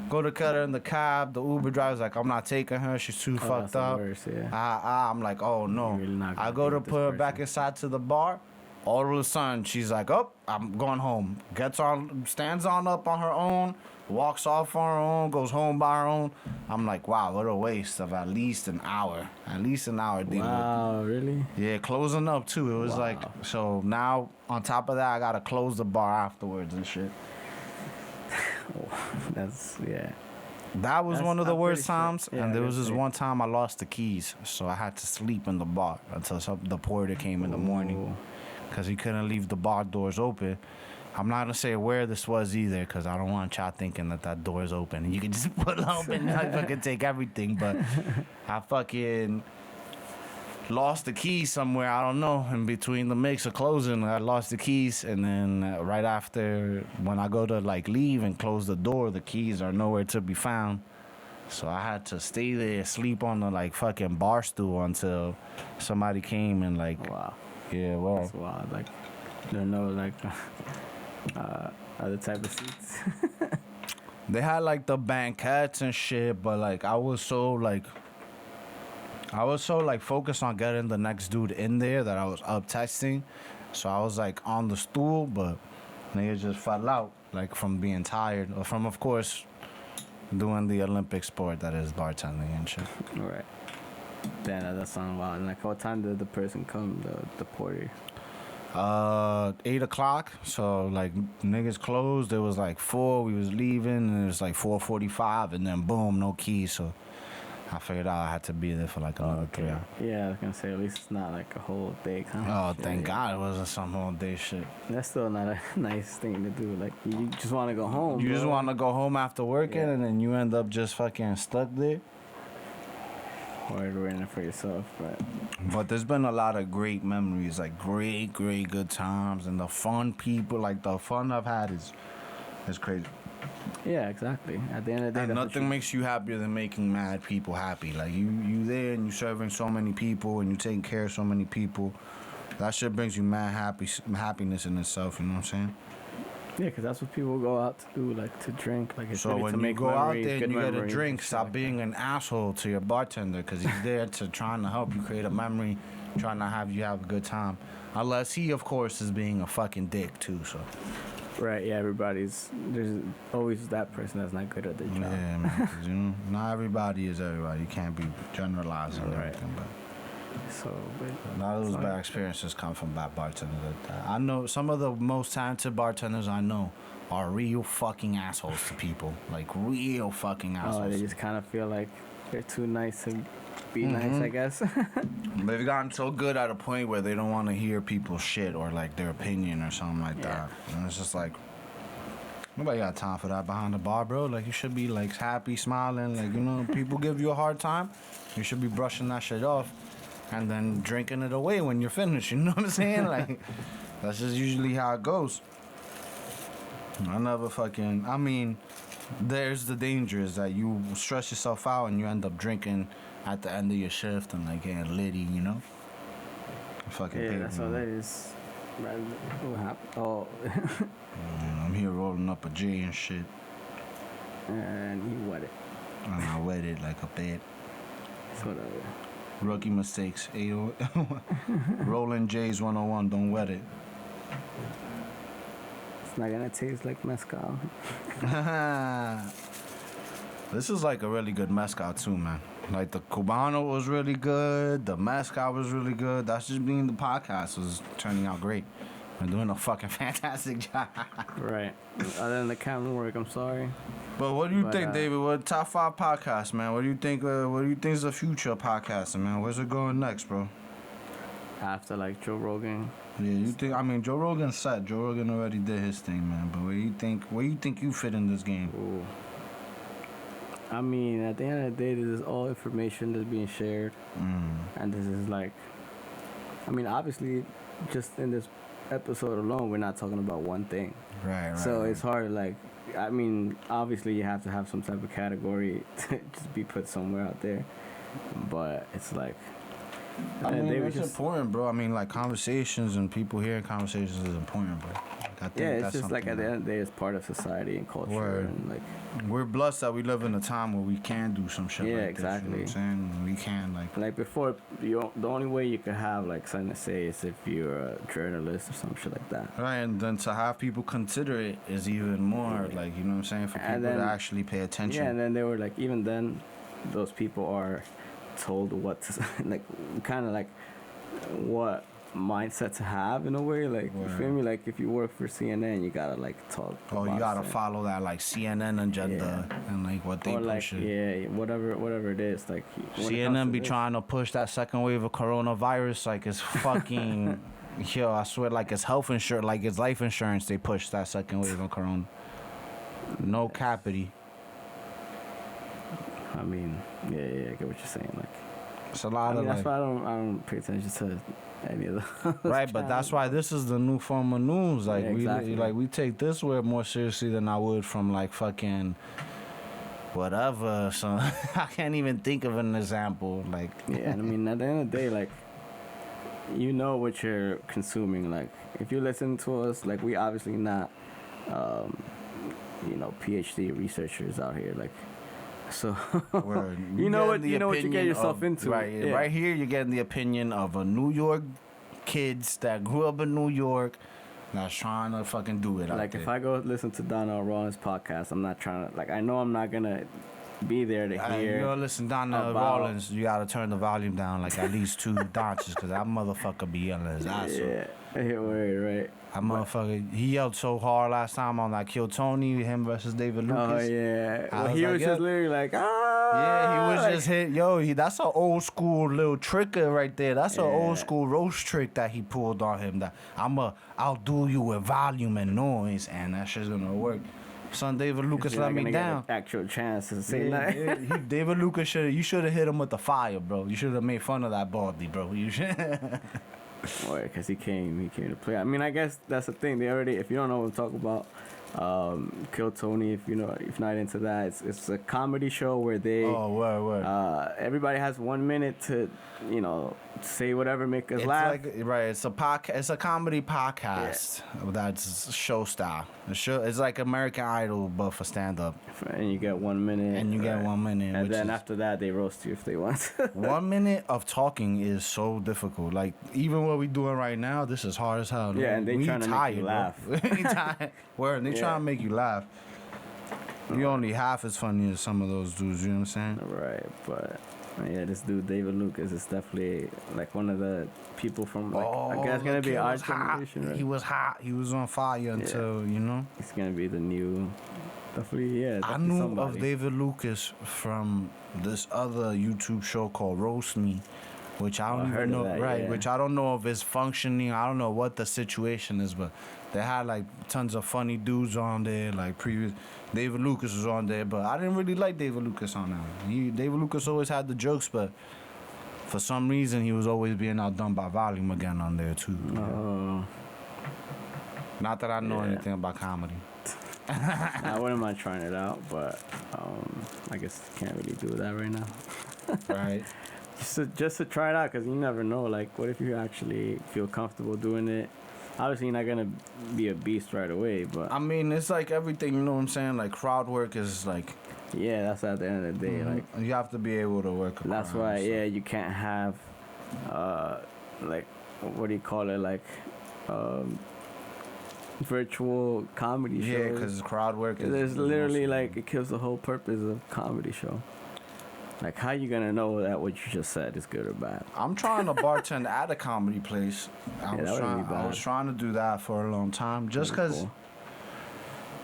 go to cut her in the cab. The Uber driver's like, I'm not taking her. She's too fucked up. Worst, yeah. I'm like, oh no. You're really not I gonna go to beat this put her back person. inside to the bar. All of a sudden, she's like, oh, I'm going home. Gets on, stands on up on her own, walks off on her own, goes home by her own. I'm like, wow, what a waste of at least an hour. At least an hour. Dealing Wow, really? yeah, closing up too. It was like, so now on top of that, I gotta close the bar afterwards and shit. That's, yeah. That was That's- one of the I'm worst pretty sure- times. yeah, And I there was guess, this yeah. one time I lost the keys, so I had to sleep in the bar until the porter came in the morning. Because he couldn't leave the bar doors open. I'm not gonna say where this was either, because I don't want y'all thinking that door is open and you can just pull up and I fucking take everything. But I fucking lost the keys somewhere. I don't know. In between the mix of closing, I lost the keys, and then right after, when I go to like leave and close the door, the keys are nowhere to be found. So I had to stay there, sleep on the like fucking bar stool until somebody came and like. Wow. Yeah, well. That's wild. Like, there are no, like, other type of seats. They had like the banquettes and shit, but like I was so like focused on getting the next dude in there that I was up texting. So I was like on the stool, but nigga just fell out like from being tired or from, of course, doing the Olympic sport that is bartending and shit. Right. Damn, that sounds wild. And like, what time did the person come, the porter? 8 o'clock. So like niggas closed. It was like 4. We was leaving, and it was like 4:45, and then boom, no keys. So I figured out I had to be there for like another 3 hours. Yeah, I was gonna say at least it's not like a whole day. Kind Oh, of thank God it wasn't some whole day shit. That's still not a nice thing to do. Like, you just want to go home. You bro. just want to go home after working, Yeah. and then you end up just fucking stuck there. Or running for yourself, But there's been a lot of great memories, like great good times, and the fun people, like the fun I've had is crazy. yeah, exactly. At the end of the day, And that's what nothing makes you happier than making mad people happy. Like you there and you serving so many people and you taking care of so many people. That shit brings you mad happiness in itself. You know what I'm saying? yeah, because that's what people go out to do, like to drink. Like, it's So really when to you make go out memories, there good and you get a memories drink, and shit stop like being an asshole to your bartender, because he's there to trying to help you create a memory, trying to have you have a good time. Unless he, of course, is being a fucking dick too. So that. Right? Yeah, there's always that person that's not good at their job. yeah, man, 'cause, you know, not everybody is everybody. You can't be generalizing Right. everything, but. So, but A lot of those bad experiences come from bad bartenders. I know some of the most talented bartenders I know are real fucking assholes to people. Like real fucking they assholes. just kind of feel like they're too nice to be nice, I guess. They've gotten so good at a point where they don't want to hear people's shit or like their opinion or something like that. And it's just like, nobody got time for that behind the bar, bro. Like, you should be like happy, smiling. Like, you know, people give you a hard time, you should be brushing that shit off and then drinking it away when you're finished. You know what I'm saying? Like, that's just usually how it goes. I mean, there's the danger is that you stress yourself out and you end up drinking at the end of your shift and like getting litty, you know? Fucking Yeah, paper, that's all man. that is. Man, what happened? Oh, I'm here rolling up a J and shit. and he wet it. And I wet it like a bed. It's whatever. Rookie mistakes. Ayo. Rolling J's 101, don't wet it. It's not gonna taste like mezcal. This is like a really good mezcal too, man. Like the Cubano was really good. The mezcal was really good. That's just being the podcast was turning out great. We're doing a fucking fantastic job. Right. Other than the camera work, I'm sorry. But what do you think, David? What top 5 podcasts, man? What do you think? What do you think is the future of podcasting, man? Where's it going next, bro? After like Joe Rogan. Yeah, you think? I mean, Joe Rogan's set. Joe Rogan already did his thing, man. But where you think? Where you think you fit in this game? Ooh. I mean, at the end of the day, this is all information that's being shared, and this is like, I mean, obviously, just in this episode alone, we're not talking about one thing. Right. So it's hard. Like, I mean, obviously, you have to have some type of category to just be put somewhere out there, but it's like. I mean, it's important, bro. I mean, like, conversations and people hearing conversations is important, bro. Like, I think yeah, it's that's just like at the that- end of the day, it's part of society and culture, Word. and like. We're blessed that we live in a time where we can do some shit Yeah, like exactly. this. You know what I'm saying? We can, Like before, the only way you could have like something to say is if you're a journalist or some shit like that. Right, and then to have people consider it is even more, like, you know what I'm saying, for people And then- to actually pay attention. Yeah, and then they were like, even then, those people are told what to, like, kind of like what mindset to have in a way. Like, you feel me? Like, if you work for CNN, you gotta like talk. Oh, you about gotta certain- follow that, like, CNN agenda and, like, what they or like, push it. yeah, whatever it is. Like, when it comes CNN to be this- trying to push that second wave of coronavirus like it's fucking, yo, I swear, like it's health insurance, like it's life insurance, they push that second wave of corona. No capity. I mean, yeah, I get what you're saying. Like, It's a lot I mean, of, that's like, why I don't pay attention to any of those. right, but that's why this is the new form of news. Like, Yeah, exactly. we take this way more seriously than I would from, like, fucking whatever. So I can't even think of an example. Like, Yeah, and I mean, at the end of the day, like, you know what you're consuming. Like, if you listen to us, like, we obviously not, PhD researchers out here. Like, so word. you know what getting the you get opinion yourself of- into. Right, Yeah. right here, you're getting the opinion of a New York kids that grew up in New York that's trying to fucking do it. Like, if I go listen to Donnell Rollins' podcast, I'm not trying to, like, I know I'm not gonna be there to hear. you know, listen, Donnell about- Rollins, you gotta turn the volume down like at least 2 notches, because that motherfucker be yelling his ass off. Yeah, word, right. That motherfucker, he yelled so hard last time on that Kill Tony, him versus David Lucas. Oh yeah, I well, was he like, was yeah. just literally like, Yeah, he was like- just hit. Yo, that's an old school little tricker right there. That's an old school roast trick that he pulled on him. That I'll do you with volume and noise, and that shit's gonna work. Son, David Lucas You're let not me gonna get down. an actual chance to say that. David Lucas you should have hit him with the fire, bro. You should have made fun of that baldy, bro. You should. Or because he came to play. I mean, I guess that's the thing. They already, if you don't know what I'm talking about, Kill Tony. If you're not into that, it's a comedy show where they. Oh, word. Everybody has 1 minute to, say whatever, make us It's laugh. like right. It's a podcast. It's a comedy podcast that's show style. It's like American Idol, but for stand up. And you get 1 minute. And you get 1 minute, And which then is- after that, they roast you if they want. 1 minute of talking is so difficult. Like, even what we doing right now, this is hard as hell. Yeah, and they we trying to make you bro. laugh. We tired. Word, they Yeah. trying to make you laugh. You only half as funny as some of those dudes, you know what I'm saying? Right, but yeah, this dude David Lucas is definitely like one of the people from like I guess gonna the be kid our was hot. generation. Right? He was hot. He was on fire until, you know. He's gonna be the new, definitely I definitely knew somebody. of David Lucas from this other YouTube show called Roast Me, which I don't I heard even of know, that, right? yeah. Which I don't know if it's functioning. I don't know what the situation is, but they had like tons of funny dudes on there. Like David Lucas was on there, but I didn't really like David Lucas on that. David Lucas always had the jokes, but for some reason he was always being outdone by volume again on there too. Oh, Not that I know Yeah. anything about comedy. I wouldn't mind trying it out, but I guess can't really do that right now. Right. Just to try it out, because you never know. Like, what if you actually feel comfortable doing it? Obviously, you're not gonna be a beast right away, but I mean, it's like everything, you know what I'm saying? Like, crowd work is like, yeah, that's at the end of the day. Like, you have to be able to work a that's crowd, why, so. yeah, you can't have, like, what do you call it? Like, virtual comedy shows. Yeah, because crowd work is... There's literally like it kills the whole purpose of comedy show. Like, how you gonna know that what you just said is good or bad? I'm trying to bartend at a comedy place. I was trying to do that for a long time, just because Cool.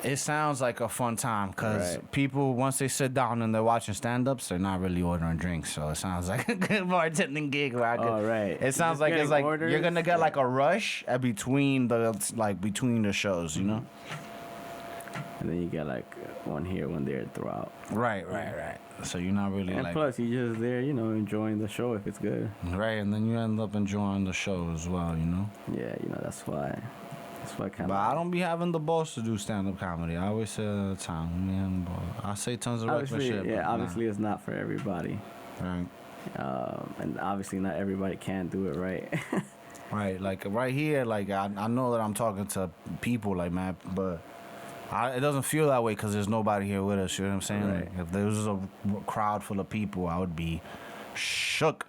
it sounds like a fun time. Because Right. people, once they sit down and they're watching stand-ups, they're not really ordering drinks. So it sounds like a good bartending gig. Where I could, Oh, right. It sounds Just like it's getting like orders? you're gonna get Yeah. like a rush between the shows, you know? And then you get like one here, one there throughout. Right. So you're not really And like plus, you're just there, enjoying the show if it's good. right, and then you end up enjoying the show as well, you know. Yeah, that's why. That's why kind But of. I don't be having the balls to do stand-up comedy. I always say all the time, man. I say tons of reckless Obviously, shit. yeah, but nah. obviously it's not for everybody. Right. And obviously not everybody can do it right. Right, like right here, like I know that I'm talking to people, like, man, but it doesn't feel that way because there's nobody here with us. You know what I'm saying? Right. Like, if there was a crowd full of people, I would be shook.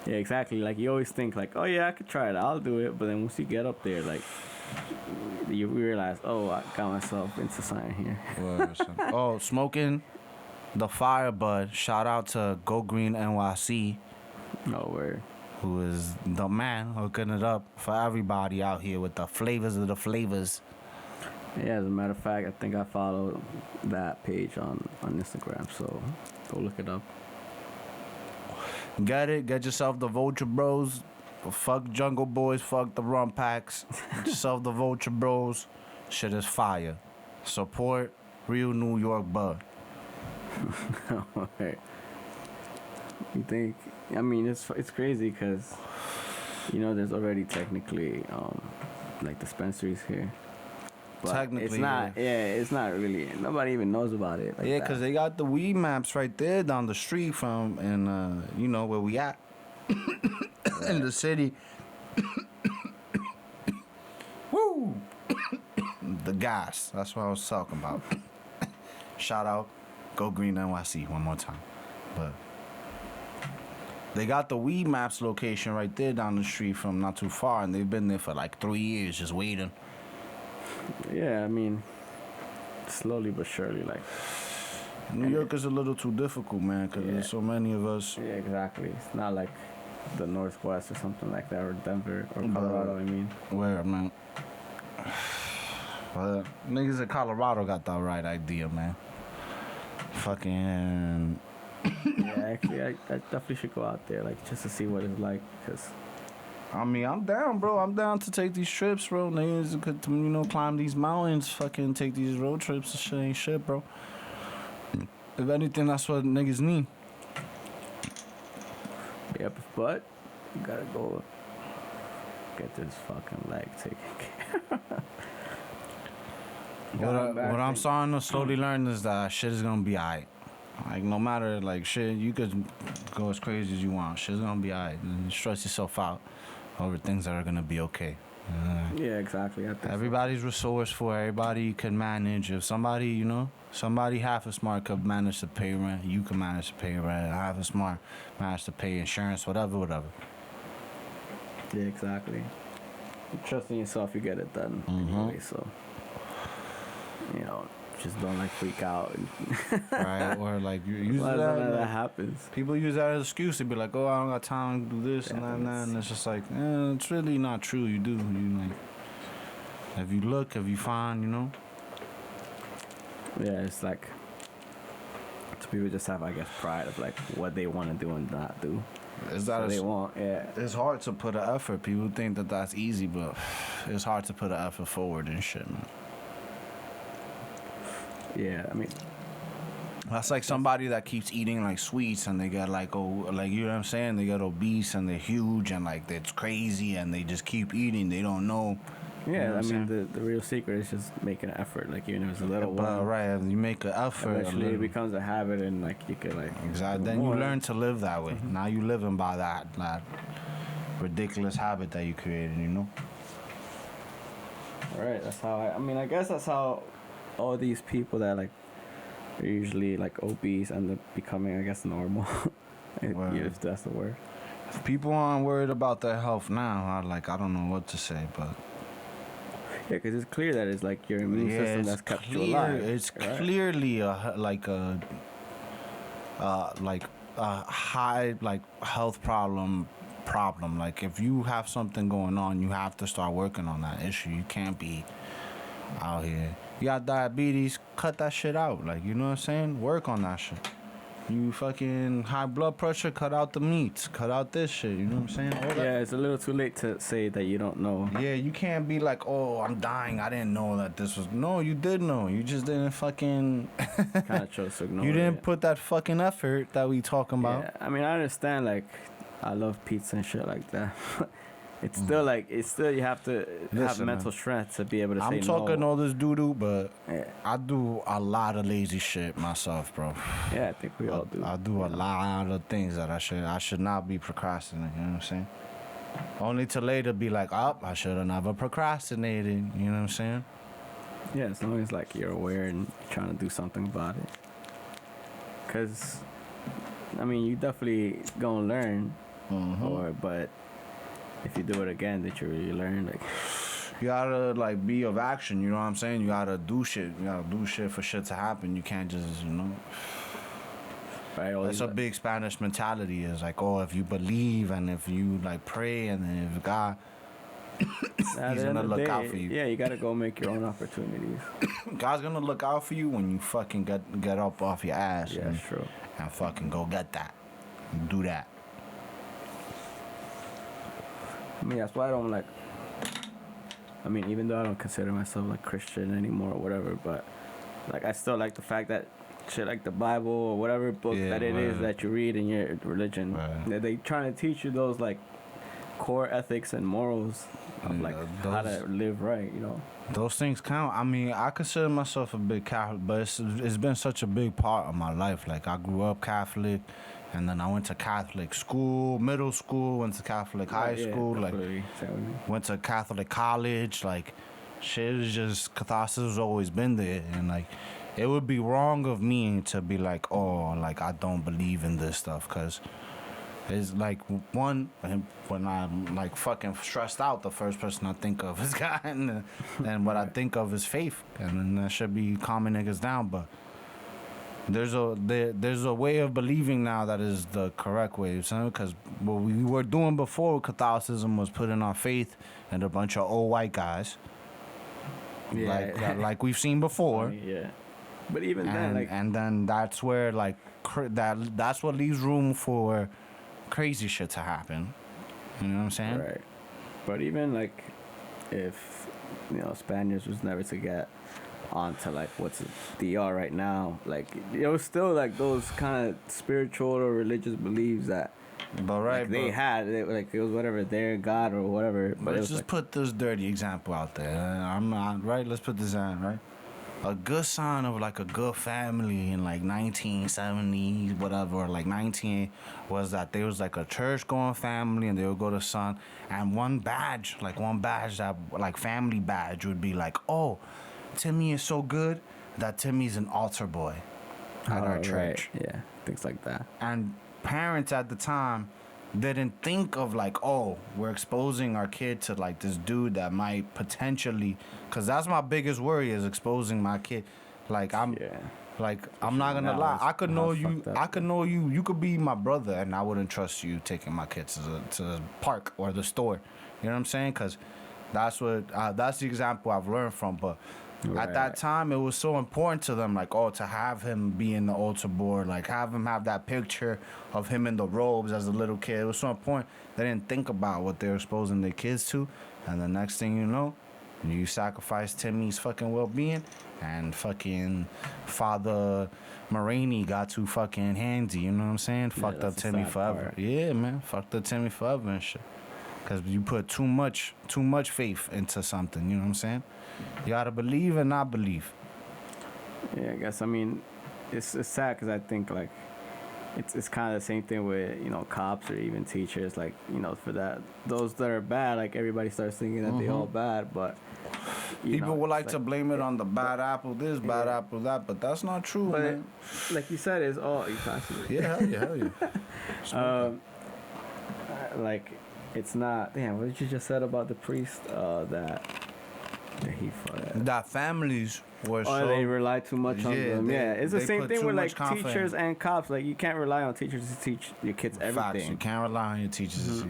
Yeah, exactly. Like, you always think like, oh yeah, I could try it, I'll do it. But then once you get up there, like, you realize, oh, I got myself into something here. Oh, smoking the fire bud. Shout out to Go Green NYC, No word. who is the man hooking it up for everybody out here with the flavors of the flavors. Yeah, as a matter of fact, I think I follow that page on Instagram, so go look it up. Get yourself the Vulture Bros. Fuck Jungle Boys, fuck the Rum Packs. Get yourself the Vulture Bros. Shit is fire. Support real New York bud. Right. You think? I mean, it's crazy because there's already technically like dispensaries here. But Technically, it's not. Yeah, it's not really. Nobody even knows about it. Like Yeah, that. because they got the weed maps right there down the street from, and where we at in the city. Woo! The gas. That's what I was talking about. Shout out, Go Green NYC one more time. But they got the weed maps location right there down the street from not too far, and they've been there for like 3 years just waiting. Yeah, I mean, slowly but surely, like. New York is a little too difficult, man, because there's so many of us. Yeah, exactly. It's not like the Northwest or something like that, or Denver or Colorado. I mean. Where, man? But niggas in Colorado got the right idea, man. Fucking. Yeah, actually, I definitely should go out there, like, just to see what it's like, because. I mean, I'm down, bro. I'm down to take these trips, bro. Niggas could, climb these mountains, fucking take these road trips. This shit ain't shit, bro. If anything, that's what niggas need. Yep, but you gotta go get this fucking leg taken care of. What I'm starting to slowly learn is that shit is gonna be alright. Like, no matter, like, shit, you could go as crazy as you want. Shit's gonna be alright. And stress yourself out over things that are gonna be okay. Yeah, exactly. I think Everybody's resourceful. Everybody can manage. If somebody, somebody half as smart could manage to pay rent, you can manage to pay rent. Half as smart manage to pay insurance, whatever. So. Yeah, exactly. Trust in yourself, you get it done anyway. So, just don't like freak out. Right? Or like you use that happens. People use that as an excuse to be like, oh, I don't got time to do this and that and that. And it's just like, it's really not true. You do. You like, if you look, if you find, Yeah, it's like, so people just have, I guess, pride of like what they want to do and not do. Is that So they want, yeah. It's hard to put an effort. People think that that's easy, but it's hard to put an effort forward and shit, man. Yeah, I mean, That's like somebody that keeps eating like sweets and they get like, you know what I'm saying? They get obese and they're huge and like it's crazy and they just keep eating. They don't know. yeah, You know what I I'm mean, the real secret is just making an effort. Like, even if it's a little But one, right, you make an effort. eventually it becomes a habit and like you could like. Exactly. do Then you more. learn to live that way. Now you living by that ridiculous habit that you created, Right, that's how I guess that's how all these people that like are usually like obese end up becoming, I guess, normal. Wow. If that's the word. If people aren't worried about their health now, I don't know what to say, but Yeah, because it's clear that it's like your immune system it's that's kept you clear. alive. It's right? clearly like a high like health problem. Like if you have something going on, you have to start working on that issue. You can't be out here. You got diabetes, cut that shit out. Like, you know what I'm saying? Work on that shit. You fucking high blood pressure, cut out the meats, cut out this shit. You know what I'm saying? All that. Yeah, it's a little too late to say that you don't know. Yeah, you can't be like, oh, I'm dying. I didn't know that this was. No, you did know. You just didn't fucking. Kind of chose to ignore You didn't it. put that fucking effort that we talking about. Yeah, I mean, I understand, like, I love pizza and shit like that. It's still like, you have to have Listen, mental man. strength to be able to say I'm talking no. all this doo-doo, but Yeah. I do a lot of lazy shit myself, bro. Yeah, I think we all do. I do a lot of things that I should not be procrastinating, you know what I'm saying? Only to later be like, oh, I should have never procrastinated, you know what I'm saying? Yeah, as long as like you're aware and trying to do something about it. Cause, I mean, you definitely gonna learn, but if you do it again, that you really learn. Like, You gotta like be of action, you know what I'm saying? You gotta do shit. You gotta do shit for shit to happen. You can't just, you know. right? That's a big Spanish mentality. Is like, oh, if you believe and if you like pray and then if God, He's gonna look out for you. Yeah, you gotta go make your own opportunities. God's gonna look out for you when you fucking get up off your ass. Yeah, and, true. and fucking go get that. Do that. I mean, that's why I don't like. I mean, even though I don't consider myself like Christian anymore or whatever, but like I still like the fact that shit like the Bible or whatever book Yeah, that it is right. that you read in your religion, Right. that they trying to teach you those like core ethics and morals of like how to live right, you know. Those things count. I mean, I consider myself a big Catholic, but it's been such a big part of my life. Like, I grew up Catholic, and then I went to Catholic school, middle school, went to Catholic high Yeah, school, like, definitely. Same with me. went to Catholic college. Like, shit is just, Catholicism's always been there. And, like, it would be wrong of me to be like, oh, like, I don't believe in this stuff, because it's like, one, when I'm like fucking stressed out, the first person I think of is God, and what I think of is faith, and then that should be calming niggas down. But there's a way of believing now that is the correct way, because what we were doing before Catholicism was putting our faith in a bunch of old white guys, Yeah. like we've seen before. Yeah. But even then, like, And then that's where like that's what leaves room for crazy shit to happen. You know what I'm saying? right. But even like, if you know Spaniards was never to get onto like what's DR right now, like it was still like those kind of spiritual or religious beliefs that But right, like, they had, like it was whatever their God or whatever. But it let's was just like, put this dirty example out there. I'm not right. Let's put this on right. A good sign of like a good family in like 1970s, whatever, or like 19, was that there was like a church going family and they would go to sun, and one badge that like family badge would be like, oh, Timmy is so good that Timmy's an altar boy at our church. Right. Yeah, things like that. And parents at the time didn't think of like, oh, we're exposing our kid to like this dude that might potentially, because that's my biggest worry, is exposing my kid. Like I'm not gonna now lie, it's I could know you, fucked up. I could know you, you could be my brother, and I wouldn't trust you taking my kids to the park or the store. You know what I'm saying? Because that's the example I've learned from. But at that Right. time, it was so important to them, like, oh, to have him be in the altar board, like have him have that picture of him in the robes as a little kid. It was so important. They didn't think about what they're exposing their kids to, and the next thing you know, you sacrifice Timmy's fucking well-being, and fucking Father Moraney got too fucking handsy. You know what I'm saying? Fucked up that's the Timmy sad forever. part. Yeah, man, fucked up Timmy forever and shit. Cause you put too much faith into something. You know what I'm saying? You gotta believe and not believe. Yeah, I guess. I mean, it's sad because I think like it's kind of the same thing with, you know, cops or even teachers. Like, you know, for those that are bad, like everybody starts thinking that they all bad, but People would like it's to blame it on the bad apple this, bad apple that, but that's not true, But man. like you said, it's all you pass it. Yeah, hell yeah. like, it's not. Damn, what did you just said about the priest? That he fucked. That families were Oh, they rely too much on them. Yeah, it's the same put thing too with much like confidence. teachers and cops. Like, you can't rely on teachers to teach your kids Facts. everything. You can't rely on your teachers.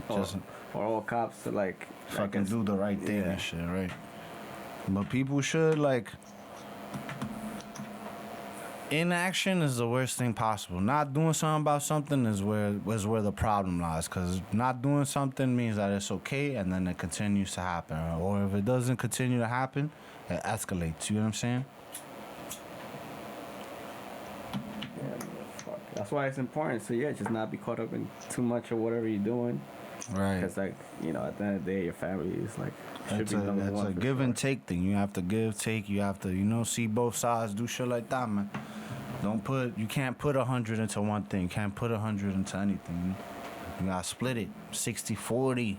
Just Or all cops to like fucking do the right thing yeah. and shit, right? But people should like. Inaction is the worst thing possible. Not doing something about something is where the problem lies. Cause not doing something means that it's okay, and then it continues to happen. Or if it doesn't continue to happen, it escalates. You know what I'm saying? Yeah, fuck. That's why it's important. So yeah, just not be caught up in too much of whatever you're doing. Right. Because like, you know, at the end of the day, your family is like should It's be number a one. give and take thing. You have to give, take. You have to, see both sides. Do shit like that, man. You can't put 100 into one thing. You can't put 100 into anything. You gotta split it. 60-40.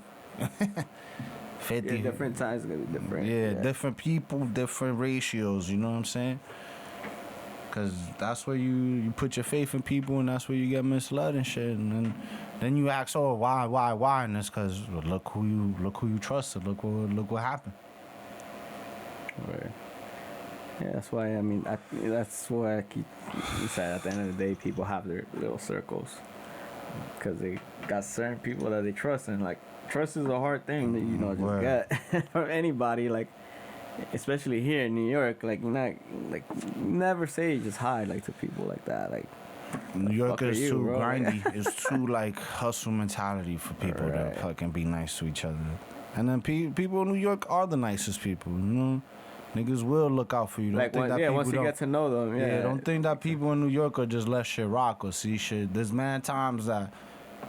50. Yeah, different times gonna be different. Yeah, different people, different ratios. You know what I'm saying? Because that's where you put your faith in people, and that's where you get misled and shit. And then you ask, oh, why? And it's because look who you trusted. Look what happened. Right. Yeah, that's why. I mean, that's why I keep saying at the end of the day, people have their little circles because they got certain people that they trust, and like trust is a hard thing that just Word. get from anybody. Like, especially here in New York, like never say just hi like to people like that. Like, New York is you, too bro? grindy. It's too like hustle mentality for people Right. to fucking be nice to each other. And then people in New York are the nicest people. You know, niggas will look out for you. Don't like think that once you people get to know them, yeah, don't think that people in New York are just let shit rock or see shit. There's mad times that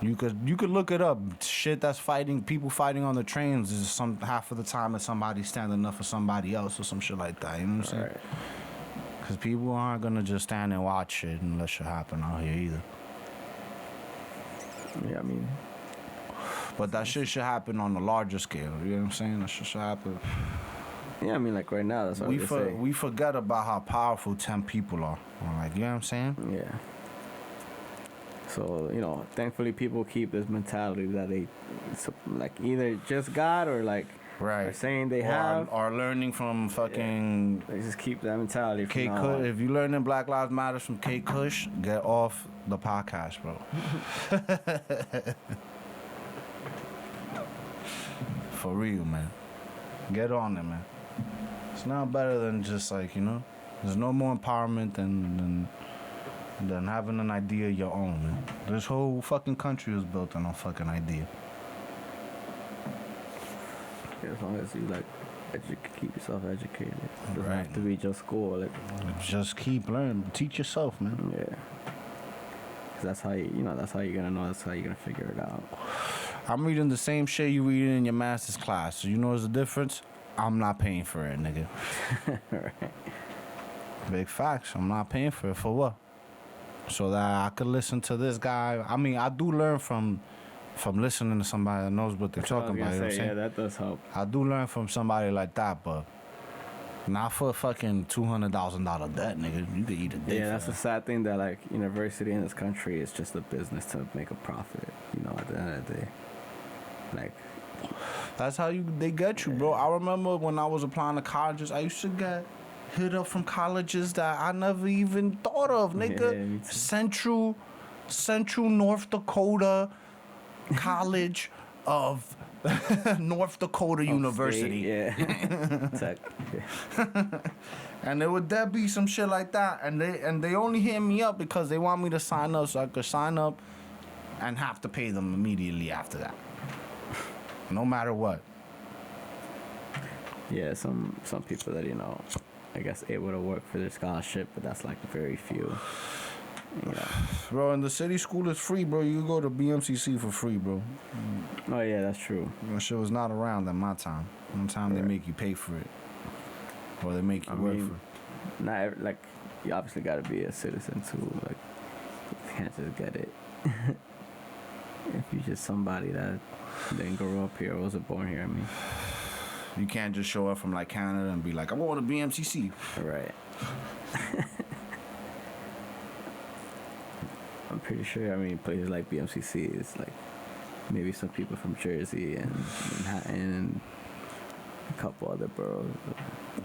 you could look it up. Shit that's people fighting on the trains is half of the time that somebody's standing up for somebody else or some shit like that. You know what I'm saying? Right. Because people aren't gonna just stand and watch shit and let shit happen out here either. Yeah, I mean, But that shit should happen on a larger scale. You know what I'm saying? That shit should happen. yeah, I mean, like right now, that's what I say. We forget about how powerful 10 people are. Like, you know what I'm saying? Yeah. So, thankfully people keep this mentality that they, like, either just got or, like, are saying they have. Or learning from fucking... They just keep that mentality from K now Kush. on. If you learning Black Lives Matter from K Kush, get off the podcast, bro. For real, man. Get on it, man. It's not better than just like, there's no more empowerment than having an idea of your own, man. This whole fucking country was built on a fucking idea. Yeah, as long as you, like, keep yourself educated. It doesn't Right. have to be just school. Like, Just keep learning. Teach yourself, man. yeah. 'Cause that's how that's how you're gonna know. That's how you're gonna figure it out. I'm reading the same shit you reading in your master's class. So you know what's the difference? I'm not paying for it, nigga. Right. Big facts. I'm not paying for it. For what? So that I could listen to this guy. I mean, I do learn from listening to somebody that knows what they're talking about. You know what I'm saying? Yeah, that does help. I do learn from somebody like that, but not for a fucking $200,000 debt, nigga. You could eat a dick. Yeah, for that's the that. sad thing that, like, university in this country is just a business to make a profit. At the end of the day, like, That's how they get you, bro. I remember when I was applying to colleges, I used to get hit up from colleges that I never even thought of, nigga. Yeah, me too. Central North Dakota College of North Dakota University. State, yeah. Tech. Yeah. And there would be some shit like that, and they only hit me up because they want me to sign up so I could sign up and have to pay them immediately after that. No matter what. Yeah, some people that I guess able to work for their scholarship, but that's like very few. Bro, and the city school is free, bro. You go to BMCC for free, bro. Oh yeah, that's true. That shit was not around at my time. One time they make you pay for it. Or they make you work for it. Like, you obviously got to be a citizen too. Like, you can't just get it. If you're just somebody that didn't grow up here or wasn't born here, I mean. You can't just show up from like Canada and be like, I'm going to BMCC. Right. I'm pretty sure, places like BMCC is like maybe some people from Jersey and Manhattan and a couple other boroughs.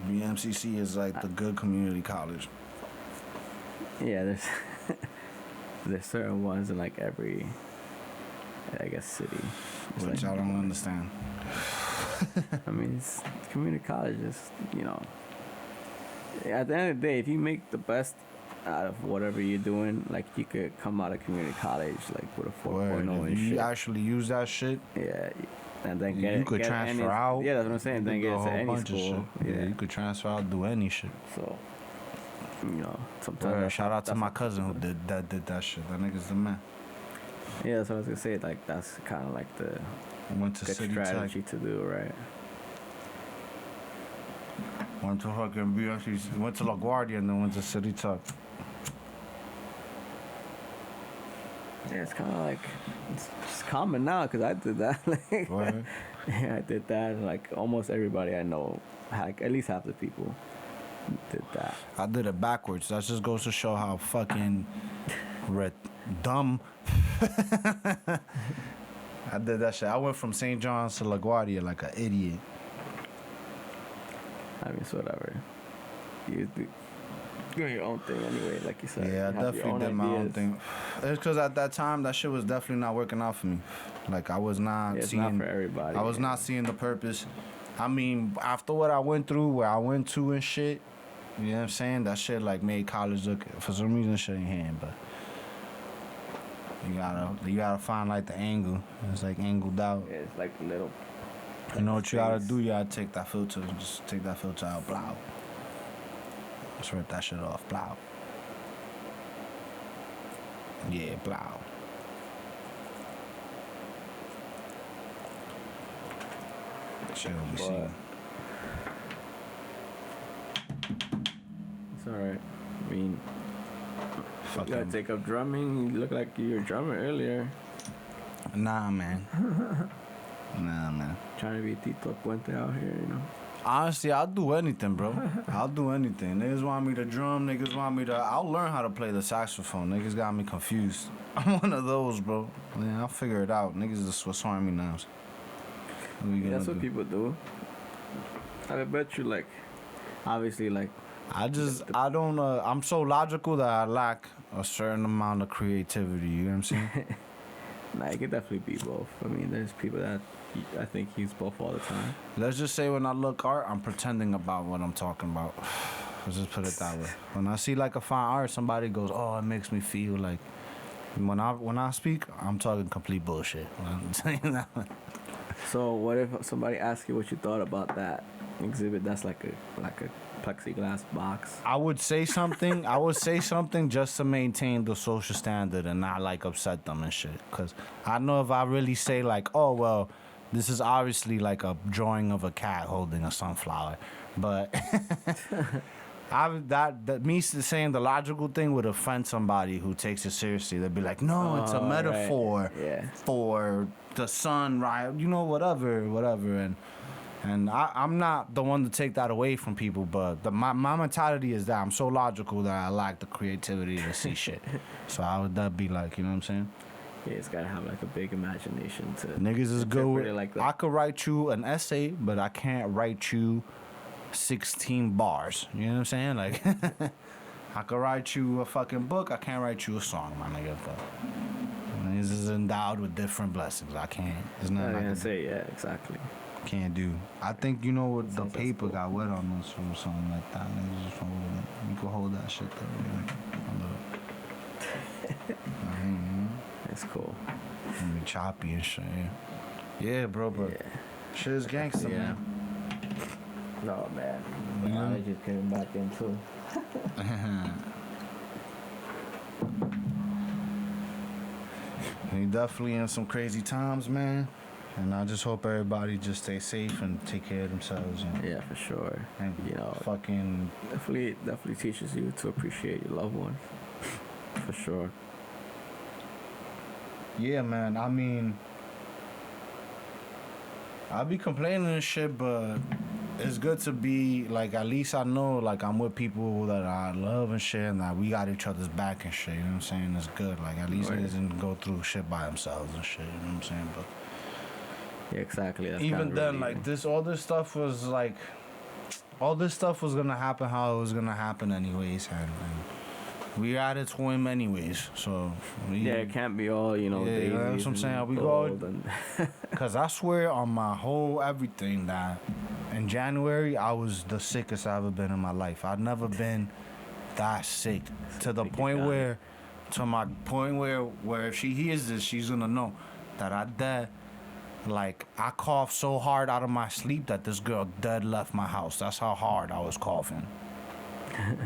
BMCC is like the good community college. Yeah, there's certain ones in like every, I guess, city. It's Which like, I don't understand. I mean, it's community college. Is, you know, at the end of the day, if you make the best out of whatever you're doing, like you could come out of community college like with a 4.0 Word, and if you shit. actually use that shit, Yeah, and then you could get transfer any, out. Yeah, that's what I'm saying. You Then could get do a into whole any bunch of school. shit. Yeah, you could transfer out, do any shit. So, you know, sometimes. Word, that's- shout out to that's my what- cousin who did that shit. That nigga's the man. Yeah, that's what I was gonna say. Like that's kind of like the Went to good City strategy Tech. to do, right? Went to fucking BMC. Went to LaGuardia and then went to City Tech. Yeah, it's kind of like it's common now because I did that. Like, Word. yeah, I did that. Like almost everybody I know, like at least half the people did that. I did it backwards. That just goes to show how fucking dumb. I did that shit. I went from St. John's to LaGuardia like an idiot. I mean, it's whatever. You do doing your own thing anyway, like you said. Yeah, I You have your definitely did my own ideas. thing. It's because at that time, that shit was definitely not working out for me. Like, I was not Yeah, it's seeing... not for everybody. I was not seeing the purpose. I mean, after what I went through, where I went to and shit, you know what I'm saying? That shit, like, made college look... For some reason, shit ain't hitting, but... You gotta find, like, the angle. It's, like, angled out. Yeah, it's like little. You know what you gotta space. do? You gotta take that filter. Just take that filter out. Blow. Just rip that shit off. Blow. Yeah, blow. Shit will be But- seen. It's alright. I mean, you gotta Fucking take up drumming. You look like you were a drummer earlier. nah, man. Nah, man. Trying to be Tito Puente out here, you know. Honestly, I'll do anything, bro. I'll do anything. Niggas want me to drum. Niggas want me to... I'll learn how to play the saxophone. Niggas got me confused. I'm one of those, bro. Yeah, I'll figure it out. Niggas is Swiss Army knives. What you gonna That's what do? people do. I bet you, like, obviously, like, I don't... I'm so logical that I lack a certain amount of creativity. You know what I'm saying? nah, it could definitely be both. I mean, there's people that I think use both all the time. Let's just say when I look art, I'm pretending about what I'm talking about. Let's just put it that way. When I see like a fine art, somebody goes, "Oh, it makes me feel like." When I speak, I'm talking complete bullshit. I'm saying that. So what if somebody asks you what you thought about that exhibit? That's like a plexiglass box. I would say something. I would say something just to maintain the social standard and not like upset them and shit. Cause I know if I really say like, "Oh well, this is obviously like a drawing of a cat holding a sunflower," but that me saying the logical thing would offend somebody who takes it seriously. They'd be like, "No, it's a Oh, metaphor right. Yeah. for the sun, right? You know, whatever." And I'm not the one to take that away from people, but my mentality is that I'm so logical that I lack the creativity to see shit. So I would that be like, you know what I'm saying? Yeah, it's gotta have like a big imagination to. Niggas is interpret good. it like that. I could write you an essay, but I can't write you 16 bars. You know what I'm saying? Like, I could write you a fucking book. I can't write you a song, my nigga. But niggas is endowed with different blessings. I can't. It's I not was like gonna say, yeah, exactly. can't do. I think you know what the Sounds that's paper cool. got wet on this or something like that. Niggas just holding it. You can hold that shit though. That's cool. Be choppy and shit. Yeah, bro, but Yeah. shit is gangster, Yeah. man. No man, Yeah. I just came back in too. We definitely in some crazy times, man. And I just hope everybody just stay safe and take care of themselves. And, Yeah, for sure. and You know, fucking definitely teaches you to appreciate your loved ones. For sure. yeah, man. I mean, I be complaining and shit, but it's good to be like, at least I know like I'm with people that I love and shit, and that we got each other's back and shit. You know what I'm saying? It's good. Like at least Right. niggas didn't go through shit by themselves and shit. You know what I'm saying? But Yeah, exactly. That's even kinda then, relieving. like this, all this stuff was like, all this stuff was gonna happen how it was gonna happen anyways, and we at its whim anyways. So Yeah, it can't be all, you know, Yeah, daisies that's what I'm saying. and We go- gold and Cause I swear on my whole everything that in January I was the sickest I ever been in my life. I've never been that sick to the point where, where if she hears this, she's gonna know that I dead. Like I coughed so hard out of my sleep that this girl dead left my house. That's how hard I was coughing.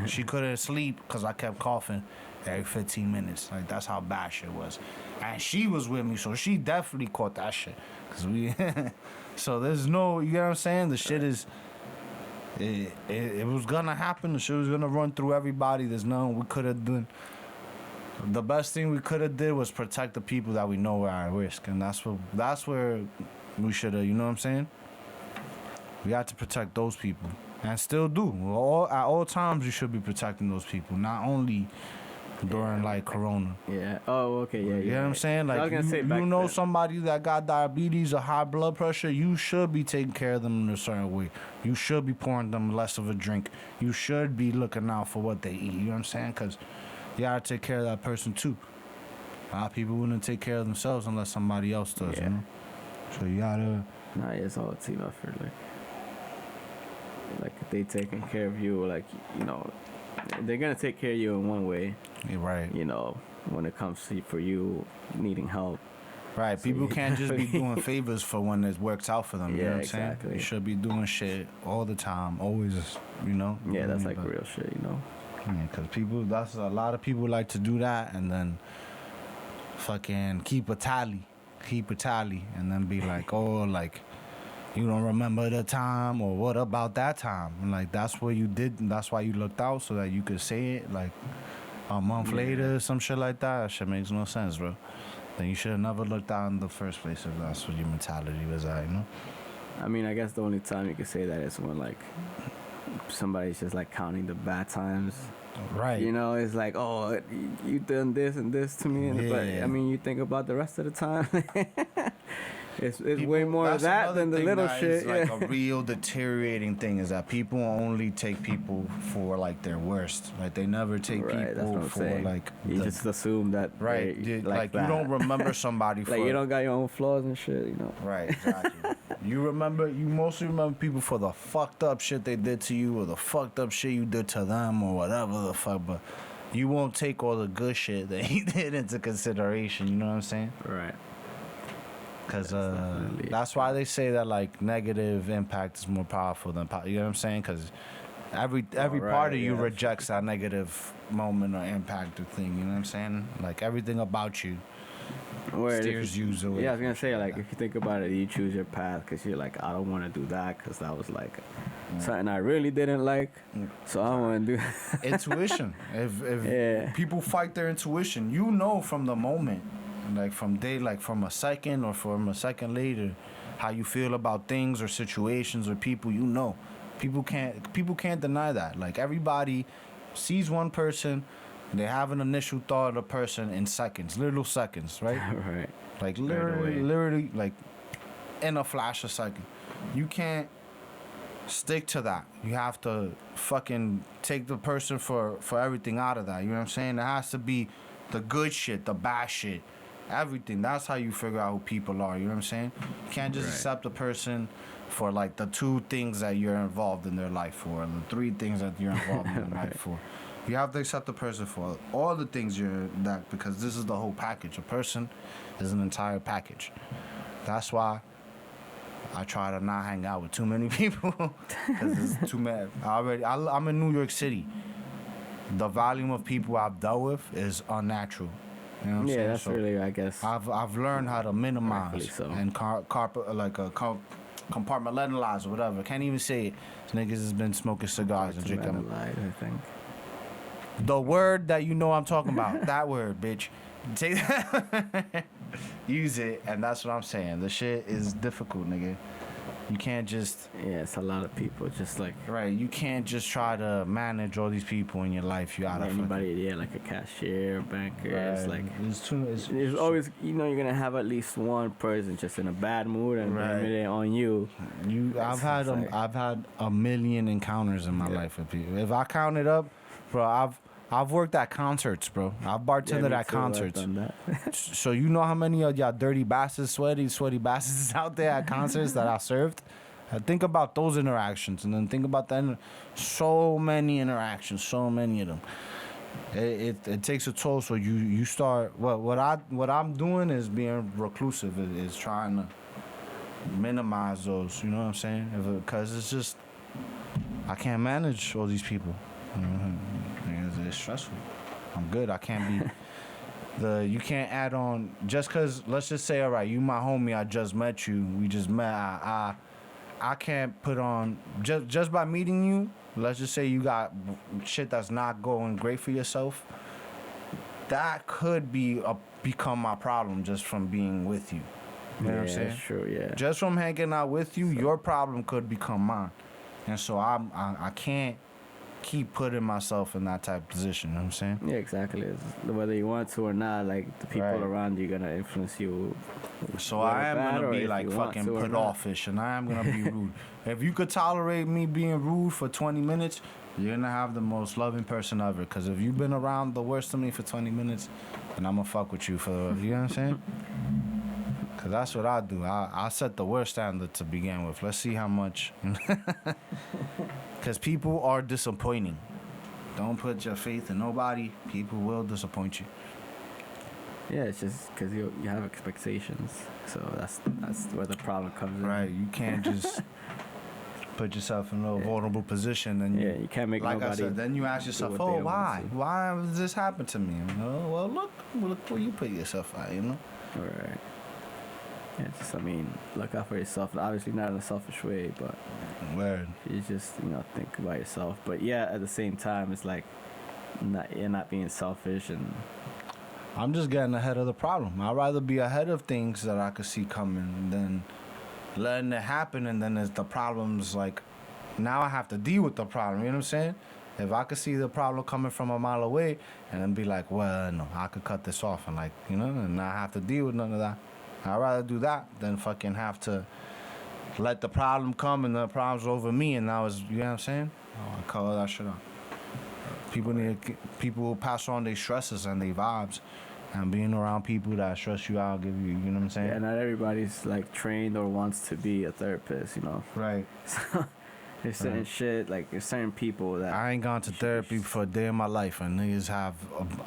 She couldn't sleep because I kept coughing every 15 minutes. Like that's how bad shit was. And she was with me, so she definitely caught that shit. Cause we, so there's no, you know what I'm saying? The shit is, it was gonna happen. The shit was gonna run through everybody. There's nothing we could have done. The best thing we could have did was protect the people that we know are at risk, and that's where we should have. You know what I'm saying? We had to protect those people, and still do. At all times, you should be protecting those people, not only during like Corona. yeah. Oh, okay. Yeah. You know what I'm saying? I was Like gonna say you back know then. somebody that got diabetes or high blood pressure, you should be taking care of them in a certain way. You should be pouring them less of a drink. You should be looking out for what they eat. You know what I'm saying? Because you gotta take care of that person too. A lot of people wouldn't take care of themselves unless somebody else does. Yeah. You know? So you gotta. Nah, it's all a team effort. Like if they taking care of you, like, you know, they're gonna take care of you in one way. You're right. You know, when it comes to for you needing help. Right. So People you can't just be definitely- doing favors for when it works out for them. You Yeah, know what I'm saying? exactly. You should be doing shit all the time, always. You know. Yeah, that's Mm, like but- real shit. You know. Yeah, because people, that's a lot of people like to do that and then fucking keep a tally, and then be like, oh, like, you don't remember the time, or what about that time? And like, that's what you did, and that's why you looked out, so that you could say it, like, a month later, some shit like that. That shit makes no sense, bro. Then you should have never looked out in the first place if that's what your mentality was at, you know? I mean, I guess the only time you could say that is when like somebody's just like counting the bad times. Right. You know, it's like, oh, you done this and this to me, but Yeah. I mean, you think about the rest of the time. it's People- way more of that's that another than the thing little that shit. is, like Yeah. a real deteriorating thing is that people only take people for like their worst. Like they never take Right, that's people what I'm for saying. like You the- just assume that right. they Like you that. don't remember somebody for like you don't got your own flaws and shit. You know. right. Exactly. You mostly remember people for the fucked up shit they did to you or the fucked up shit you did to them or whatever the fuck, but you won't take all the good shit that he did into consideration. You know what I'm saying? Right. Because definitely- that's why they say that like negative impact is more powerful than you know what I'm saying? Because every right, part of you yeah. rejects that negative moment or impact or thing. You know what I'm saying? Like everything about you Where if steers you away. Yeah, I was gonna say, from like, that. if you think about it, you choose your path because you're like, I don't want to do that because that was like something I really didn't like, so I don't want to do. Intuition. If Yeah. people fight their intuition, you know from the moment, like from a second or from a second later, how you feel about things or situations or people. You know, people can't deny that. Like everybody sees one person, they have an initial thought of a person in seconds, little seconds, right? Right. Like away. literally, like in a flash of second. You can't stick to that. You have to fucking take the person for everything out of that. You know what I'm saying? It has to be the good shit, the bad shit, everything. That's how you figure out who people are. You know what I'm saying? You can't just Right. accept a person for like the 2 things that you're involved in their life for, the 3 things that you're involved in their life for. You have to accept the person for all the things because this is the whole package. A person is an entire package. That's why I try to not hang out with too many people because it's too many. I'm in New York City. The volume of people I've dealt with is unnatural. You know what I'm Yeah, saying? that's So really, I guess. I've learned how to minimize Rightfully so. and compartmentalize or whatever. Can't even say it. Niggas has been smoking cigars and drinking. Lied, I think. The word that you know I'm talking about. That word, bitch. Take that. Use it, and that's what I'm saying. The shit is difficult, nigga. You can't just Yeah, it's a lot of people. Just like right. You can't just try to manage all these people in your life. You gotta anybody, yeah, like a cashier, banker. Right. It's like it's there's always, you're gonna have at least one person just in a bad mood and Right. blame it on you. I've had a million encounters in my life with people. If I count it up, bro, I've worked at concerts, bro. I've bartended at concerts. I've done that. So you know how many of y'all dirty bastards, sweaty bastards out there at concerts that I served? Think about those interactions, and then think about that. So many interactions, so many of them. It takes a toll. So you start. What I'm doing is being reclusive. Is trying to minimize those. You know what I'm saying? Because it's just I can't manage all these people. It's stressful. I'm good. I can't be. You can't add on just because. Let's just say, all right, you my homie. I just met you. We just met. I can't put on just by meeting you. Let's just say you got shit that's not going great for yourself. That could become my problem just from being with you. You know what I'm saying? That's true. Yeah. Just from hanging out with you, your problem could become mine, and so I can't keep putting myself in that type of position. You know what I'm saying? Yeah, exactly. It's, whether you want to or not, like the people Right. around you gonna influence you. So whether I am bad gonna or be if like you want fucking to or put not. offish, and I am gonna be rude. If you could tolerate me being rude for 20 minutes, you're gonna have the most loving person ever. Cause if you've been around the worst of me for 20 minutes, then I'm gonna fuck with you for, you know what I'm saying? Cause that's what I do. I set the worst standard to begin with. Let's see how much. Cause people are disappointing. Don't put your faith in nobody. People will disappoint you. Yeah, it's just because you have expectations, so that's where the problem comes in. Right. You can't just put yourself in a vulnerable position, and Yeah, you can't make like nobody. I said, then you ask yourself, what they oh, don't why? want to. Why does this happen to me? You know, well, look where you put yourself at, you know? Right. Yeah, just look out for yourself. Obviously not in a selfish way, but Word. you just think about yourself. But yeah, at the same time, it's like you're not being selfish, and I'm just getting ahead of the problem. I'd rather be ahead of things that I could see coming than letting it happen, and then as the problem's like, now I have to deal with the problem, you know what I'm saying? If I could see the problem coming from a mile away and then be like, well, no, I could cut this off and and not have to deal with none of that. I'd rather do that than fucking have to let the problem come and the problem's over me, and now it's, you know what I'm saying? I call that shit out. People will pass on their stresses and their vibes, and being around people that stress you out, give you, you know what I'm saying? yeah, not everybody's like trained or wants to be a therapist, Right. So there's certain shit, like there's certain people that I ain't gone to therapy for a day in my life, and niggas have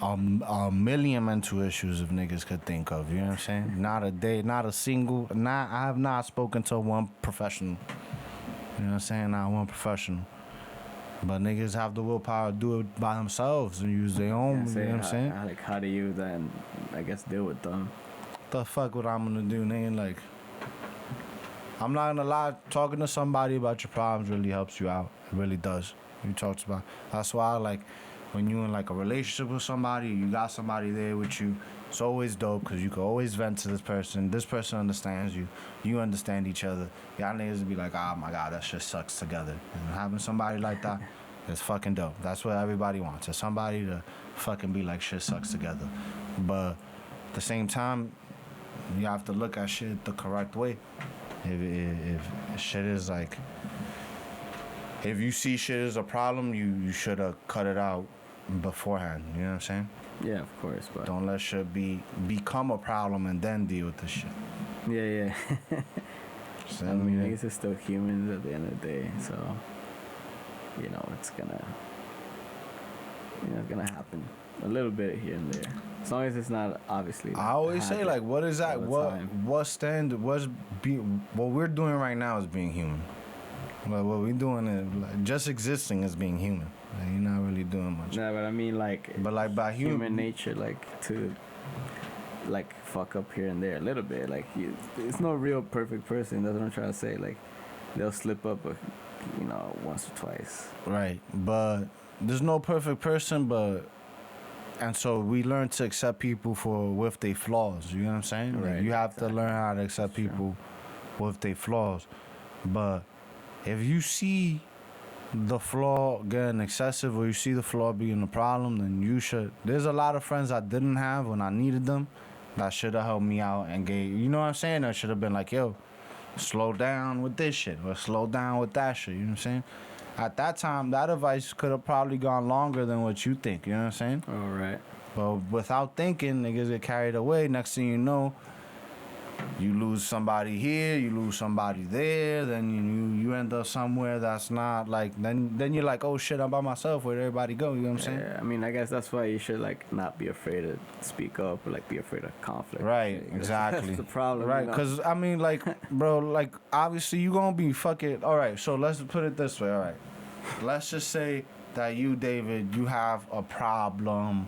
a million mental issues if niggas could think of. You know what I'm saying? Not a day, not a single. I have not spoken to one professional. You know what I'm saying? Not one professional. But niggas have the willpower to do it by themselves and use their own. You know what I'm saying? how do you then, I guess, deal with them? The fuck what I'm gonna do, nigga? Like, I'm not gonna lie, talking to somebody about your problems really helps you out. It really does. You talked about. That's why, like, when you in like a relationship with somebody, you got somebody there with you. It's always dope because you can always vent to this person. This person understands you. You understand each other. Y'all niggas will be like, oh my god, that shit sucks together. And having somebody like that is fucking dope. That's what everybody wants. Is somebody to fucking be like, shit sucks together. But at the same time, you have to look at shit the correct way. If shit is like, if you see shit as a problem, you should have cut it out beforehand. You know what I'm saying? Yeah, of course, but Don't let shit become a problem and then deal with the shit. yeah. So, I mean, niggas are still humans at the end of the day, so it's gonna happen a little bit here and there, as long as it's not obviously. I always say, like, what is that? What we're doing right now is being human. What we're doing is like, just existing is being human. Like, you're not really doing much. Nah, but I mean, But like by human nature, like to like fuck up here and there a little bit. Like it's no real perfect person. That's what I'm trying to say. Like they'll slip up, once or twice. Right, but there's no perfect person, and so we learn to accept people with their flaws. You know what I'm saying? Like, Right, you have exactly. to learn how to accept That's true. people with their flaws. But if you see the flaw getting excessive or you see the flaw being a problem, then you should. There's a lot of friends I didn't have when I needed them that should have helped me out and gave, you know what I'm saying? I should have been like, yo, slow down with this shit or slow down with that shit, you know what I'm saying? At that time, that advice could have probably gone longer than what you think, you know what I'm saying? All right. But without thinking, niggas get carried away. Next thing you know, you lose somebody here, you lose somebody there, then you end up somewhere that's not like, then you're like, oh shit, I'm by myself, where'd everybody go, you know what I'm saying? Yeah, I mean, I guess that's why you should like not be afraid to speak up or like be afraid of conflict. Right, That's- exactly. That's the problem. Right, you know? because I mean, like, bro, like, obviously you gonna be fucking. All right, so let's put it this way. All right, let's just say that you, David, you have a problem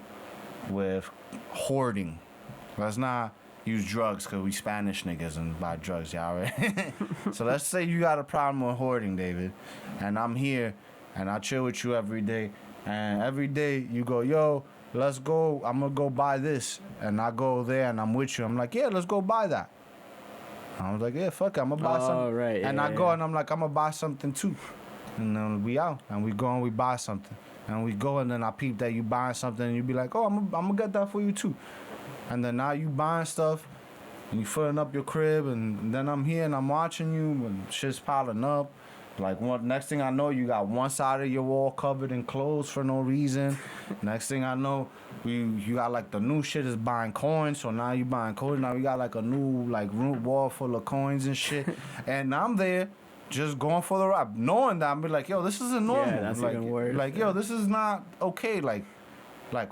with hoarding. Let's not use drugs because we Spanish niggas and buy drugs, y'all, right? So let's say you got a problem with hoarding, David, and I'm here and I chill with you every day, and every day you go, yo, let's go, I'm gonna go buy this, and I go there and I'm with you. I'm like, yeah, let's go buy that. I was like, yeah, fuck it, I'm gonna buy something. Right, and yeah, I go yeah. and I'm like, I'm gonna buy something too. And then we out and we go and we buy something. And we go and then I peep that you buying something and you be like, oh, I'm gonna get that for you too. And then now you buying stuff and you filling up your crib and then I'm here and I'm watching you and shit's piling up. Like next thing I know, you got one side of your wall covered in clothes for no reason. Next thing I know, you got like the new shit is buying coins. So now you buying coins. Now you got like a new like root wall full of coins and shit. And I'm there just going for the ride, knowing that I'm be like, yo, this isn't normal. Yeah, that's like, even worse. Like, yo, this is not okay. Like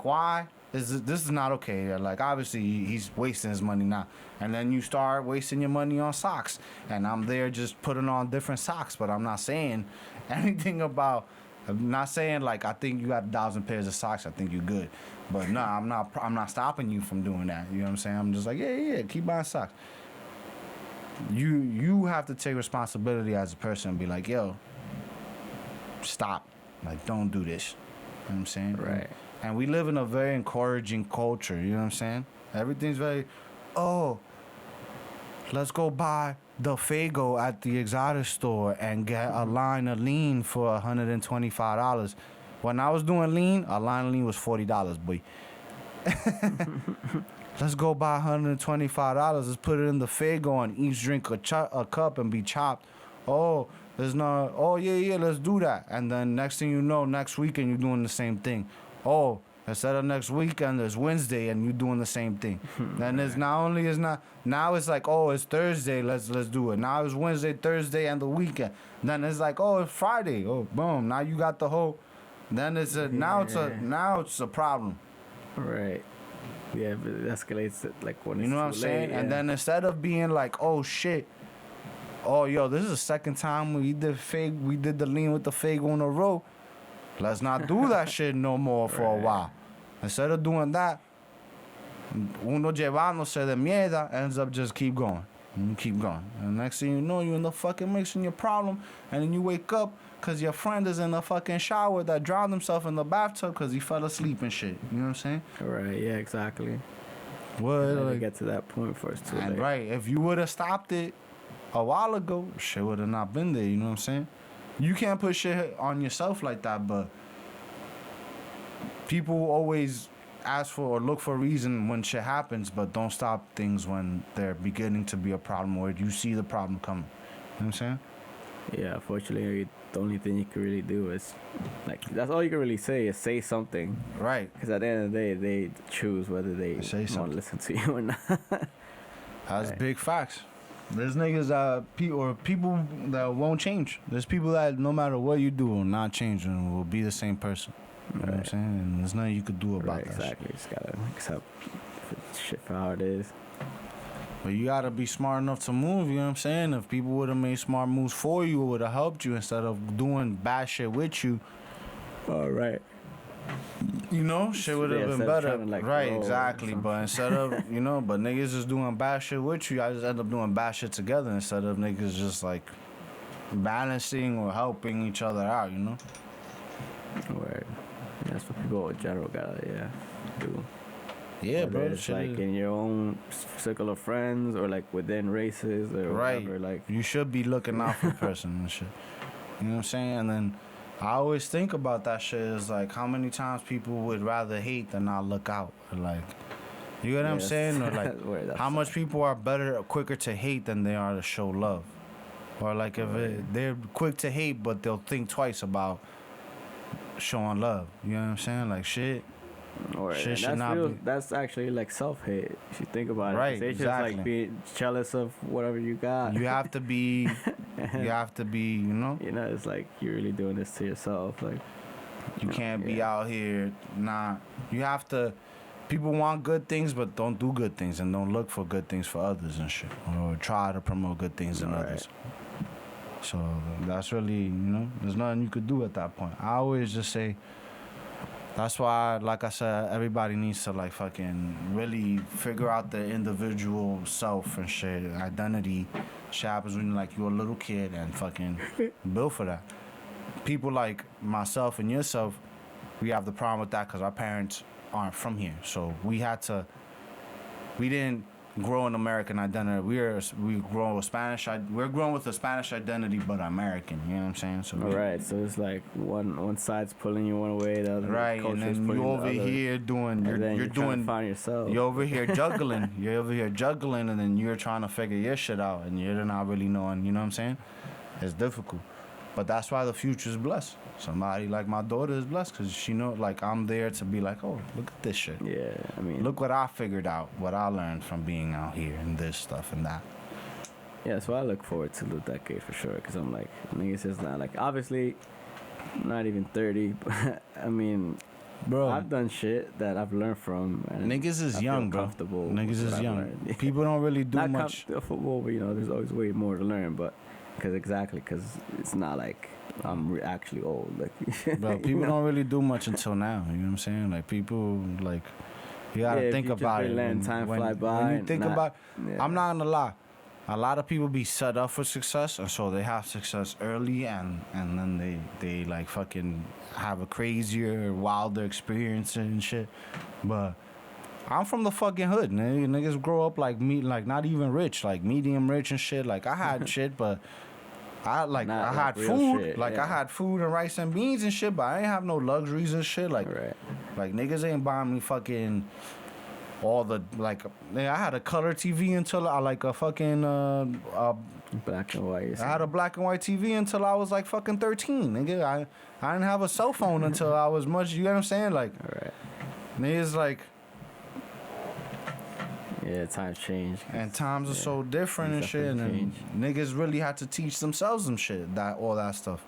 why? This is not okay. Like, obviously, he's wasting his money now. And then you start wasting your money on socks. And I'm there just putting on different socks. But I'm not saying anything about... I'm not saying, like, I think you got 1,000 pairs of socks. I think you're good. But, no, I'm not stopping you from doing that. You know what I'm saying? I'm just like, yeah, keep buying socks. You have to take responsibility as a person and be like, yo, stop. Like, don't do this. You know what I'm saying? Right. And we live in a very encouraging culture, you know what I'm saying? Everything's very, oh, let's go buy the Fago at the exotic store and get a line of lean for $125. When I was doing lean, a line of lean was $40, boy. Let's go buy $125. Let's put it in the Fago and each drink a cup and be chopped. Oh, yeah, let's do that. And then next thing you know, next weekend you're doing the same thing. Oh, instead of next weekend, there's Wednesday, and you're doing the same thing. Then it's now it's like, oh, it's Thursday, let's do it. Now it's Wednesday, Thursday, and the weekend. Then it's like, oh, it's Friday. Oh, boom. Now you got the whole. Then now it's a problem. Right. Yeah, but it escalates it like when You it's know what I'm too saying? late, And yeah. then instead of being like, oh shit, oh yo, this is the second time we did the lean with the Fago in a row. Let's not do that shit no more for a while. Instead of doing that, uno llevándose de mierda ends up just keep going. And you keep going. And next thing you know, you end up fucking mixing your problem. And then you wake up because your friend is in the fucking shower that drowned himself in the bathtub because he fell asleep and shit. You know what I'm saying? Right, yeah, exactly. Well, Never like, get to that point before it's too and late. right, if you would have stopped it a while ago, shit would have not been there. You know what I'm saying? You can't put shit on yourself like that, but people always ask for or look for a reason when shit happens, but don't stop things when they're beginning to be a problem or you see the problem coming. You know what I'm saying? Yeah, unfortunately, the only thing you can really do is, like, that's all you can really say is say something. Right. Because at the end of the day, they choose whether they Say want something. to listen to you or not. That's Right. big facts. There's niggas that people that won't change. There's people that no matter what you do will not change and will be the same person. You know what I'm Right. saying? And there's nothing you could do about Right, that. exactly. You just gotta accept shit for how it is. But you gotta be smart enough to move, you know what I'm saying? If people would have made smart moves for you, it would have helped you instead of doing bad shit with you. All right. You know, shit would have Yeah, been instead of better. trying to, like, Right, roll or exactly. something. But instead of, but niggas is doing bad shit with you, I just end up doing bad shit together instead of niggas just like balancing or helping each other out, you know? Word. Yeah, that's what people in general gotta, do. Yeah, bro. It's shit like is- in your own circle of friends or like within races or right. whatever. Like, You should be looking out for the person and shit. You know what I'm saying? And then I always think about that shit is like how many times people would rather hate than not look out. Or like, you know what I'm yes, saying? Or like that's where that's how much at. people are quicker to hate than they are to show love. Or like if they're quick to hate, but they'll think twice about showing love. You know what I'm saying? Like shit. Or Shit and should that's not real. be- That's actually like self-hate if you think about it. 'Cause Right, They just exactly. like be jealous of whatever you got. You have to be. You have to be. You know. You know, it's like you're really doing this to yourself. Like, You can't be yeah. out here. You have to. People want good things, but don't do good things, and don't look for good things for others and shit, or try to promote good things in Right. others. So that's really, there's nothing you could do at that point. I always just say. That's why, like I said, everybody needs to like fucking really figure out their individual self and shit, identity. Shit happens when like you're a little kid and fucking build for that. People like myself and yourself, we have the problem with that because our parents aren't from here, so we didn't grow an American identity. We grow a Spanish. We're grown with a Spanish identity, but American. You know what I'm saying? So all right. So it's like one side's pulling you one way, the other right, culture's and then pulling you the over other. here doing And then you're trying to doing find yourself. you're over here juggling. You're over here juggling, and then you're trying to figure your shit out, and you're not really knowing. You know what I'm saying? It's difficult, but that's why the future's blessed. Somebody like my daughter is blessed because she know, like I'm there to be like, oh, look at this shit. Yeah, I mean, Look what I figured out, what I learned from being out here and this stuff and that. yeah. So I look forward to the decade for sure, because I'm like, niggas is not like obviously, I'm not even 30, but I mean, Bro, I've done shit that I've learned from. And niggas is I feel young, bro. comfortable Niggas with is what I've young. learned. People don't really do Not much. comfortable, but you know, there's always way more to learn. But because it's not like I'm actually old. Like, Bro, you people know? don't really do much until now. You know what I'm saying? Like people, like you gotta Yeah, if think you just about been it. letting time fly by When you and think not- about, yeah. I'm not gonna lie. A lot of people be set up for success, and so they have success early, and then they like fucking have a crazier, wilder experience and shit. But I'm from the fucking hood, nigga. Niggas grow up like me, like not even rich, like medium rich and shit. Like I had shit, but I Not I like had real food, shit, like yeah. I had food and rice and beans and shit, but I ain't have no luxuries and shit. Like Right. like niggas ain't buying me fucking all the like. I had a color TV until I like a fucking Black and white. I had a black and white TV until I was like fucking 13, nigga. I didn't have a cell phone until I was much. You know what I'm saying? Like All right. niggas like. Yeah, times change. And times are so different and Things shit, and definitely niggas really had to teach themselves some shit, all that stuff.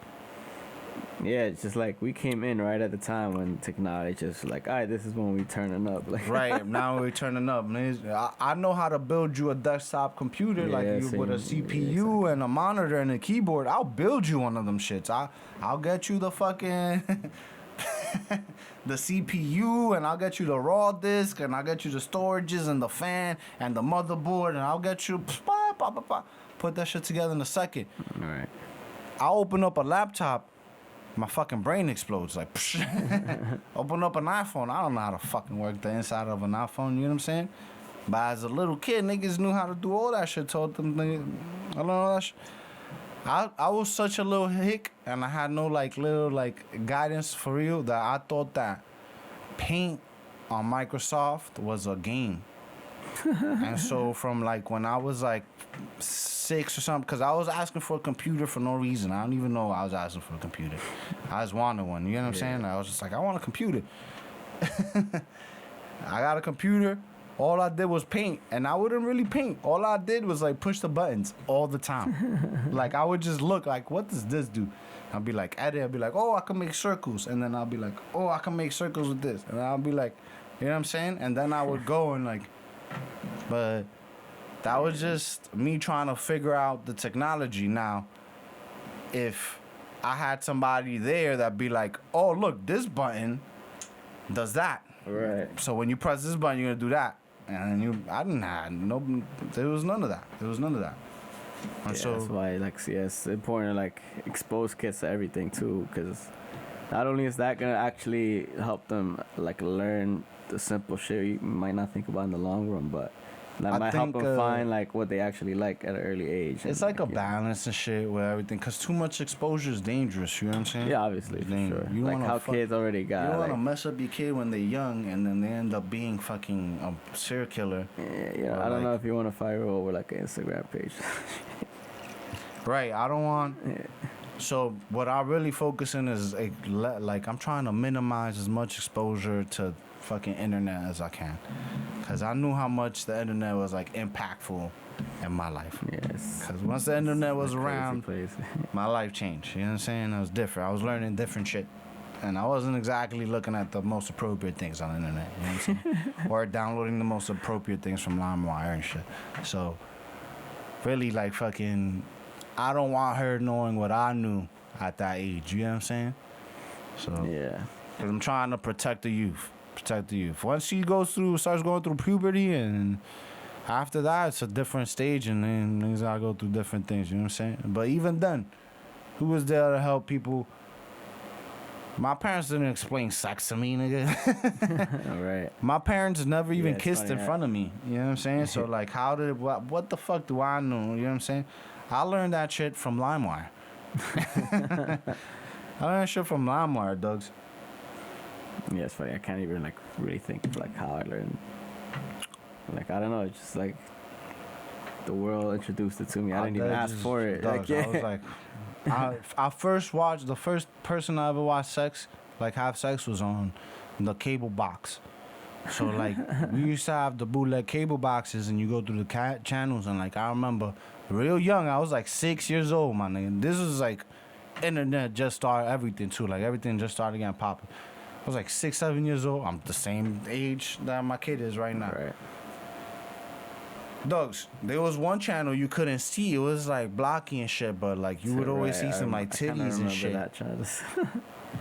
Yeah, it's just like we came in right at the time when technology just like, all right, this is when we turning up. Like, Right now we're turning up. Niggas, I know how to build you a desktop computer, like Yeah, you with a same. CPU Yeah, exactly. and a monitor and a keyboard. I'll build you one of them shits. I'll get you the fucking the CPU, and I'll get you the raw disk, and I'll get you the storages and the fan and the motherboard, and I'll get you put that shit together in a second. all right. I'll open up a laptop, my fucking brain explodes. Like, open up an iPhone. I don't know how to fucking work the inside of an iPhone, you know what I'm saying? But as a little kid, niggas knew how to do all that shit. Told them, niggas, I don't know that shit. I was such a little hick, and I had no like little like guidance for real that I thought that Paint on Microsoft was a game. And so from like when I was like 6 or something, because I was asking for a computer for no reason. I don't even know I was asking for a computer. I just wanted one. You know what I'm saying? I was just like, I want a computer. I got a computer. All I did was paint, and I wouldn't really paint. All I did was like push the buttons all the time. Like I would just look like, what does this do? I'd be like, edit. I'd be like, oh, I can make circles, and then I'll be like, oh, I can make circles with this, and I'll be like, you know what I'm saying? And then I would go and like, but that was just me trying to figure out the technology. Now, if I had somebody there that'd be like, oh, look, this button does that. Right. So when you press this button, you're gonna do that. And I didn't have no. There was none of that. There was none of that. And Yeah, that's why, like, yeah, it's important to like expose kids to everything too, because Not only is that gonna actually help them like learn the simple shit you might not think about in the long run, but that I might help think, them find like what they actually like at an early age. It's and, like a yeah. balance and shit with everything, cause too much exposure is dangerous. You know what I'm saying? Yeah, obviously, It's for dangerous. sure. You don't Like wanna how fuck- kids already You got. don't want to Like, mess up your kid when they're young and then they end up being fucking a serial killer. yeah, or I don't know like- if you want to fire over like an Instagram page. Right. I don't want. Yeah. So what I really focus in is like I'm trying to minimize as much exposure to fucking internet as I can, cause I knew how much the internet was like impactful in my life. Yes. Cause once the internet was It's a crazy around, place. my life changed. You know what I'm saying? It was different. I was learning different shit. And I wasn't exactly looking at the most appropriate things on the internet. You know what I'm saying? Or downloading the most appropriate things from LimeWire and shit. So, really, like, fucking, I don't want her knowing what I knew at that age. You know what I'm saying? So, Yeah. cause I'm trying to protect the youth. Protect the youth. Once she starts going through puberty, and after that, it's a different stage, and then niggas gotta go through different things. You know what I'm saying? But even then, who was there to help people? My parents didn't explain sex to me, nigga. All right. My parents never even Yeah, it's kissed funny, in huh? know what I'm saying? So, like, what the fuck do I know? You know what I'm saying? I learned that shit from LimeWire. I learned shit from LimeWire, Doug's. Yeah, it's funny. I can't even like really think of like how I learned. Like I don't know. It's just like the world introduced it to me. I didn't even ask for it. Dogs, Like, yeah. I was like, I first watched, the first person I ever watched sex, like have sex, was on the cable box. So like we used to have the bootleg cable boxes, and you go through the channels, and like I remember real young, I was like 6 years old, my nigga. This was like internet just started, everything too, like everything just started getting popping. I was like 6, 7 years old. I'm the same age that my kid is right now. Right. Dogs, there was one channel you couldn't see. It was like blocky and shit, but like you would always see some like I kinda titties and remember shit. That channel.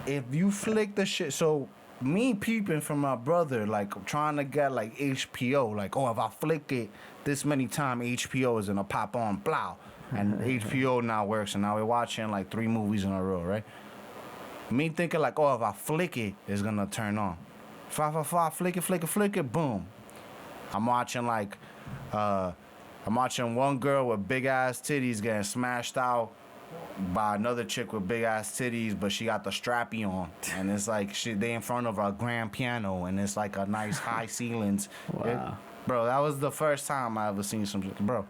If you flick the shit, so me peeping from my brother, like trying to get like HBO, like, oh, if I flick it this many times, HBO is gonna pop on, blah. And HBO now works, and now we're watching like 3 movies in a row, right? Me thinking like, oh, if I flick it, it's gonna turn on. Flick it, boom. I'm watching like, I'm watching one girl with big ass titties getting smashed out by another chick with big ass titties, but she got the strappy on, and it's like they in front of a grand piano, and it's like a nice high ceilings. Wow. Bro, that was the first time I ever seen some, bro.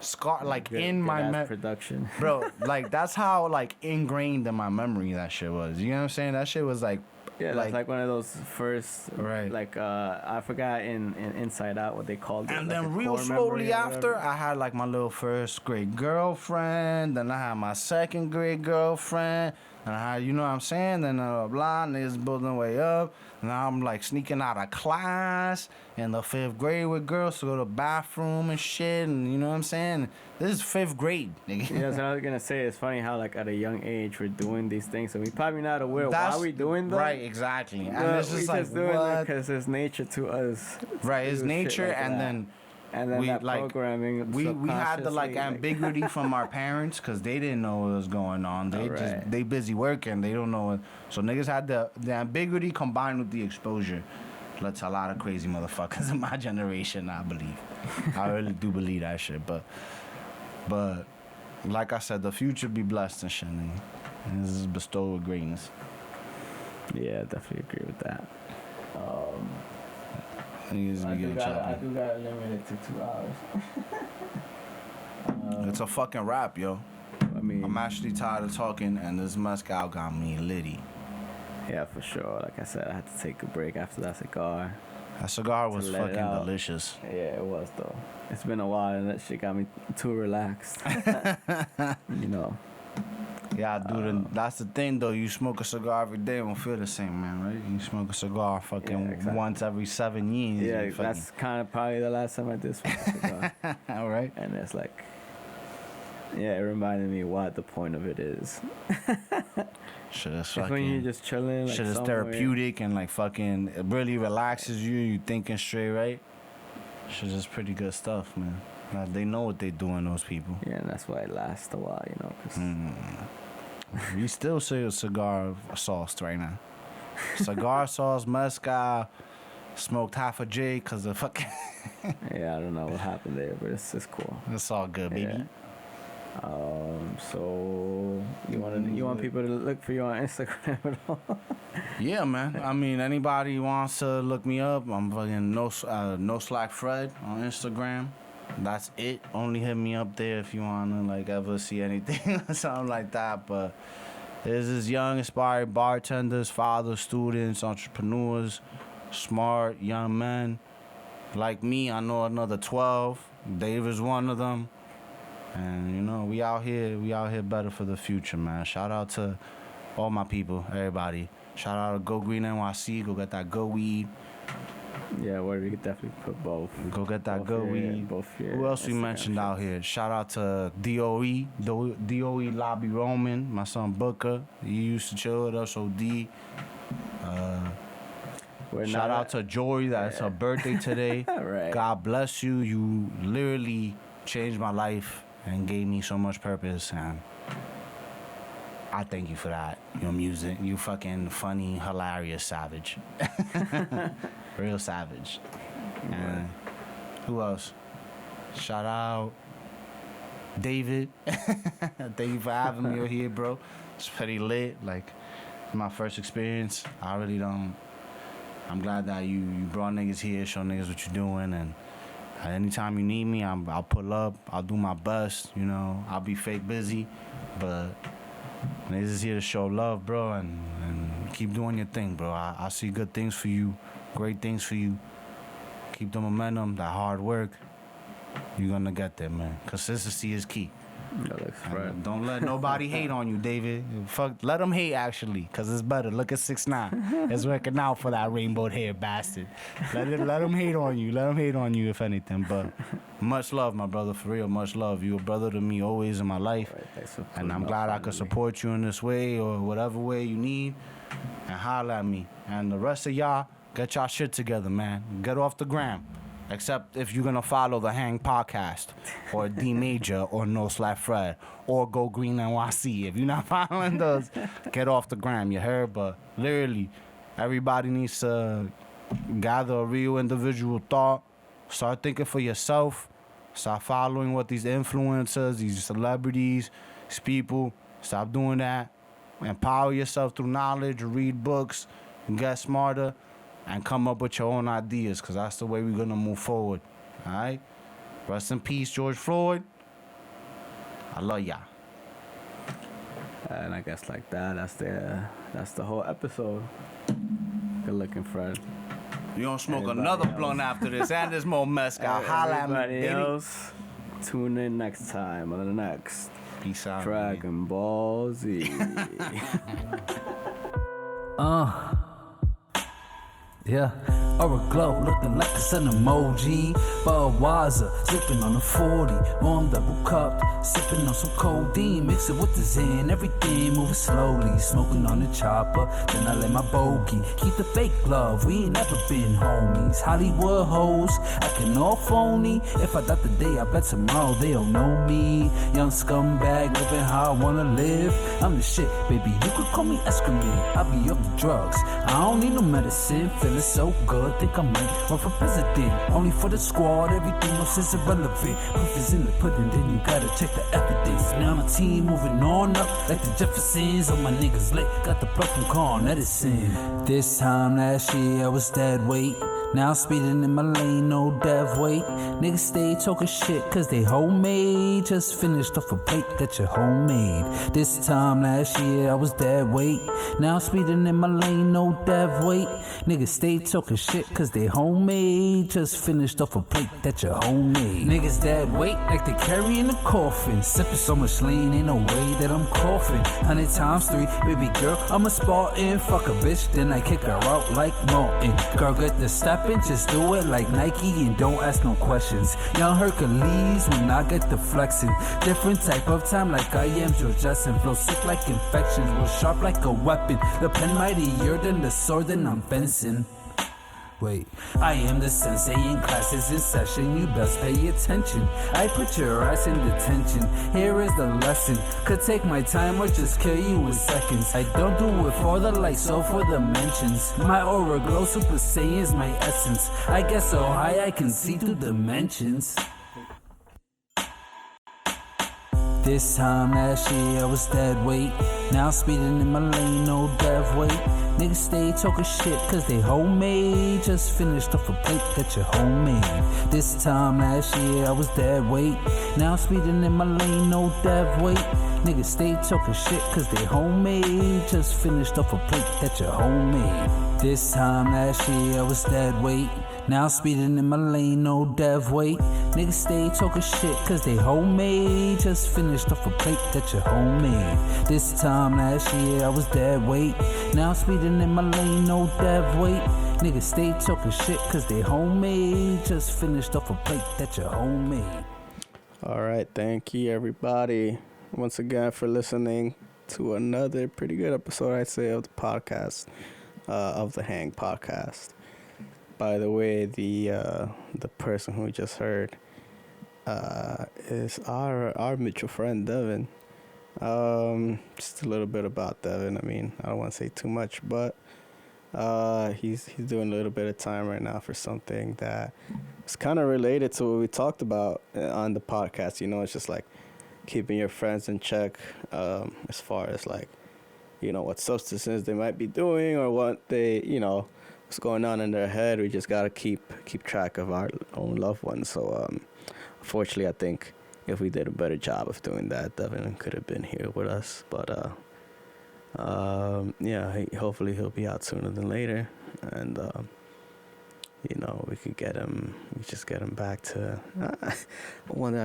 Scar like Good- in my good-ass production. bro, like that's how like ingrained in my memory that shit was. You know what I'm saying? That shit was like, Yeah, that's like one of those first, Right. like I forgot in Inside Out what they called it. and like then a real core slowly memory or after, whatever. I had like my little first grade girlfriend. Then I had my second grade girlfriend. And I had, you know what I'm saying? Then blah, niggas building their way up. And now I'm like sneaking out of class in the 5th grade with girls to go to the bathroom and shit. And you know what I'm saying? This is 5th grade, nigga. Yeah, that's what I was gonna say. It's funny how like at a young age we're doing these things, so we probably not aware why we doing them. Right, exactly. And But it's we just like, just doing it what? because it's nature to us. Right, to it's do shit nature, like and that. then And then we, that like, programming. we had the like subconsciously, ambiguity from our parents because they didn't know what was going on. They Alright. they busy working. They don't know it. So niggas had the ambiguity combined with the exposure. Led to a lot of crazy motherfuckers in my generation, I believe. I really do believe that shit. But like I said, the future be blessed and shit, nigga. And this is bestowed with greatness. Yeah, definitely agree with that. Niggas I be do getting choppy. gotta limit it to 2 hours. It's a fucking rap, yo. I mean, I'm actually tired of talking, and this mezcal got me litty. yeah, for sure. Like I said, I had to take a break after that cigar. That cigar was let it fucking out. delicious. Yeah, it was though. It's been a while, and that shit got me too relaxed. You know. Yeah, dude, that's the thing though. You smoke a cigar every day, it won't feel the same, man, right? You smoke a cigar fucking Yeah, exactly. once every 7 years. Yeah, you fucking- that's kind of probably the last time I did smoke a cigar. all right. And it's like, yeah, it reminded me what the point of it is. Shit is It's when you're fucking. just chilling. Like Shit is somewhere. therapeutic and like fucking. It really relaxes you. You thinking straight, right? Shit is pretty good stuff, man. Like, they know what they doing, those people. Yeah, and that's why it lasts a while, you know. 'Cause We still sell cigar sauce right now. Cigar sauce, mezcal, smoked half a J because of fucking... Yeah, I don't know what happened there, but it's cool. It's all good, baby. Yeah. So you want people to look for you on Instagram at all? Yeah, man. I mean, anybody wants to look me up, I'm fucking no slack Fred on Instagram. That's it. Only hit me up there if you wanna like ever see anything or something like that. But there's this young, inspired bartenders, fathers, students, entrepreneurs, smart young men like me. I know another 12. Dave is one of them. And you know, we out here better for the future, man. Shout out to all my people, everybody. Shout out to Go Green NYC, go get that Go Weed. Yeah, where we could definitely put both. Go get that Go Weed. Who else we mentioned out here? Shout out to DOE Lobby Roman, my son Booker. He used to chill with us, OD. Shout out to Jory, that's her birthday today. Right. God bless you. You literally changed my life and gave me so much purpose, and I thank you for that. Your music, you fucking funny, hilarious savage. Real savage. And who else? Shout out David. Thank you for having me here, bro. It's pretty lit. Like, my first experience. I'm glad that you brought niggas here, show niggas what you're doing, and anytime you need me, I'll pull up. I'll do my best, you know. I'll be fake busy, but niggas is here to show love, bro, and keep doing your thing, bro. I see good things for you, great things for you. Keep the momentum, that hard work. You're gonna get there, man. Consistency is key. Right. Don't let nobody hate on you, David. Fuck, let them hate actually, cause it's better. Look at 6ix9ine. It's working out for that rainbowed hair bastard. Let them hate on you. Let them hate on you if anything. But much love, my brother, for real. Much love. You a brother to me always in my life, and I'm glad I could support you in this way or whatever way you need. And holler at me. And the rest of y'all, get y'all shit together, man. Get off the gram. Except if you're gonna follow the Hang Podcast or D Major or No Slap Fred or Go Green NYC. If you're not following those, get off the gram, you heard? But literally, everybody needs to gather a real individual thought. Start thinking for yourself. Start following what these influencers, these celebrities, these people. Stop doing that. Empower yourself through knowledge, read books, get smarter. And come up with your own ideas, because that's the way we're going to move forward. All right? Rest in peace, George Floyd. I love y'all. And I guess like that, that's the whole episode. Good looking, Fred. You gonna smoke another blunt after this, and there's more mezcal. Holla at me, Everybody baby. else, tune in next time on the next Peace out, Dragon Ball Z. Yeah, aura glow, looking like it's an emoji. Budweiser, sipping on a 40, warm double cup, sipping on some codeine, mix it with the Zen, everything moving slowly, smoking on the chopper. Then I let my bogey keep the fake love. We ain't never been homies. Hollywood hoes acting all phony. If I die today, I bet tomorrow they don't know me. Young scumbag living how I wanna live. I'm the shit, baby. You could call me excrement. I be up the drugs. I don't need no medicine. Feeling so good, think I might run for president. Only for the squad, everything else is irrelevant. Proof is in the pudding, then you gotta check the evidence. Now my team moving on up like the Jeffersons. All my niggas lit, got the plug from Con Edison. This time last year I was dead weight. Now speeding in my lane, no dev weight. Niggas stay talking shit cause they homemade. Just finished off a plate that you homemade. This time last year I was dead weight. Now speeding in my lane, no dev weight. Niggas stay talking shit cause they homemade. Just finished off a plate that you homemade. Niggas dead weight like they carrying a coffin. Sipping so much lean, ain't no way that I'm coughing. 100 times 3, baby girl, I'm a Spartan. Fuck a bitch, then I kick her out like Martin. Girl, get the steppin', just do it like Nike and don't ask no questions. Young Hercules when I get the flexing. Different type of time like I am George Jetson. Flow sick like infections, was sharp like a weapon. The pen mightier than the sword that I'm fencing. Wait, I am the sensei in classes in session. You best pay attention. I put your ass in detention. Here is the lesson. Could take my time or just kill you in seconds. I don't do it for the likes or for the mentions. My aura glow, Super Saiyan's my essence. I get so high I can see through dimensions. This time last year I was dead weight. Now speeding in my lane, no dev weight. Niggas stay talking shit cause they homemade. Just finished off a plate that you homemade. This time last year I was dead weight. Now speeding in my lane, no dev weight. Niggas stay talking shit cause they homemade. Just finished off a plate that you homemade. This time last year I was dead weight. Now speeding in my lane, no dev weight. Niggas stay talking shit cause they homemade. Just finished off a plate that you homemade. This time last year I was dead weight. Now speeding in my lane, no dev weight. Niggas stay talking shit cause they homemade. Just finished off a plate that you homemade. All right, thank you everybody once again for listening to another pretty good episode, I'd say, of the podcast, of the Hang podcast. By the way, the person who we just heard is our mutual friend Devin. Just a little bit about Devin. I mean, I don't want to say too much, but he's doing a little bit of time right now for something that is kind of related to what we talked about on the podcast. You know, it's just like keeping your friends in check, as far as like, you know, what substances they might be doing or what they, you know, what's going on in their head. We just gotta keep track of our own loved ones. So unfortunately, I think if we did a better job of doing that, Devin could have been here with us. But yeah, hopefully he'll be out sooner than later, and you know, we could get him. We just get him back to. Once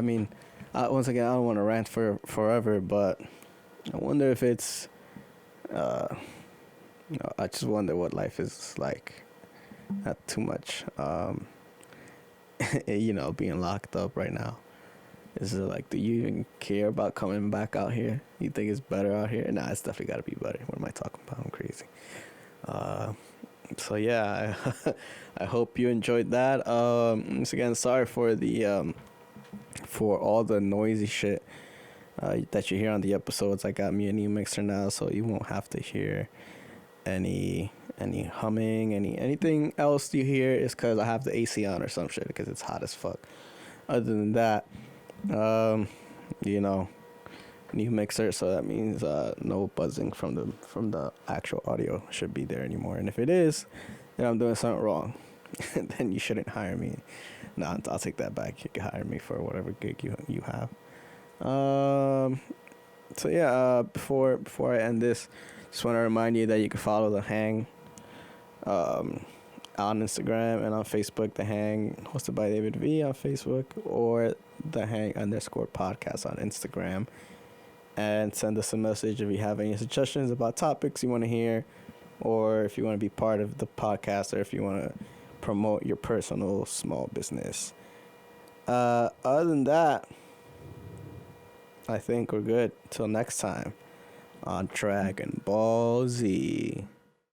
again, I don't want to rant for forever, but I wonder if it's. You know, I just wonder what life is like. Not too much. You know, being locked up right now. Is it like, do you even care about coming back out here? You think it's better out here? Nah, it's definitely got to be better. What am I talking about? I'm crazy. So yeah, I hope you enjoyed that. Once again, sorry for the for all the noisy shit that you hear on the episodes. I got me a new mixer now, so you won't have to hear any humming, anything else you hear is because I have the AC on or some shit because it's hot as fuck. Other than that, you know, new mixer, so that means no buzzing from the actual audio should be there anymore. And if it is, then I'm doing something wrong. Then you shouldn't hire me. Nah, I'll take that back. You can hire me for whatever gig you have. So yeah, before I end this, just want to remind you that you can follow The Hang on Instagram and on Facebook. The Hang, hosted by David V on Facebook, or The Hang _podcast on Instagram. And send us a message if you have any suggestions about topics you want to hear, or if you want to be part of the podcast, or if you want to promote your personal small business. Other than that, I think we're good. Till next time on Dragon Ball Z.